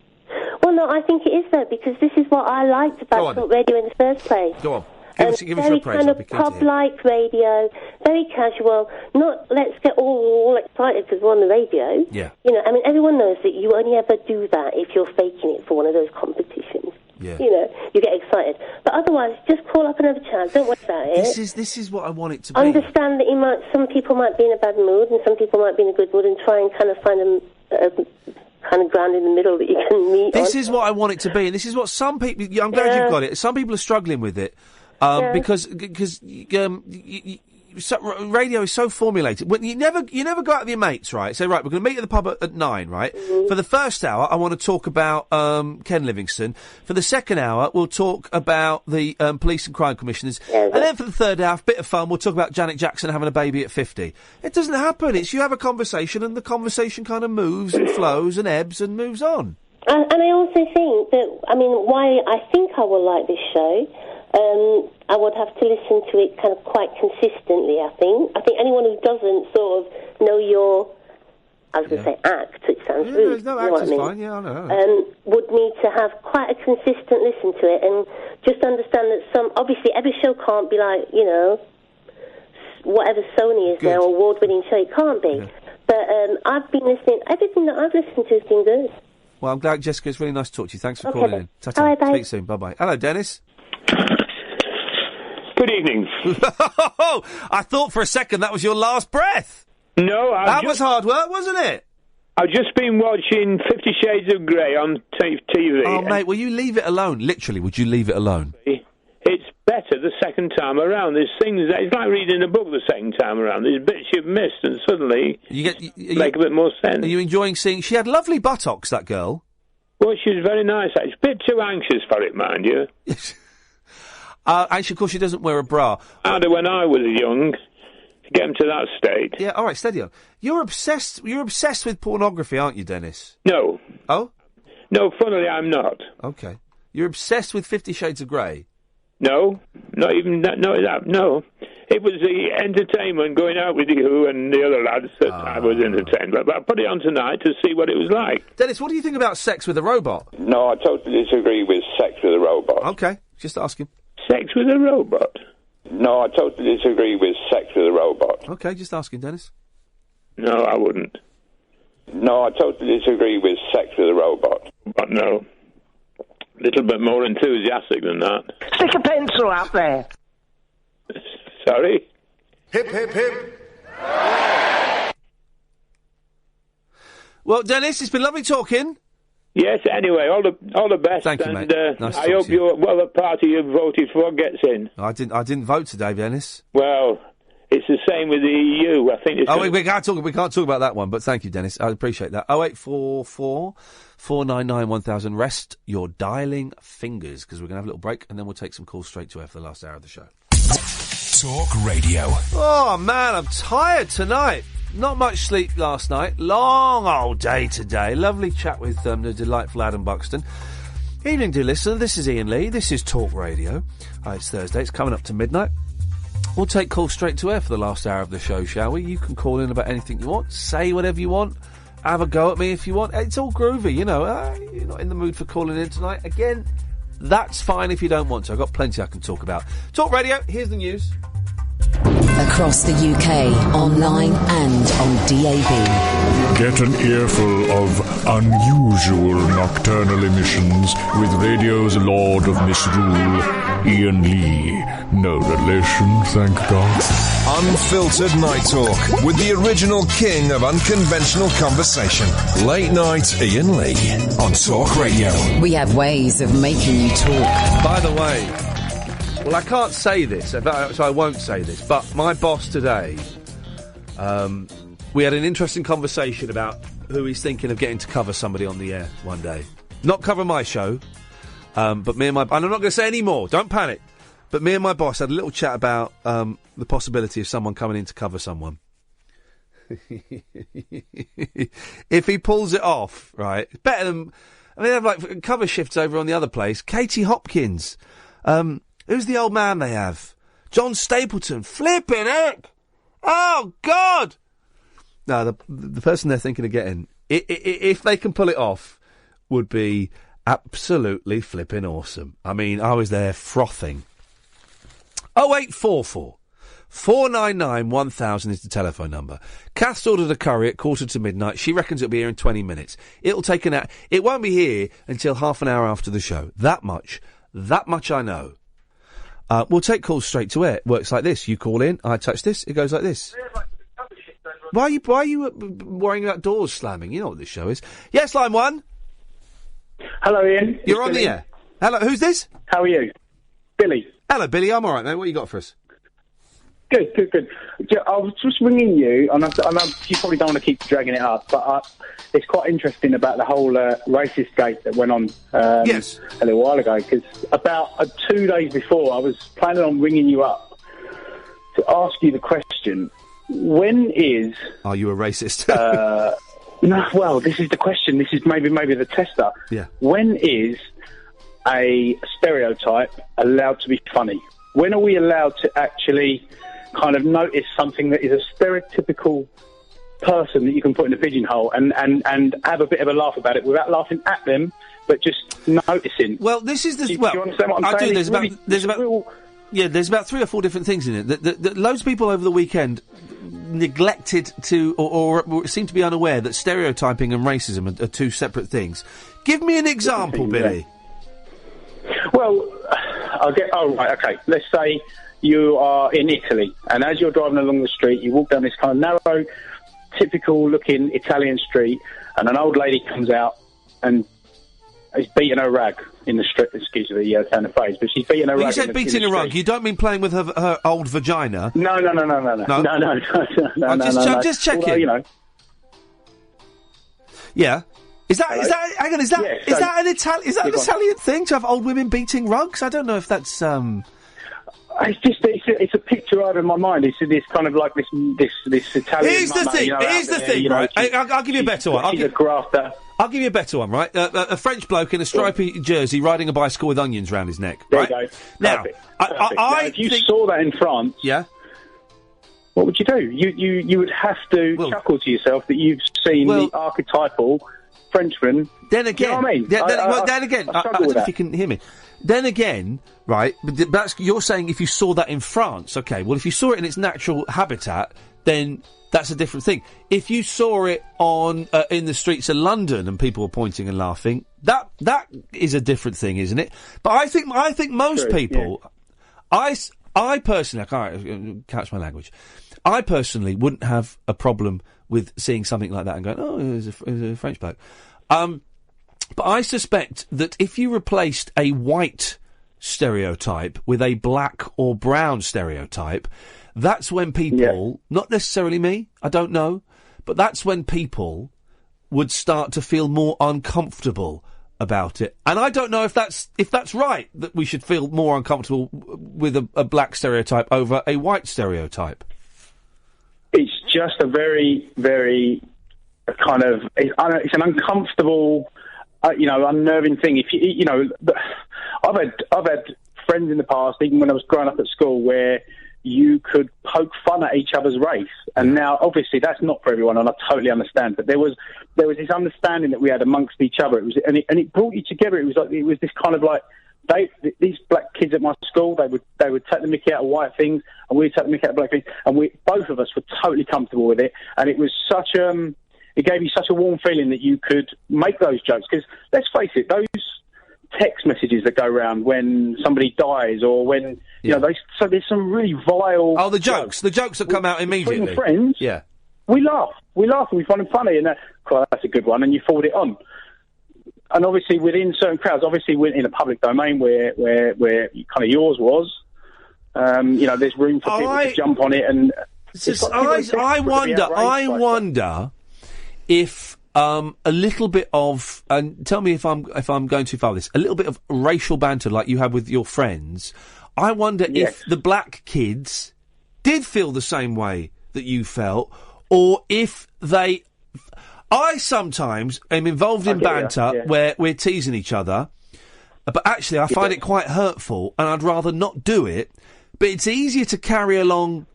Well, no, I think it is though, because this is what I liked about Talk Radio in the first place. Go on. Give us your very appraisal. kind of pub-like radio, very casual. Not let's get all excited because we're on the radio. Yeah. I mean, everyone knows that you only ever do that if you're faking it for one of those competitions. Yeah. You get excited. But otherwise, just call up and have a chat. Don't worry about it. This is what I want it to be. Understand that some people might be in a bad mood and some people might be in a good mood, and try and kind of find a kind of ground in the middle that you can meet This is what I want it to be, and this is what some people... I'm glad you've got it. Some people are struggling with it because radio is so formulated. You never go out with your mates, right? Say, right, we're going to meet at the pub at 9, right? Mm-hmm. For the first hour, I want to talk about Ken Livingstone. For the second hour, we'll talk about the police and crime commissioners. And then for the third hour, bit of fun, we'll talk about Janet Jackson having a baby at 50. It doesn't happen. It's you have a conversation, and the conversation kind of moves and flows and ebbs and moves on. And I also think that, why I think I will like this show... I would have to listen to it kind of quite consistently, I think. I think anyone who doesn't sort of know your I was going to say act, it sounds rude. No, you know act is what I mean? fine, yeah, I know. Would need to have quite a consistent listen to it and just understand that obviously every show can't be like, you know, whatever Sony is now, award-winning show, it can't be. Yeah. But I've been listening, everything that I've listened to has been good. Well, I'm glad, Jessica, it's really nice to talk to you. Thanks for calling in. Ta-ta. Bye. Speak soon. Bye-bye. Hello, Dennis. Good evening. I thought for a second that was your last breath. No, that was hard work, wasn't it? I've just been watching 50 Shades of Grey on TV. Oh, mate, will you leave it alone? Literally, would you leave it alone? It's better the second time around. There's things that it's like reading a book the second time around. There's bits you've missed, and suddenly make a bit more sense. Are you enjoying seeing? She had lovely buttocks, that girl. Well, she was very nice. It's a bit too anxious for it, mind you. Actually, of course, she doesn't wear a bra. Harder when I was young to get them to that state. Yeah, all right, steady on. You're obsessed with pornography, aren't you, Dennis? No. Oh? No, funnily, I'm not. Okay. You're obsessed with 50 Shades of Grey? No, not even that. No, it was the entertainment going out with you and the other lads that I was entertained. But I put it on tonight to see what it was like. Dennis, what do you think about sex with a robot? No, I totally disagree with sex with a robot. Okay, just asking. Sex with a robot? No, I totally disagree with sex with a robot. Okay, just asking, Dennis. No, I wouldn't. No, I totally disagree with sex with a robot. But no. A little bit more enthusiastic than that. Stick a pencil up there. Sorry? Hip, hip, hip. Well, Dennis, it's been lovely talking. Yes, anyway, all the best. Thank you, and, mate. Nice to I talk hope to you. the party you voted for gets in. I didn't vote today, Dennis. Well, it's the same with the EU. I think it's... we can't talk about that one, but thank you, Dennis. I appreciate that. 0844 499 1000. Rest your dialing fingers, because we're going to have a little break, and then we'll take some calls straight to air for the last hour of the show. Talk Radio. Oh, man, I'm tired tonight. Not much sleep last night. Long old day today. Lovely chat with the delightful Adam Buxton. Evening, dear listener. This is Iain Lee. This is Talk Radio. It's Thursday. It's coming up to midnight. We'll take calls straight to air for the last hour of the show, shall we? You can call in about anything you want. Say whatever you want. Have a go at me if you want. It's all groovy, you know. You're not in the mood for calling in tonight. Again, that's fine if you don't want to. I've got plenty I can talk about. Talk Radio. Here's the news. Across the UK, online and on DAB. Get an earful of unusual nocturnal emissions with radio's Lord of Misrule, Iain Lee. No relation, thank God. Unfiltered Night Talk with the original king of unconventional conversation. Late Night Iain Lee on Talk Radio. We have ways of making you talk. By the way... Well, I can't say this, so I won't say this, but my boss today, we had an interesting conversation about who he's thinking of getting to cover somebody on the air one day. Not cover my show, but me and and I'm not going to say any more, don't panic, but me and my boss had a little chat about the possibility of someone coming in to cover someone. If he pulls it off, right, it's better than... I mean, they have, like, cover shifts over on the other place. Katie Hopkins, who's the old man they have? John Stapleton. Flipping heck! Oh, God! No, the person they're thinking of getting, if they can pull it off, would be absolutely flipping awesome. I mean, I was there frothing. 0844 499 1000 is the telephone number. Kath's ordered a curry at midnight. She reckons it'll be here in 20 minutes. It'll take an hour. It won't be here until half an hour after the show. That much I know. We'll take calls straight to air. It works like this. You call in, I touch this, it goes like this. Why are you worrying about doors slamming? You know what this show is. Yes, line one. Hello, Ian. You're on the air. Hello, who's this? How are you? Billy. Hello, Billy. I'm all right, mate. What you got for us? Good. I was just ringing you, and I know you probably don't want to keep dragging it up, but it's quite interesting about the whole racist gate that went on yes. a little while ago, because about 2 days before, I was planning on ringing you up to ask you the question, when is... Are you a racist? No, well, this is the question. This is maybe the tester. Yeah. When is a stereotype allowed to be funny? When are we allowed to actually... kind of notice something that is a stereotypical person that you can put in a pigeonhole and have a bit of a laugh about it without laughing at them, but just noticing. Well, this is the... Do you understand what I'm saying? There's about 3 or 4 different things in it. That loads of people over the weekend neglected to, or seem to be unaware that stereotyping and racism are 2 separate things. Give me an example, Billy. Well, okay. Let's say you are in Italy, and as you're driving along the street, you walk down this kind of narrow, typical-looking Italian street, and an old lady comes out and is beating her rag in the street. Excuse me, turn the phrase, but she's beating her rag. You said beating a rug. You don't mean playing with her old vagina? No. I'm just checking. Although, you know. Yeah. Is that an Italian thing to have old women beating rugs? I don't know if that's It's a picture out of my mind. It's this kind of like this Italian. Here's the thing. Right? I'll give you a better one. She's a grafter. I'll give you a better one, right? A French bloke in a stripy jersey riding a bicycle with onions round his neck. There right? you go. Now, if you saw that in France, what would you do? You would have to chuckle to yourself that you've seen the archetypal Frenchman. Then again, you know what I mean? I don't know if you can hear me. Then again, right? But you're saying if you saw that in France, okay. Well, if you saw it in its natural habitat, then that's a different thing. If you saw it on in the streets of London and people were pointing and laughing, that is a different thing, isn't it? But I think most people, I personally, I can't catch my language. I personally wouldn't have a problem with seeing something like that and going, oh, it was a French bloke. But I suspect that if you replaced a white stereotype with a black or brown stereotype, that's when people, not necessarily me, I don't know, but that's when people would start to feel more uncomfortable about it. And I don't know if that's right, that we should feel more uncomfortable with a black stereotype over a white stereotype. It's just a very, very kind of... It's an uncomfortable... unnerving thing. If I've had friends in the past, even when I was growing up at school, where you could poke fun at each other's race, and now obviously that's not for everyone, and I totally understand. But there was this understanding that we had amongst each other. And it brought you together. It was this kind of like these black kids at my school. They would take the mickey out of white things, and we'd take the mickey out of black things, and both of us were totally comfortable with it. And it was such it gave you such a warm feeling that you could make those jokes. Because let's face it, those text messages that go around when somebody dies or when, so there's some really vile... Oh, the jokes that come out immediately. Friends, we laugh and we find them funny, and that's a good one, and you forward it on. And obviously within certain crowds, obviously in a public domain where kind of yours was, there's room for people to jump on it, and... I wonder if a little bit of, and tell me if I'm going too far with this, a little bit of racial banter like you had with your friends, I wonder if the black kids did feel the same way that you felt, or if they... I sometimes am involved in banter where we're teasing each other, but actually I find it quite hurtful, and I'd rather not do it, but it's easier to carry on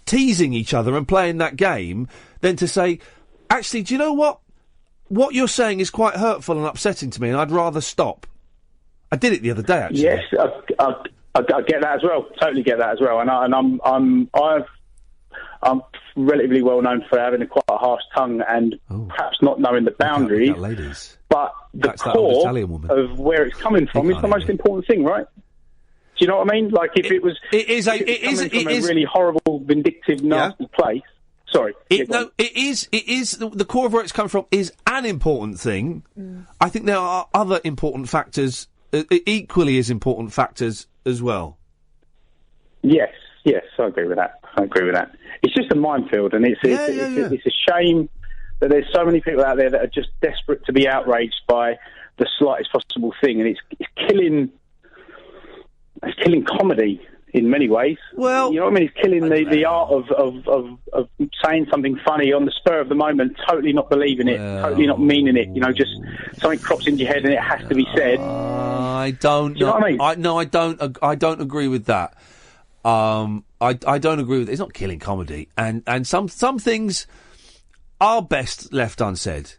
teasing each other and playing that game than to say... Actually, do you know what? What you're saying is quite hurtful and upsetting to me, and I'd rather stop. I did it the other day, actually. Yes, I get that as well. Totally get that as well. And I'm relatively well known for having quite a harsh tongue and perhaps not knowing the boundaries. Ladies. But the core of where it's coming from is the most important thing, right? Do you know what I mean? Like if it was from a really horrible, vindictive, nasty place. Sorry. It is the core of where it's come from is an important thing. I think there are other important factors, equally as important factors as well. Yes, I agree with that. It's just a minefield, and it's a shame that there's so many people out there that are just desperate to be outraged by the slightest possible thing, and it's killing comedy. In many ways, well, you know what I mean. It's killing the art of saying something funny on the spur of the moment, totally not believing it, totally not meaning it. Just something crops into your head and it has to be said. I don't know. You know what I mean? I don't agree with that. I don't agree with it. It's not killing comedy, and some things are best left unsaid.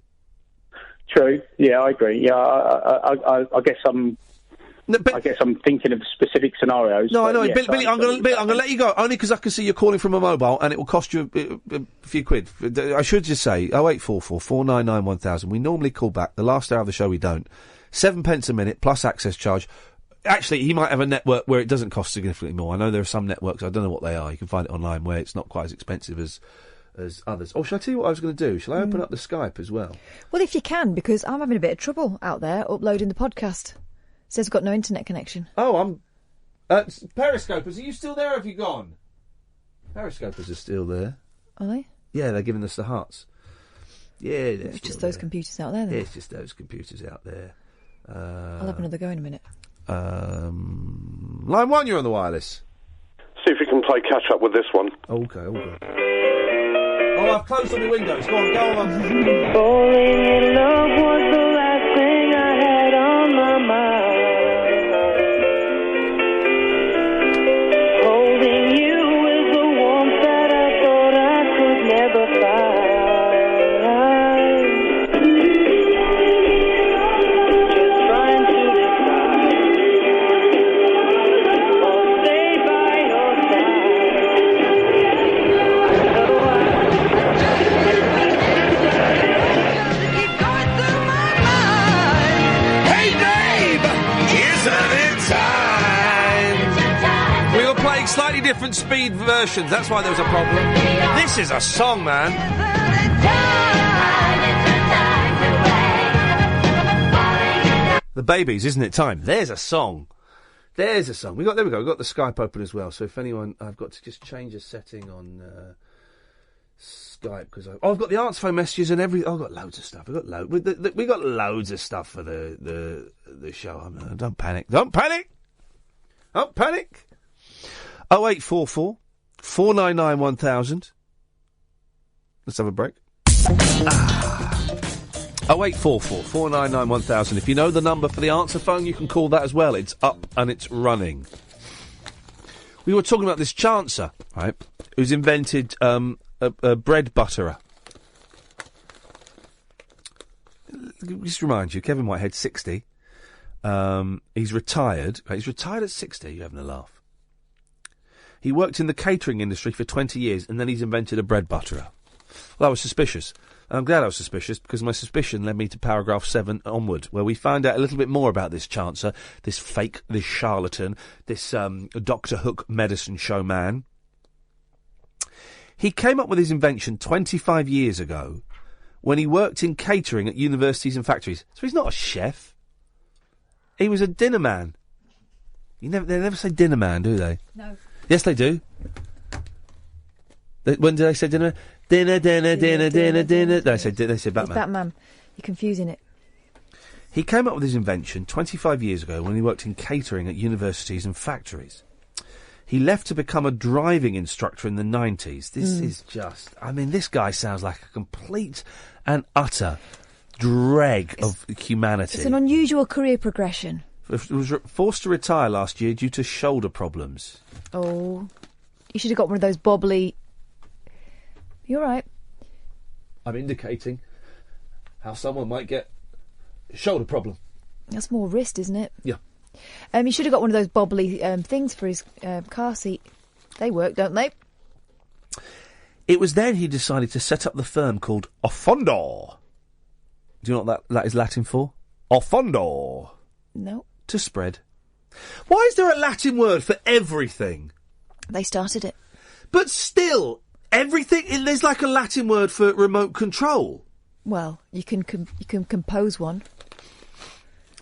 True. Yeah, I agree. Yeah, I guess I'm thinking of specific scenarios. No, I know, yeah, Billy. I'm going to let you go only because I can see you're calling from a mobile, and it will cost you a few quid. I should just say 0844 499 1000. We normally call back. The last hour of the show we don't. 7 pence a minute plus access charge. Actually, he might have a network where it doesn't cost significantly more. I know there are some networks, I don't know what they are, you can find it online, where it's not quite as expensive as others. Oh, shall I tell you what I was going to do? Shall I open up the Skype as well? Well, if you can, because I'm having a bit of trouble out there uploading the podcast. It says I've got no internet connection. Oh, Periscopers, are you still there or have you gone? Periscopers are still there. Are they? Yeah, they're giving us the hearts. Yeah, it's just those computers out there, then. It's just those computers out there. I'll have another go in a minute. Line 1, you're on the wireless. See if you can play catch up with this one. Okay, all good. Oh, I've closed all the windows. Go on. Falling in love was the last thing I had on my mind. Holding you is the warmth that I thought I could never find. Slightly different speed versions. That's why there was a problem. This is a song, man. The Babies, isn't it time? There's a song. There we go. We've got the Skype open as well. So if anyone, I've got to just change a setting on Skype because I've got the answer phone messages and I've got loads of stuff. We got loads of stuff for the show. Don't panic. 0844 499 1000. Let's have a break. 0844 499 1000. If you know the number for the answer phone, you can call that as well. It's up and it's running. We were talking about this chancer, right, who's invented a bread butterer. Just remind you, Kevin Whitehead, 60. He's retired. He's retired at 60. You're having a laugh. He worked in the catering industry for 20 years, and then he's invented a bread butterer. Well, I was suspicious. And I'm glad I was suspicious, because my suspicion led me to paragraph 7 onward, where we found out a little bit more about this chancer, this fake, this charlatan, this Dr. Hook medicine show man. He came up with his invention 25 years ago, when he worked in catering at universities and factories. So he's not a chef. He was a dinner man. They never say dinner man, do they? No. Yes, they do. When did they say dinner? Dinner. They say Batman. It's Batman. You're confusing it. He came up with his invention 25 years ago when he worked in catering at universities and factories. He left to become a driving instructor in the 90s. This is just... I mean, this guy sounds like a complete and utter dreg of humanity. It's an unusual career progression. Was forced to retire last year due to shoulder problems. Oh, you should have got one of those bobbly... You're right. I'm indicating how someone might get a shoulder problem. That's more wrist, isn't it? Yeah. You should have got one of those bobbly things for his car seat. They work, don't they? It was then he decided to set up the firm called Offondor. Do you know what that is Latin for? Offondor. No. To spread. Why is there a Latin word for everything? They started it. But still, everything... There's like a Latin word for remote control. Well, you can compose one.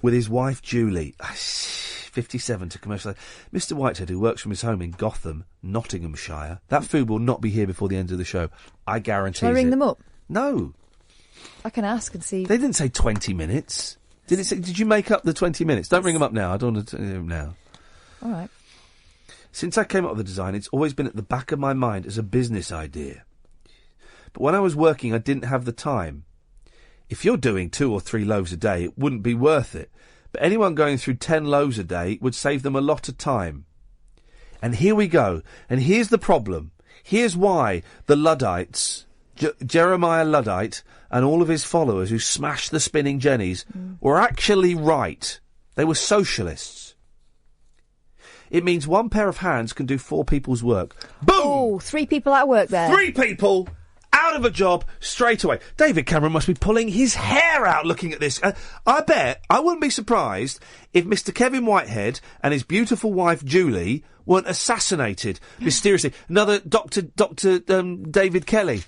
With his wife, Julie, 57, to commercialise. Mr. Whitehead, who works from his home in Gotham, Nottinghamshire. That food will not be here before the end of the show. I guarantee it. Shall I ring them up? No. I can ask and see. They didn't say 20 minutes. Did you make up the 20 minutes? Don't ring them up now. I don't want to do them now. All right. Since I came up with the design, it's always been at the back of my mind as a business idea. But when I was working, I didn't have the time. If you're doing 2 or 3 loaves a day, it wouldn't be worth it. But anyone going through 10 loaves a day would save them a lot of time. And here we go. And here's the problem. Here's why the Luddites, Jeremiah Luddite and all of his followers who smashed the spinning jennies were actually right. They were socialists. It means one pair of hands can do 4 people's work. Boom! Oh, 3 people out of work there. 3 people out of a job straight away. David Cameron must be pulling his hair out looking at this. I bet, I wouldn't be surprised if Mr. Kevin Whitehead and his beautiful wife Julie weren't assassinated mysteriously. Another Dr. David Kelly.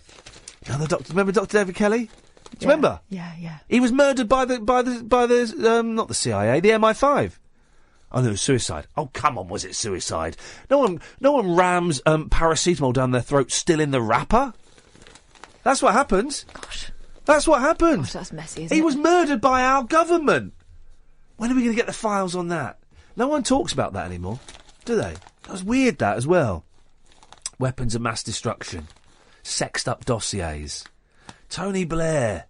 Another doctor. Remember Dr. David Kelly? Do you remember? Yeah. He was murdered by the not the CIA, the MI5. Oh, no, it was suicide. Oh, come on, was it suicide? No one rams paracetamol down their throat still in the wrapper. That's what happens. Gosh. That's what happened. Gosh, that's messy, isn't it? He was murdered by our government. When are we going to get the files on that? No one talks about that anymore, do they? That was weird, that, as well. Weapons of mass destruction. Sexed up dossiers. Tony Blair.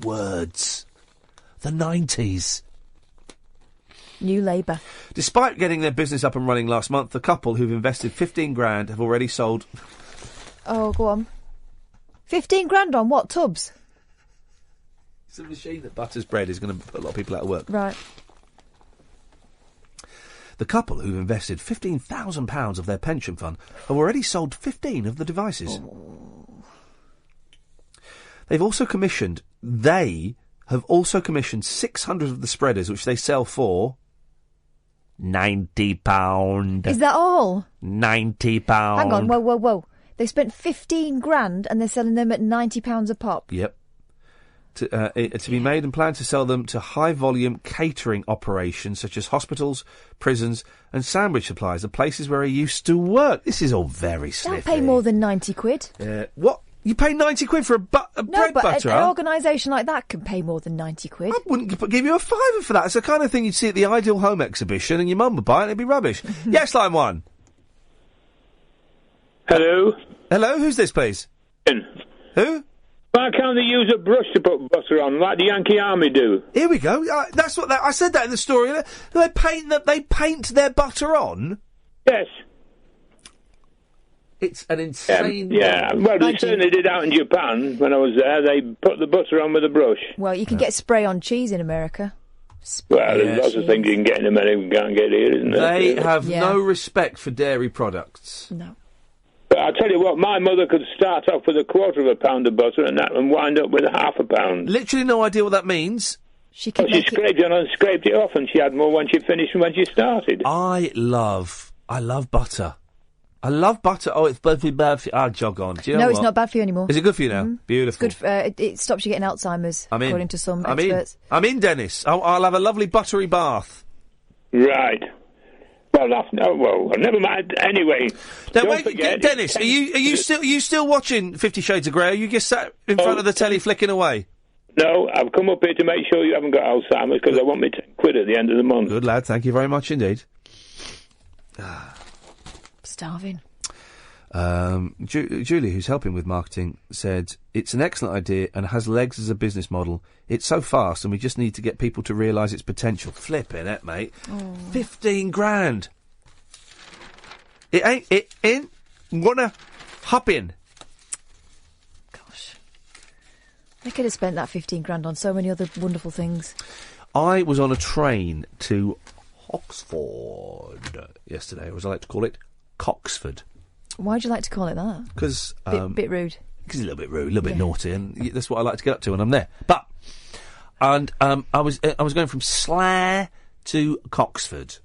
Words. The 90s. New Labour. Despite getting their business up and running last month, the couple who've invested 15 grand have already sold... Oh, go on. 15 grand on what? Tubs? It's a machine that butters bread is going to put a lot of people out of work. Right. The couple who've invested £15,000 of their pension fund have already sold 15 of the devices. Oh. They have also commissioned 600 of the spreaders, which they sell for £90. Is that all? £90. Hang on, whoa. They spent 15 grand and they're selling them at £90 a pop. Yep. To be made and planned to sell them to high-volume catering operations such as hospitals, prisons and sandwich suppliers, the places where he used to work. This is all very sniffy. Don't pay more than 90 quid. What? You pay 90 quid for a bread butter? An organisation like that can pay more than 90 quid. I wouldn't give you a fiver for that. It's the kind of thing you'd see at the Ideal Home exhibition and your mum would buy it and it'd be rubbish. Yes, line 1. Hello? Hello, who's this, please? Who? Why can't they use a brush to put butter on, like the Yankee Army do? Here we go. That's what I said that in the story. They paint their butter on? Yes. It's an insane... Yeah, well, they certainly did out in Japan when I was there. They put the butter on with a brush. Well, you can get spray on cheese in America. Well, there's lots of things you can get in America you can't get here, isn't there? They have no respect for dairy products. No. But I'll tell you what, my mother could start off with a quarter of a pound of butter and wind up with half a pound. Literally no idea what that means. She scraped it on and scraped it off, and she had more when she finished than when she started. I love butter. I love butter. Oh, it's bad for you. I'll jog on. Do you know what? It's not bad for you anymore. Is it good for you now? Mm-hmm. Beautiful. It's good. It stops you getting Alzheimer's, according to some experts. I'm in, Dennis. I'll have a lovely buttery bath. Right. Well, never mind. Anyway, now, wait, Dennis, are you still watching 50 Shades of Grey? Are you just sat in front of the telly flicking away? No, I've come up here to make sure you haven't got Alzheimer's because I want me 10 quid at the end of the month. Good lad, thank you very much indeed. Starving. Julie, who's helping with marketing, said it's an excellent idea and has legs as a business model. It's so fast, and we just need to get people to realise its potential. Flipping it, mate. 15 grand. It ain't gonna happen. Gosh, they could have spent that 15 grand on so many other wonderful things. I was on a train to Oxford yesterday, or as I like to call it, Coxford. Why'd you like to call it that? Because bit rude. Because it's a little bit rude, a little bit naughty, and that's what I like to get up to when I'm there. I was going from Slough to Coxford,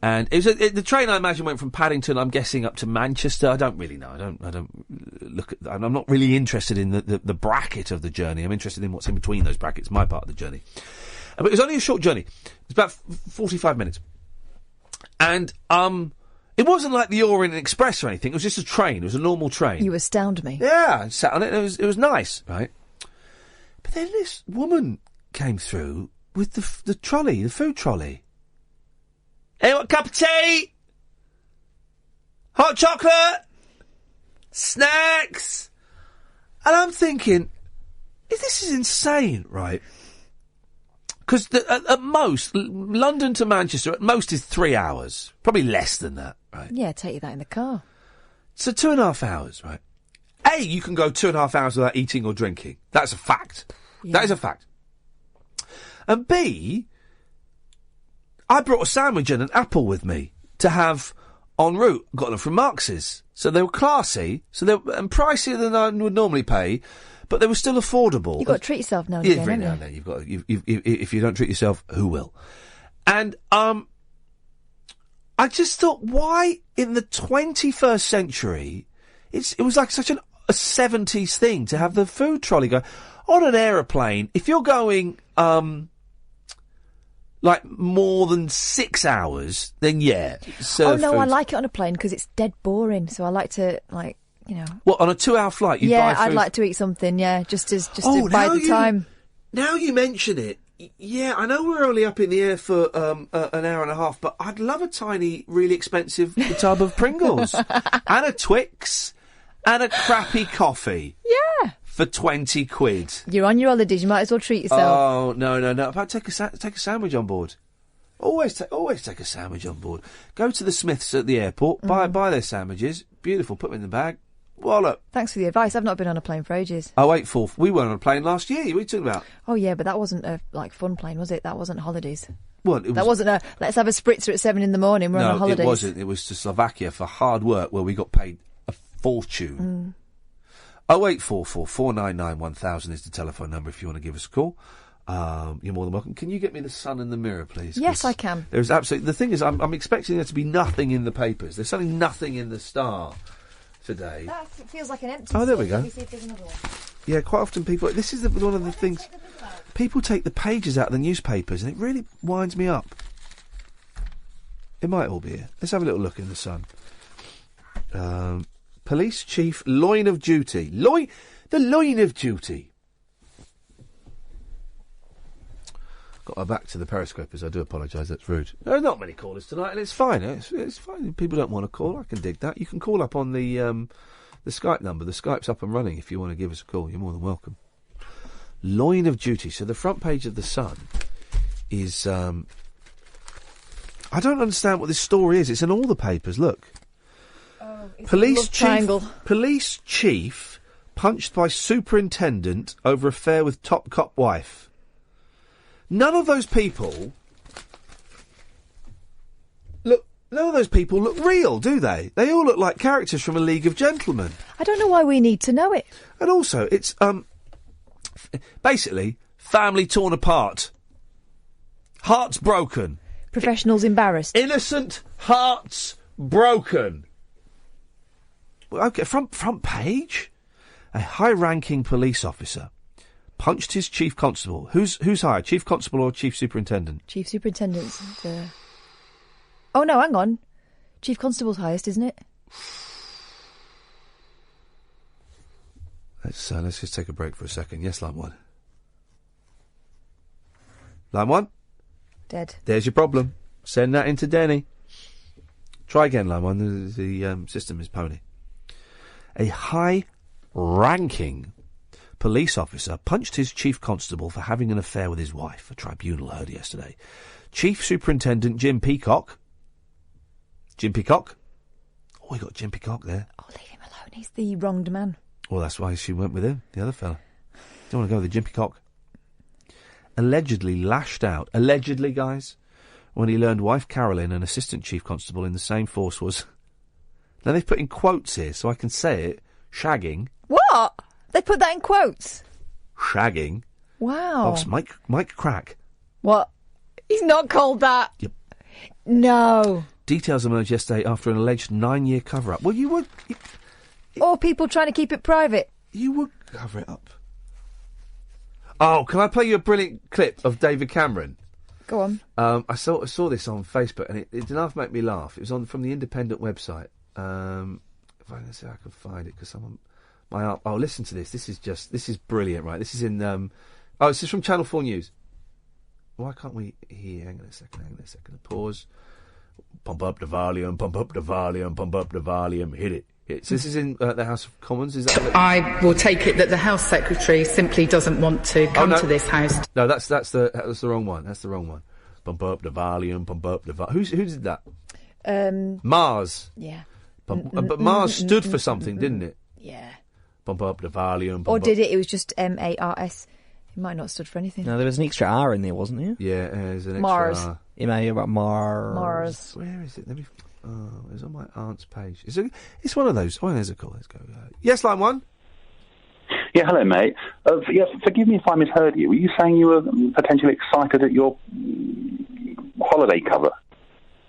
and it was the train. I imagine went from Paddington, I'm guessing, up to Manchester. I don't really know. I don't look at. I'm not really interested in the bracket of the journey. I'm interested in what's in between those brackets. My part of the journey, but it was only a short journey. It was about 45 minutes, and it wasn't like the Orient Express or anything. It was just a train. It was a normal train. You astound me. Yeah, I sat on it. And it was nice, right? But then this woman came through with the trolley, the food trolley. Hey, what cup of tea? Hot chocolate? Snacks? And I'm thinking, this is insane, right? Because at most, London to Manchester, at most is 3 hours. Probably less than that, right? Yeah, take you that in the car. So 2.5 hours, right? A, you can go 2.5 hours without eating or drinking. That's a fact. Yeah. That is a fact. And B, I brought a sandwich and an apple with me to have en route. Got them from Marx's. So they were classy, and pricier than I would normally pay, but they were still affordable. You've got to treat yourself now and Yeah, again, every now and then. If you don't treat yourself, who will? And I just thought, why in the 21st century, it was like such a 70s thing to have the food trolley go on an aeroplane. If you're going like more than 6 hours, then yeah. Oh no, I like it on a plane because it's dead boring. So I like to What, on a 2-hour flight? I'd like to eat something. Yeah, just to buy the time. Now you mention it. Yeah, I know we're only up in the air for an hour and a half, but I'd love a tiny, really expensive tub of Pringles and a Twix and a crappy coffee. Yeah. For 20 quid. You're on your holidays, you might as well treat yourself. Oh, no. If I take a sandwich on board. Always take a sandwich on board. Go to the Smiths at the airport, buy their sandwiches. Beautiful, put them in the bag. Wallop. Thanks for the advice. I've not been on a plane for ages. 084. We weren't on a plane last year. What are you talking about? Oh, yeah, but that wasn't a fun plane, was it? That wasn't holidays. Well, that wasn't a, let's have a spritzer at 7 a.m, we're on a holidays. No, it wasn't. It was to Slovakia for hard work where we got paid a fortune. 0844 499 1000 is the telephone number if you want to give us a call. You're more than welcome. Can you get me the Sun and the Mirror, please? Yes, I can. There's absolutely... The thing is, I'm expecting there to be nothing in the papers. There's certainly nothing in the Star today. That feels like an empty Oh, there we go. Let me see if there's another one. Yeah, quite often people... This is one of the things... People take the pages out of the newspapers and it really winds me up. It might all be here. Let's have a little look in the Sun. Police Chief Loin of Duty. The Loin of Duty. Got our back to the periscopers. I do apologise, that's rude. There are not many callers tonight, and it's fine. It's fine. People don't want to call. I can dig that. You can call up on the Skype number. The Skype's up and running if you want to give us a call. You're more than welcome. Loin of Duty. So the front page of the Sun is... I don't understand what this story is. It's in all the papers. Look. Police chief punched by superintendent over affair with top cop wife. None of those people look real, do they? They all look like characters from A League of Gentlemen. I don't know why we need to know it. And also, it's basically family torn apart, hearts broken, professionals embarrassed, innocent hearts broken. Okay, front page. A high-ranking police officer punched his chief constable. Who's higher, chief constable or chief superintendent? Chief superintendent's the... Oh, no, hang on. Chief constable's highest, isn't it? Let's just take a break for a second. Yes, line one. Line one? Dead. There's your problem. Send that into Denny. Try again, line one. The system is pony. A high-ranking police officer punched his chief constable for having an affair with his wife, a tribunal heard yesterday. Chief Superintendent Jim Peacock. Jim Peacock? Oh, we got Jim Peacock there. Oh, leave him alone. He's the wronged man. Well, that's why she went with him, the other fella. Don't want to go with the Jim Peacock. Allegedly lashed out. Allegedly, guys, when he learned wife Carolyn, an assistant chief constable in the same force, was... Now, they've put in quotes here, so I can say it. Shagging. What? They put that in quotes? Shagging. Wow. Boss Mike Crack. What? He's not called that. Yep. No. Details emerged yesterday after an alleged 9-year cover-up. Well, you would... Or people trying to keep it private. You would cover it up. Oh, can I play you a brilliant clip of David Cameron? Go on. I saw this on Facebook, and it did enough make me laugh. It was from the Independent website. If I can see, I can find it because someone. Oh, listen to this. This is brilliant, right? This is in. This is from Channel 4 News. Why can't we hear? Hang on a second. Pause. Pump up the volume. Pump up the volume. Pump up the volume. Hit it. This is in the House of Commons, is that... I will take it that the House Secretary simply doesn't want to come to this House. No, that's the wrong one. That's the wrong one. Bump up the volume, bump up the volume. Who did that? Mars. Yeah. But Mars stood for something, didn't it? Yeah. Bump up the volume. Or did it? It was just MARS. It might not have stood for anything. No, there was an extra R in there, wasn't there? Yeah, there's an extra Mars. R. You may hear about Mars. Mars. Where is it? Let me... Oh, it's on my aunt's page. It's one of those. Oh, there's a call. Let's go. Yes, line 1. Yeah, hello, mate. Forgive me if I misheard you. Were you saying you were potentially excited at your holiday cover?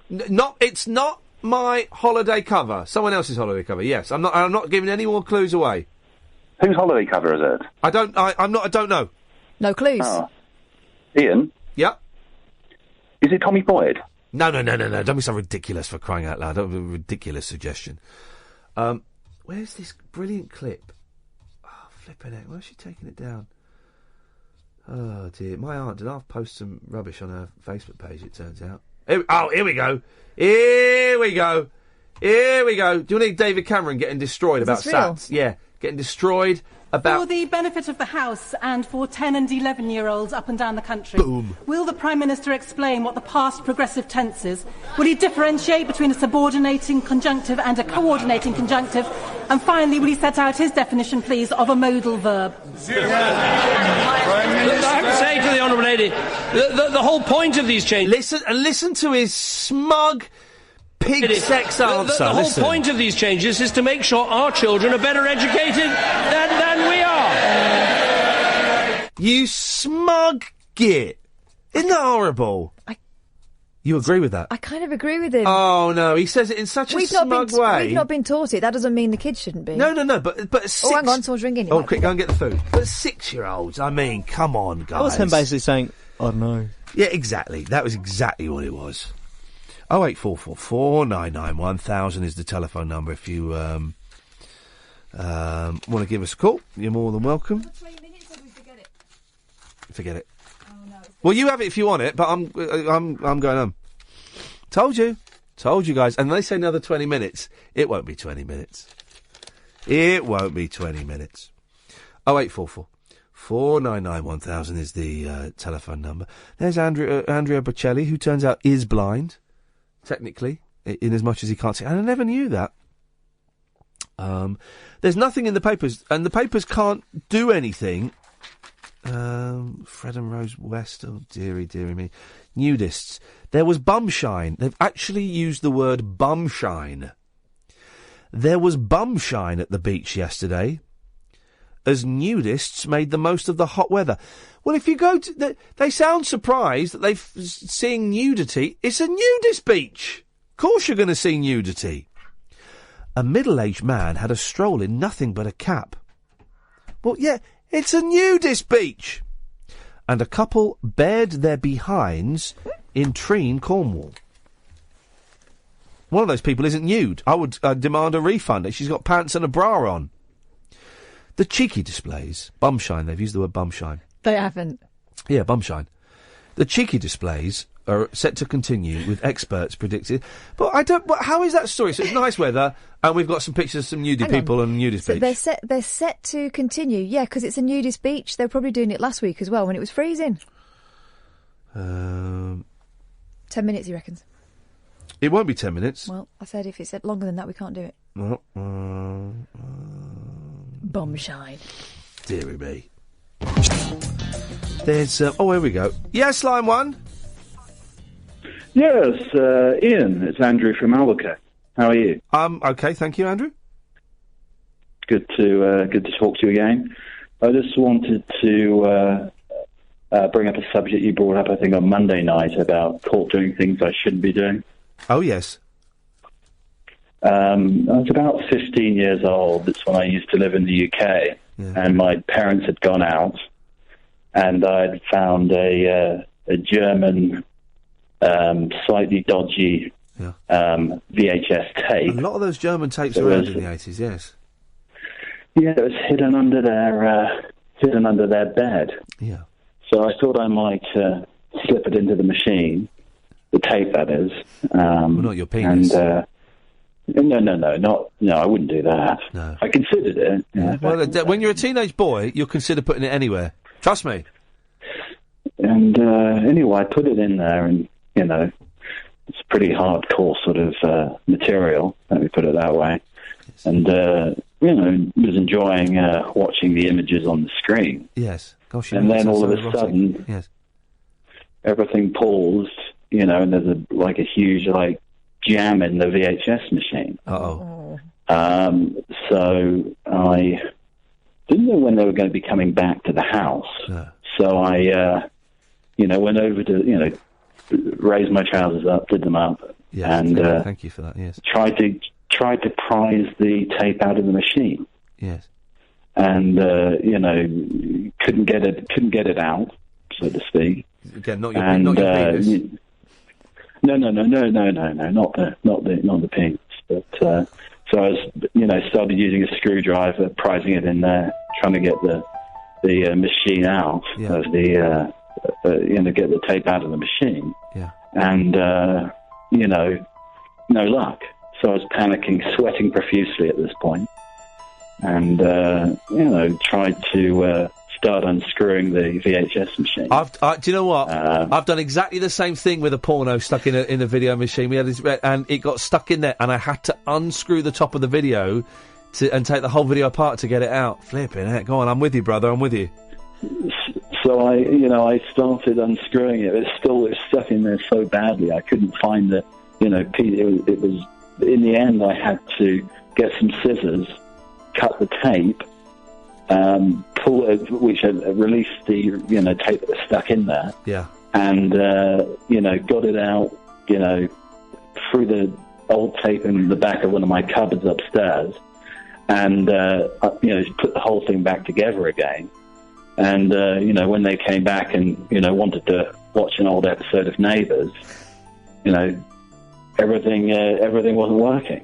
It's not my holiday cover. Someone else's holiday cover. Yes, I'm not giving any more clues away. Whose holiday cover is it? I don't know. No clues. Oh. Ian? Yep. Is it Tommy Boyd? No. Don't be so ridiculous, for crying out loud. Don't be a ridiculous suggestion. Where's this brilliant clip? Oh, flipping it. Where's she taking it down? Oh, dear. My aunt did half post some rubbish on her Facebook page, it turns out. Here we go. Here we go. Do you need David Cameron getting destroyed about SATs? Yeah, getting destroyed about... For the benefit of the House and for 10 and 11-year-olds up and down the country, Boom. Will the Prime Minister explain what the past progressive tense is? Will he differentiate between a subordinating conjunctive and a coordinating conjunctive? And finally, will he set out his definition, please, of a modal verb? I have to say to the Honourable Lady, the whole point of these changes... Listen to his smug... pig sex answer. The whole point of these changes is to make sure our children are better educated than we are. You smug git. Isn't that horrible? You agree with that? I kind of agree with him. Oh, no, he says it in such a smug way. We've not been taught it. That doesn't mean the kids shouldn't be. No, but Oh, hang on, someone's ringing. Oh, quick, go and get the food. But 6-year-olds, I mean, come on, guys. That was him basically saying, I don't know. Yeah, exactly. That was exactly what it was. 08444 999 1000 is the telephone number if you want to give us a call. You're more than welcome. Forget it. Oh, no, well, you have it if you want it, but I'm going home. Told you guys. And they say another 20 minutes. It won't be 20 minutes. 08444 499 1000 is the telephone number. There's Andrea Bocelli, who turns out is blind. Technically, in as much as he can't see. And I never knew that. There's nothing in the papers, and the papers can't do anything. Fred and Rose West, oh dearie me. Nudists. There was bumshine. They've actually used the word bumshine. There was bumshine at the beach yesterday, as nudists made the most of the hot weather. Well, if you go to... They sound surprised that they're seeing nudity. It's a nudist beach. Of course you're going to see nudity. A middle-aged man had a stroll in nothing but a cap. Well, yeah, it's a nudist beach. And a couple bared their behinds in Treen, Cornwall. One of those people isn't nude. I would demand a refund. She's got pants and a bra on. The cheeky displays... Bumshine, they've used the word bumshine. They haven't. Yeah, bumshine. The cheeky displays are set to continue, with experts predicted. But how is that story? So it's nice weather, and we've got some pictures of some nudie people on a nudist beach. They're set to continue, yeah, because it's a nudist beach. They were probably doing it last week as well, when it was freezing. 10 minutes, he reckons. It won't be 10 minutes. Well, I said if it's longer than that, we can't do it. Bumshine. Deary me. There's... here we go. Yes, line 1. Yes, Ian, it's Andrew from Albuquerque. How are you? Okay, thank you, Andrew. Good to talk to you again. I just wanted to bring up a subject you brought up, I think, on Monday night about caught doing things I shouldn't be doing. Oh, yes. I was about 15 years old. That's when I used to live in the UK, and my parents had gone out, and I'd found a German, slightly dodgy VHS tape. A lot of those German tapes around in the 80s, yes. Yeah, it was hidden under their bed. Yeah. So I thought I might slip it into the machine, the tape, that is. Well, not your penis. And, No, I wouldn't do that. No. I considered it. Yeah. Well, when you're a teenage boy, you'll consider putting it anywhere. Trust me. And anyway, I put it in there, and it's pretty hardcore sort of material. Let me put it that way. And was enjoying watching the images on the screen. Yes. Gosh. And then all of a sudden, yes, everything paused. And there's a huge jam in the VHS machine. Uh-oh. So I didn't know when they were going to be coming back to the house. No. So I, went over to, raised my trousers up, did them up, Yeah, and thank you for that. Yes. tried to prise the tape out of the machine. Yes. And couldn't get it out, so to speak. Again, not your penis. No, not the penis. But so I was, started using a screwdriver, prising it in there, trying to get the machine out of the, get the tape out of the machine. Yeah. And no luck. So I was panicking, sweating profusely at this point, and tried to start unscrewing the VHS machine. Do you know what? I've done exactly the same thing with a porno stuck in a video machine. We had this, and it got stuck in there, and I had to unscrew the top of the video and take the whole video apart to get it out. Flipping heck! Go on, I'm with you, brother. I'm with you. So I started unscrewing it. It was stuck in there so badly I couldn't find the it was in the end I had to get some scissors, cut the tape. Pull it, which had released the tape that was stuck in there. Yeah. And got it out through the old tape in the back of one of my cupboards upstairs, and put the whole thing back together again. And when they came back and wanted to watch an old episode of Neighbours, everything wasn't working.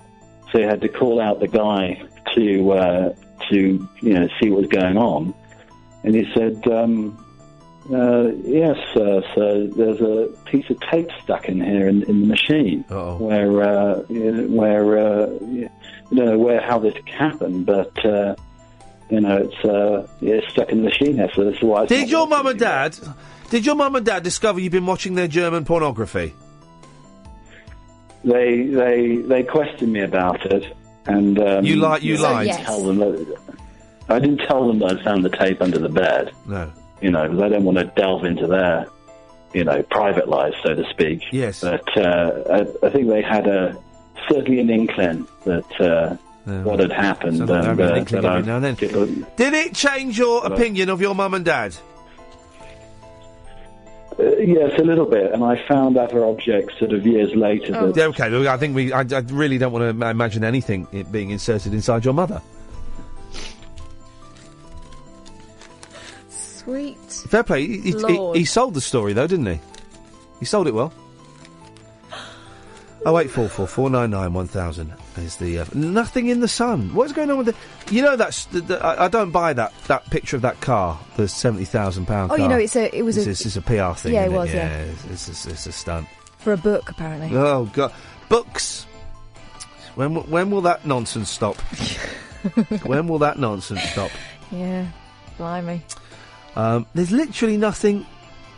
So you had to call out the guy to see what was going on, and he said, "Yes, so there's a piece of tape stuck in here in the machine where how this happened, but it's stuck in the machine here. So that's why." Did your mum and dad discover you've been watching their German pornography? They questioned me about it. And you lied. I didn't tell them that I found the tape under the bed. No, because I don't want to delve into their, private lives, so to speak. Yes, but I think they had certainly an inkling that what had happened. Did it change your opinion of your mum and dad? Yes, a little bit, and I found other objects sort of years later. Yeah, okay, look, I think I really don't want to imagine anything being inserted inside your mother. Sweet. Fair play. He sold the story, though, didn't he? He sold it well. 0844 499 1000 is the nothing in the sun. What's going on with the? I don't buy that picture of that car, the £70,000 car. It's a PR thing. Yeah, isn't it was. Yeah, it's a stunt for a book, apparently. Oh God, books. When will that nonsense stop? When will that nonsense stop? Yeah, blimey. There's literally nothing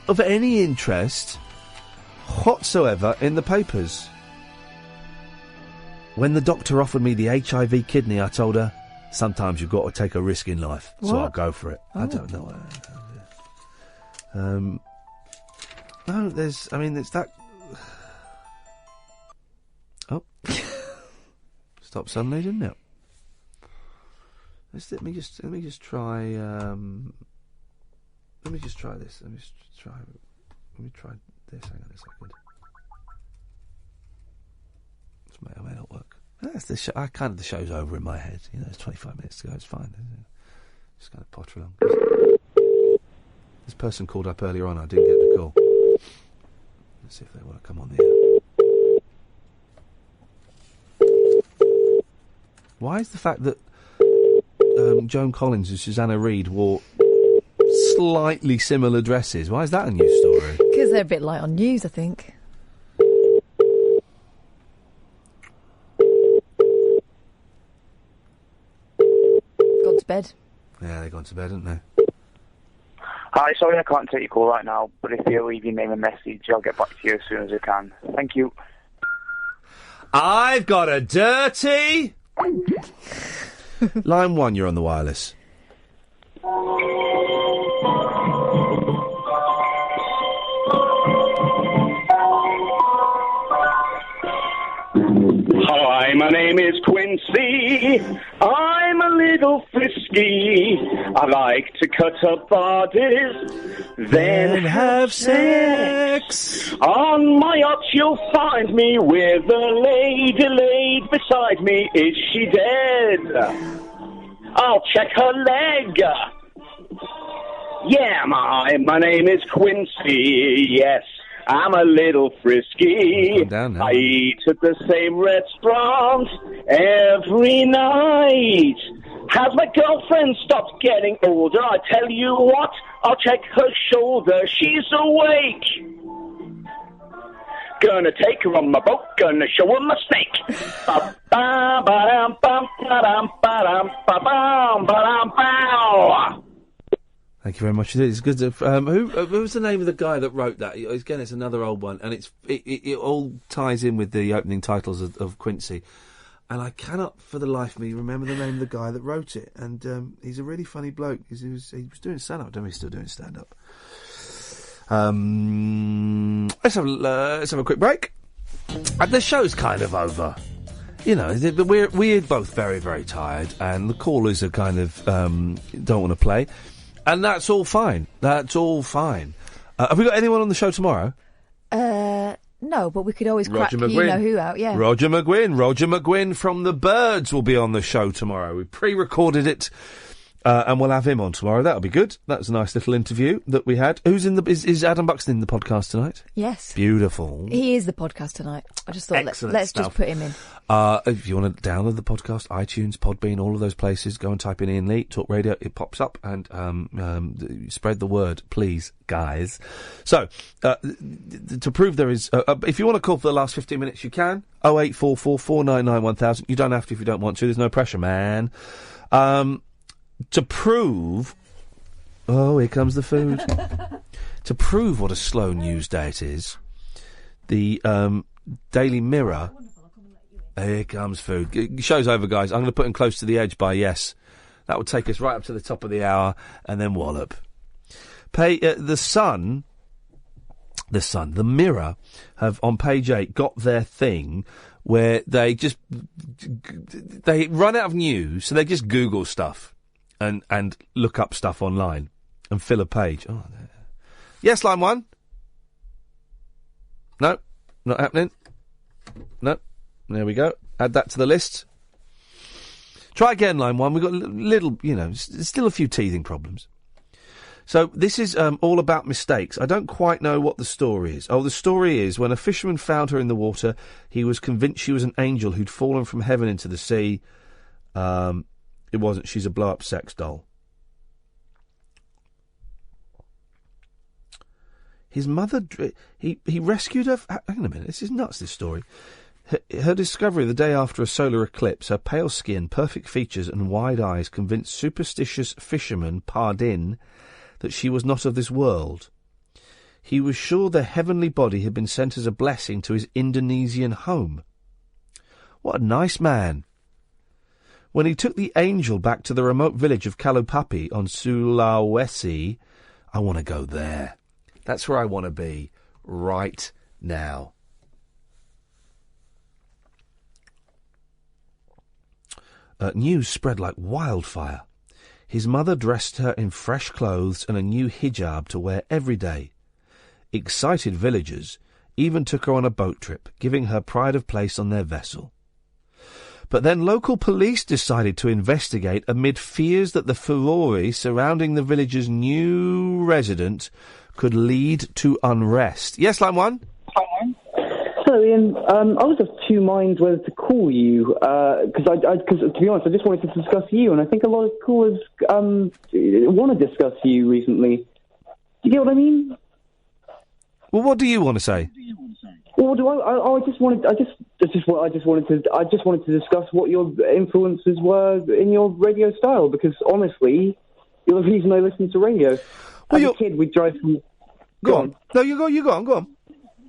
of any interest whatsoever in the papers. When the doctor offered me the HIV kidney, I told her, sometimes you've got to take a risk in life. What? So I'll go for it. Oh. I don't know. No, it's that... Oh. Stop suddenly, didn't it? Let me just try... Let me just try this. Let me try this. Hang on a second. This may not work. That's the show. The show's over in my head. It's 25 minutes to go. It's fine. Just kind of potter along. This person called up earlier on. I didn't get the call. Let's see if they want to come on the air. Why is the fact that Joan Collins and Susanna Reid wore slightly similar dresses? Why is that a news story? Because they're a bit light on news, I think. bed. Yeah, they've gone to bed, haven't they? Hi, sorry I can't take your call right now, but if you leave your name and message, I'll get back to you as soon as I can. Thank you. I've got a dirty... Line 1, you're on the wireless. Hi, my name is Quincy. I'm a little frisky. I like to cut up bodies, then have sex. On my yacht you'll find me with a lady laid beside me. Is she dead? I'll check her leg. Yeah, my name is Quincy, yes. I'm a little frisky. I eat at the same restaurant every night. Has my girlfriend stopped getting older? I tell you what, I'll check her shoulder. She's awake. Gonna take her on my boat, gonna show her my snake. Ba-ba-dum-bum-ba-dum-ba-dum-ba-dum-ba-dum-bow. Thank you very much. It's good. Who was the name of the guy that wrote that? Again, it's another old one, and it all ties in with the opening titles of Quincy. And I cannot, for the life of me, remember the name of the guy that wrote it. And he's a really funny bloke. He was doing stand-up. I don't know if he's still doing stand-up. Let's have a quick break. The show's kind of over. You know, we're both very, very tired, and the callers are kind of don't want to play. And that's all fine. That's all fine. Have we got anyone on the show tomorrow? No, but we could always Roger crack McGuinn. you-know-who out, yeah. Roger McGuinn from The Birds will be on the show tomorrow. We pre-recorded it, and we'll have him on tomorrow. That'll be good. That was a nice little interview that we had. Is Adam Buxton in the podcast tonight? Yes. Beautiful. He is the podcast tonight. I just thought, let's just put him in. If you want to download the podcast, iTunes, Podbean, all of those places, go and type in Iain Lee, Talk Radio, it pops up, and spread the word, please, guys. So, to prove there is... if you want to call for the last 15 minutes, you can. 0844 499 1000. You don't have to if you don't want to. There's no pressure, man. To prove... Oh, here comes the food. To prove what a slow news day it is, the Daily Mirror... Here comes food. Show's over, guys. I'm going to put him close to the edge by yes. That would take us right up to the top of the hour, and then wallop. The Mirror have, on page 8, got their thing where they run out of news, so they just Google stuff and look up stuff online and fill a page. Oh, yes, line 1. No, not happening. No. There we go. Add that to the list. Try again, line 1. We've got little, still a few teething problems. So this is all about mistakes. I don't quite know what the story is. Oh, the story is when a fisherman found her in the water, he was convinced she was an angel who'd fallen from heaven into the sea. It wasn't. She's a blow-up sex doll. His mother... He rescued her... Hang on a minute. This is nuts, this story. Her discovery the day after a solar eclipse, her pale skin, perfect features and wide eyes convinced superstitious fisherman Pardin that she was not of this world. He was sure the heavenly body had been sent as a blessing to his Indonesian home. What a nice man. When he took the angel back to the remote village of Kalupapi on Sulawesi, I want to go there. That's where I want to be right now. News spread like wildfire. His mother dressed her in fresh clothes and a new hijab to wear every day. Excited villagers even took her on a boat trip, giving her pride of place on their vessel. But then local police decided to investigate amid fears that the furore surrounding the village's new resident could lead to unrest. Yes, line 1? Hello, Ian. I was of two minds whether to call you, because to be honest, I just wanted to discuss you, and I think a lot of callers want to discuss you recently. Do you get what I mean? Well, what do you want to say? Well, I just I just wanted to discuss what your influences were in your radio style, because honestly, you're the reason I listen to radio. As a kid, we'd drive from... Go on. No, you go on.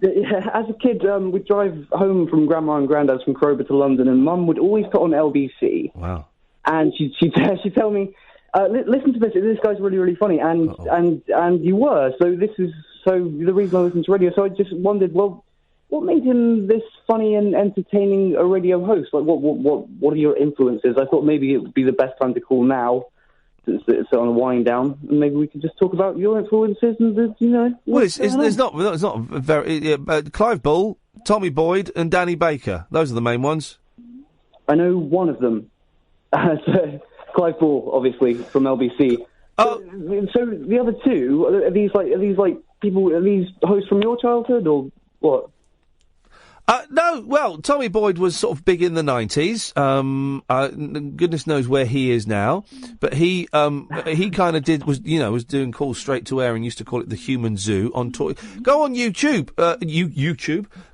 Yeah, as a kid, we'd drive home from Grandma and Grandad's from Crowber to London, and Mum would always put on LBC. Wow. And she'd tell me, listen to this guy's really, really funny, and you were. So the reason I listened to radio. So I just wondered, well, what made him this funny and entertaining a radio host? Like, what are your influences? I thought maybe it would be the best time to call now, since it's on a wind down, and maybe we could just talk about your influences and Well, it's not very Clive Bull, Tommy Boyd, and Danny Baker. Those are the main ones. I know one of them. So, Clive Bull, obviously from LBC. So the other two, are these people? Are these hosts from your childhood or what? No, well, Tommy Boyd was sort of big in the 90s. Goodness knows where he is now. But he kind of was doing calls straight to air and used to call it the Human Zoo on tour. Go on YouTube,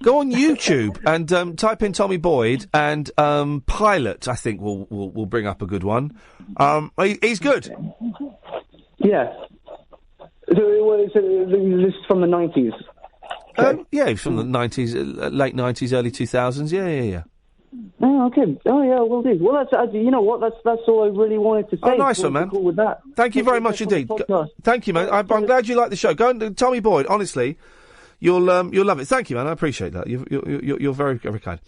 Go on YouTube and type in Tommy Boyd and Pilot, I think will bring up a good one. He's good. Yeah. So this is from the 90s. Yeah, he's from the 90s, late 90s, early 2000s. Yeah. Oh, okay. Oh, yeah, will do. Well, that's you know what? That's all I really wanted to say. Oh, nice one, man. Cool with that. Thank you very much indeed. Thank you, man. I'm glad you like the show. Go and Tommy Boyd. Honestly, you'll love it. Thank you, man. I appreciate that. You're very, very kind.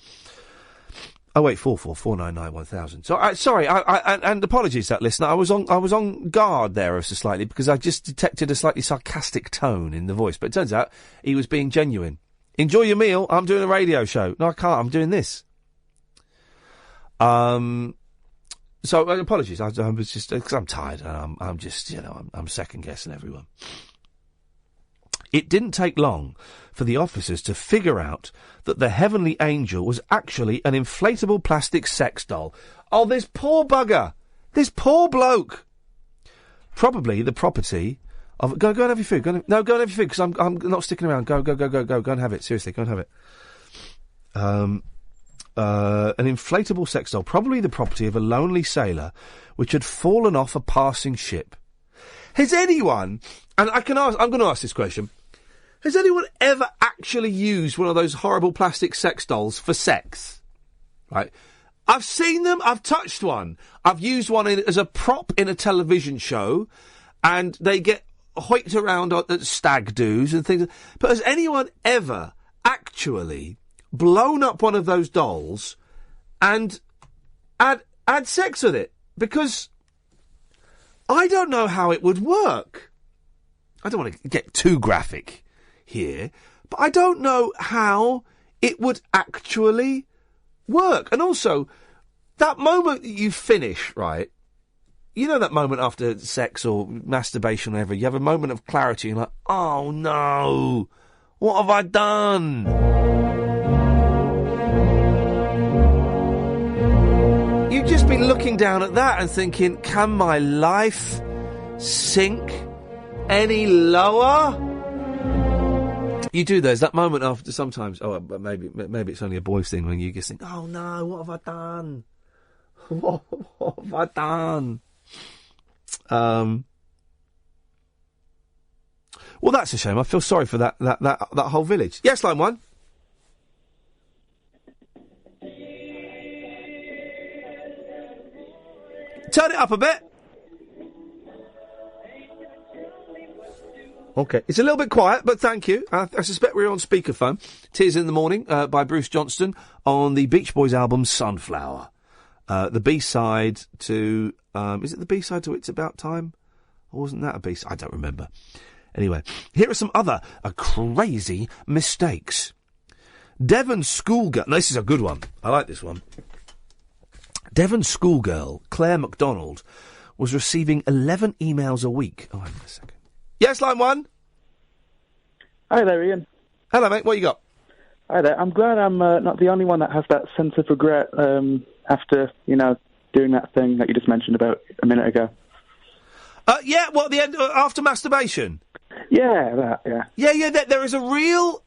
08444991000. So, sorry, and apologies to that listener. I was on guard there ever so slightly because I just detected a slightly sarcastic tone in the voice. But it turns out he was being genuine. Enjoy your meal. I'm doing a radio show. No, I can't. I'm doing this. So apologies. I was just because I'm tired and I'm just I'm second guessing everyone. It didn't take long for the officers to figure out that the heavenly angel was actually an inflatable plastic sex doll. Oh, this poor bugger. This poor bloke. Probably the property of... Go and have your food. Go and have your food, because I'm not sticking around. Go and have it. Seriously, go and have it. An inflatable sex doll. Probably the property of a lonely sailor which had fallen off a passing ship. Has anyone... And I'm going to ask this question. Has anyone ever actually used one of those horrible plastic sex dolls for sex? Right. I've seen them. I've touched one. I've used one as a prop in a television show, and they get hoiked around at stag do's and things. But has anyone ever actually blown up one of those dolls and had sex with it? Because I don't know how it would work. I don't want to get too graphic here, but I don't know how it would actually work. And also, that moment that you finish, right? You know that moment after sex or masturbation or whatever, you have a moment of clarity and you're like, oh no, what have I done? You've just been looking down at that and thinking, can my life sink any lower? You do. There's that moment after sometimes. Oh, but maybe it's only a boys thing when you just think, "Oh no, what have I done? What have I done?" Well, that's a shame. I feel sorry for that whole village. Yes, line one. Turn it up a bit. Okay. It's a little bit quiet, but thank you. I suspect we're on speakerphone. Tears in the Morning by Bruce Johnston on the Beach Boys album Sunflower. The B-side to... is it the B-side to It's About Time? Or wasn't that a B-side? I don't remember. Anyway, here are some other crazy mistakes. Devon schoolgirl... No, this is a good one. I like this one. Devon schoolgirl Claire MacDonald was receiving 11 emails a week. Oh, hang on a second. Yes, line one. Hi there, Ian. Hello, mate. What you got? Hi there. I'm glad I'm not the only one that has that sense of regret after, doing that thing that you just mentioned about a minute ago. Yeah, what, the end, after masturbation? Yeah, that, yeah. Yeah, there is a real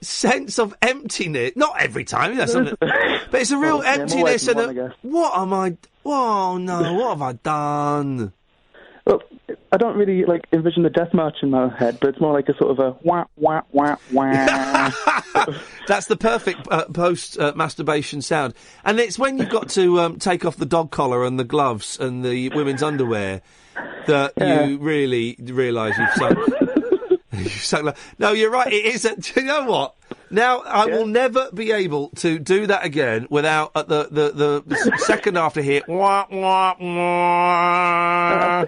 sense of emptiness. Not every time, but it's a real emptiness what am I... Oh, no, what have I done? Well, I don't really, envision the death march in my head, but it's more like a sort of a wah, wah, wah, wah. That's the perfect post-masturbation sound. And it's when you've got to take off the dog collar and the gloves and the women's underwear that you really realise you've sunk. No, you're right. It is. Do you know what? Now I will never be able to do that again without the second after here. Wah, wah, wah.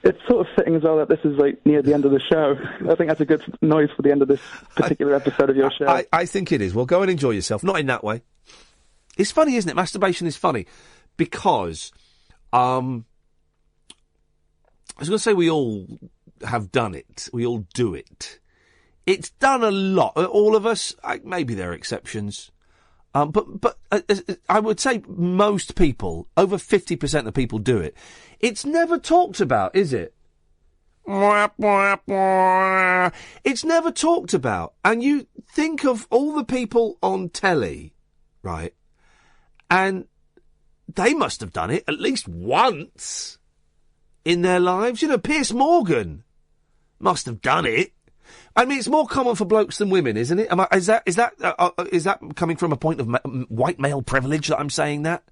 It's sort of fitting as well that this is near the end of the show. I think that's a good noise for the end of this particular episode of your show. I think it is. Well, go and enjoy yourself. Not in that way. It's funny, isn't it? Masturbation is funny because I was going to say we all have done it. We all do it. It's done a lot. All of us. Maybe there are exceptions. But I would say most people, over 50% of people do it. It's never talked about, is it? It's never talked about. And you think of all the people on telly, right? And they must have done it at least once in their lives. You know, Piers Morgan must have done it. I mean, it's more common for blokes than women, isn't it? Is that coming from a point of white male privilege that I'm saying that?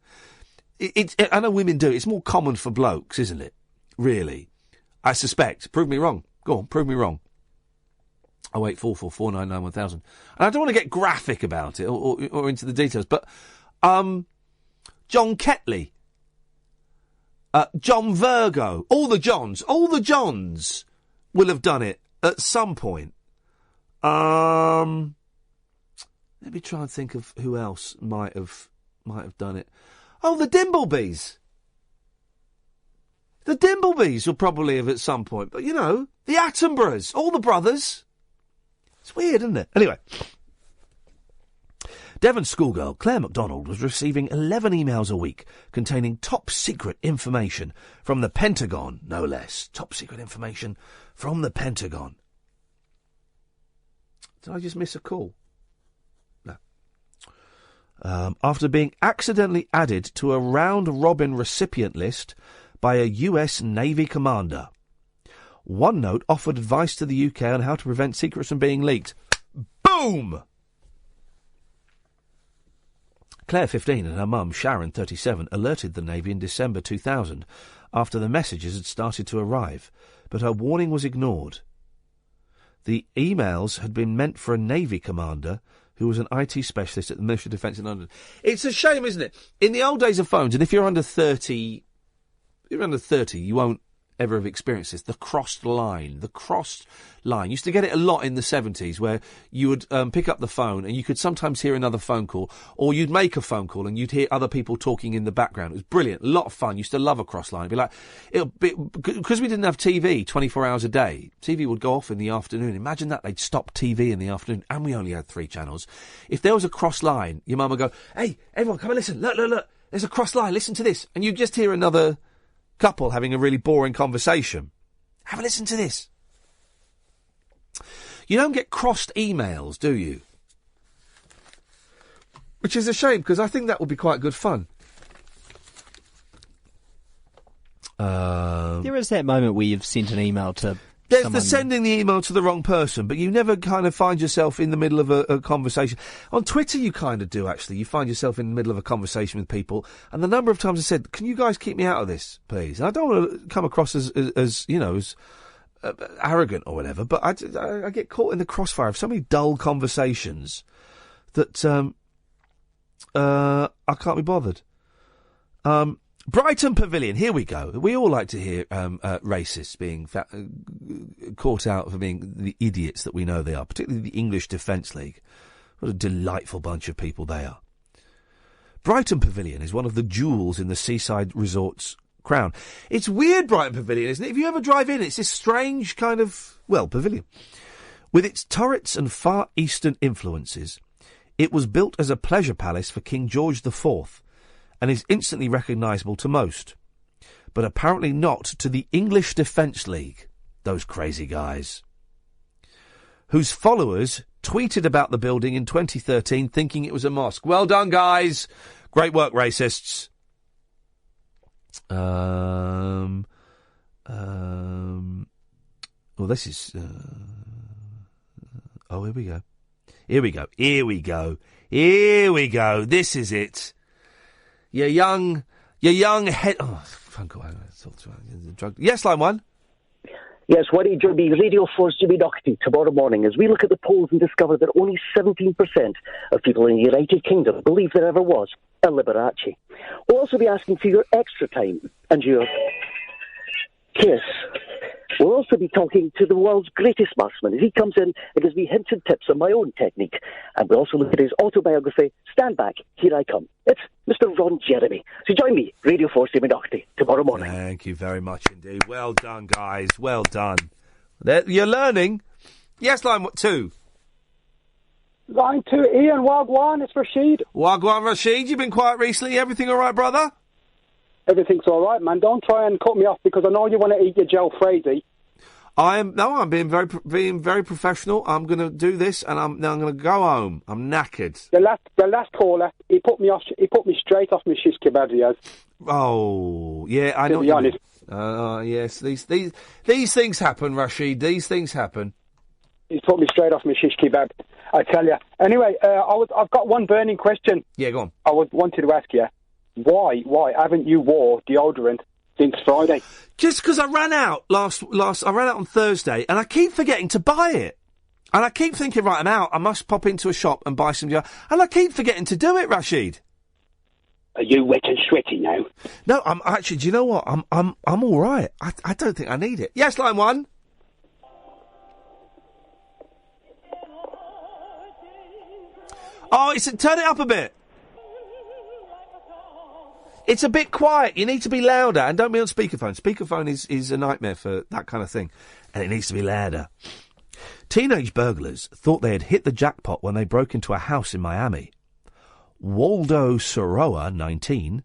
I know women do it. It's more common for blokes, isn't it? Really, I suspect. Prove me wrong. Go on, prove me wrong. 08444991000. And I don't want to get graphic about it or into the details, but John Ketley, John Virgo, all the Johns will have done it at some point. Let me try and think of who else might have done it. Oh, the Dimblebees. The Dimblebees will probably have at some point. But, you know, the Attenboroughs, all the brothers. It's weird, isn't it? Anyway. Devon schoolgirl Claire MacDonald was receiving 11 emails a week containing top-secret information from the Pentagon, no less. Top-secret information from the Pentagon. Did I just miss a call? No. After being accidentally added to a round-robin recipient list by a US Navy commander. OneNote offered advice to the UK on how to prevent secrets from being leaked. Boom! Claire, 15, and her mum, Sharon, 37, alerted the Navy in December 2000 after the messages had started to arrive, but her warning was ignored. The emails had been meant for a Navy commander who was an IT specialist at the Ministry of Defence in London. It's a shame, isn't it? In the old days of phones, and if you're under 30, you won't ever have experienced this. The crossed line. You used to get it a lot in the 70s where you would pick up the phone and you could sometimes hear another phone call, or you'd make a phone call and you'd hear other people talking in the background. It was brilliant. A lot of fun. Used to love a cross line. It'd be because we didn't have TV 24 hours a day. TV would go off in the afternoon. Imagine that. They'd stop TV in the afternoon and we only had 3 channels. If there was a cross line, your mum would go, "Hey, everyone, come and listen. Look. There's a cross line. Listen to this." And you'd just hear another couple having a really boring conversation. Have a listen to this. You don't get crossed emails, do you? Which is a shame, because I think that would be quite good fun. There is that moment where you've sent an email to There's someone. the sending the email to the wrong person, but you never kind of find yourself in the middle of a conversation. On Twitter, you kind of do, actually. You find yourself in the middle of a conversation with people, and the number of times I said, "Can you guys keep me out of this, please?" And I don't want to come across as arrogant or whatever, but I get caught in the crossfire of so many dull conversations that I can't be bothered. Brighton Pavilion, here we go. We all like to hear racists being caught out for being the idiots that we know they are, particularly the English Defence League. What a delightful bunch of people they are. Brighton Pavilion is one of the jewels in the seaside resort's crown. It's weird, Brighton Pavilion, isn't it? If you ever drive in, it's this strange kind of, pavilion. With its turrets and Far Eastern influences, it was built as a pleasure palace for King George IV, and is instantly recognisable to most, but apparently not to the English Defence League, those crazy guys, whose followers tweeted about the building in 2013 thinking it was a mosque. Well done, guys. Great work, racists. Well, this is... oh, here we go. Here we go. Here we go. Here we go. This is it. Your young head... Oh, phone call. Yes, line 1. Yes, worried you'll be radio forced to be Doherty tomorrow morning as we look at the polls and discover that only 17% of people in the United Kingdom believe there ever was a Liberace. We'll also be asking for your extra time and your kiss. We'll also be talking to the world's greatest marksman as he comes in and gives me hints and tips on my own technique. And we'll also look at his autobiography, Stand Back, Here I Come. It's Mr. Ron Jeremy. So join me, Radio 4 Stephen Doherty, tomorrow morning. Thank you very much indeed. Well done, guys. Well done. You're learning. Yes, line 2. Line 2, Ian, Wagwan, it's Rashid. Wagwan, Rashid, you've been quiet recently. Everything all right, brother? Everything's all right, man. Don't try and cut me off because I know you want to eat your jalfrezi. I'm being very professional. I'm going to do this, and I'm going to go home. I'm knackered. The last caller, he put me straight off my shish kebab. He has. Oh, yeah, I know. To be honest. Yes, these things happen, Rashid. These things happen. He's put me straight off my shish kebab. I tell you. Anyway, I've got one burning question. Yeah, go on. I wanted to ask you. Why haven't you wore deodorant since Friday? Just because I ran out I ran out on Thursday, and I keep forgetting to buy it. And I keep thinking, right, I'm out. I must pop into a shop and buy some deodorant. And I keep forgetting to do it, Rashid. Are you wet and sweaty now? No, I'm actually. Do you know what? I'm all right. I don't think I need it. Yes, line 1. Oh, turn it up a bit. It's a bit quiet. You need to be louder. And don't be on speakerphone. Speakerphone is a nightmare for that kind of thing. And it needs to be louder. Teenage burglars thought they had hit the jackpot when they broke into a house in Miami. Waldo Soroa, 19.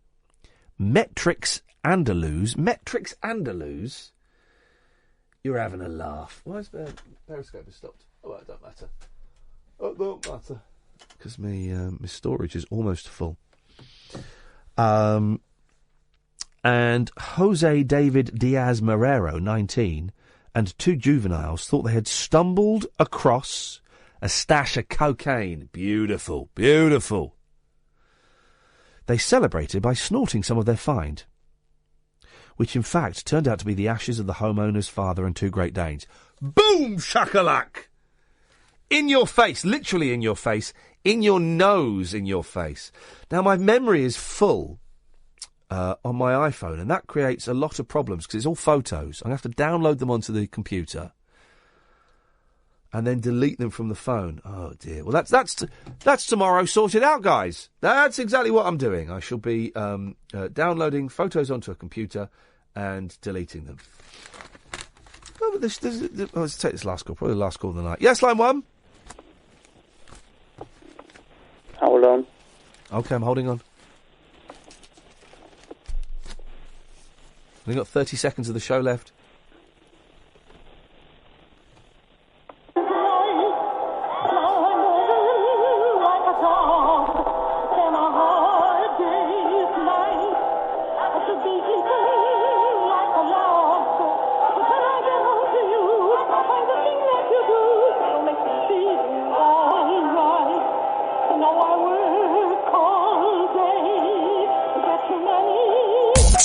Metrix Andaluz. You're having a laugh. Why is Periscope stopped? Oh, it don't matter. Oh, it don't matter. Because my storage is almost full. And Jose David Diaz Marrero, 19, and 2 juveniles thought they had stumbled across a stash of cocaine. Beautiful, beautiful. They celebrated by snorting some of their find, which in fact turned out to be the ashes of the homeowner's father and 2 Great Danes. Boom, shakalak! In your face, literally in your face, in your nose, in your face. Now, my memory is full on my iPhone, and that creates a lot of problems because it's all photos. I'm going to have to download them onto the computer and then delete them from the phone. Oh, dear. Well, that's tomorrow sorted out, guys. That's exactly what I'm doing. I shall be downloading photos onto a computer and deleting them. Oh, but let's take this last call, probably the last call of the night. Yes, line 1. Hold on. OK, I'm holding on. We've got 30 seconds of the show left.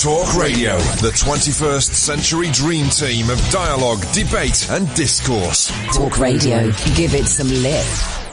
Talk Radio, the 21st century dream team of dialogue, debate and discourse. Talk Radio, give it some lift.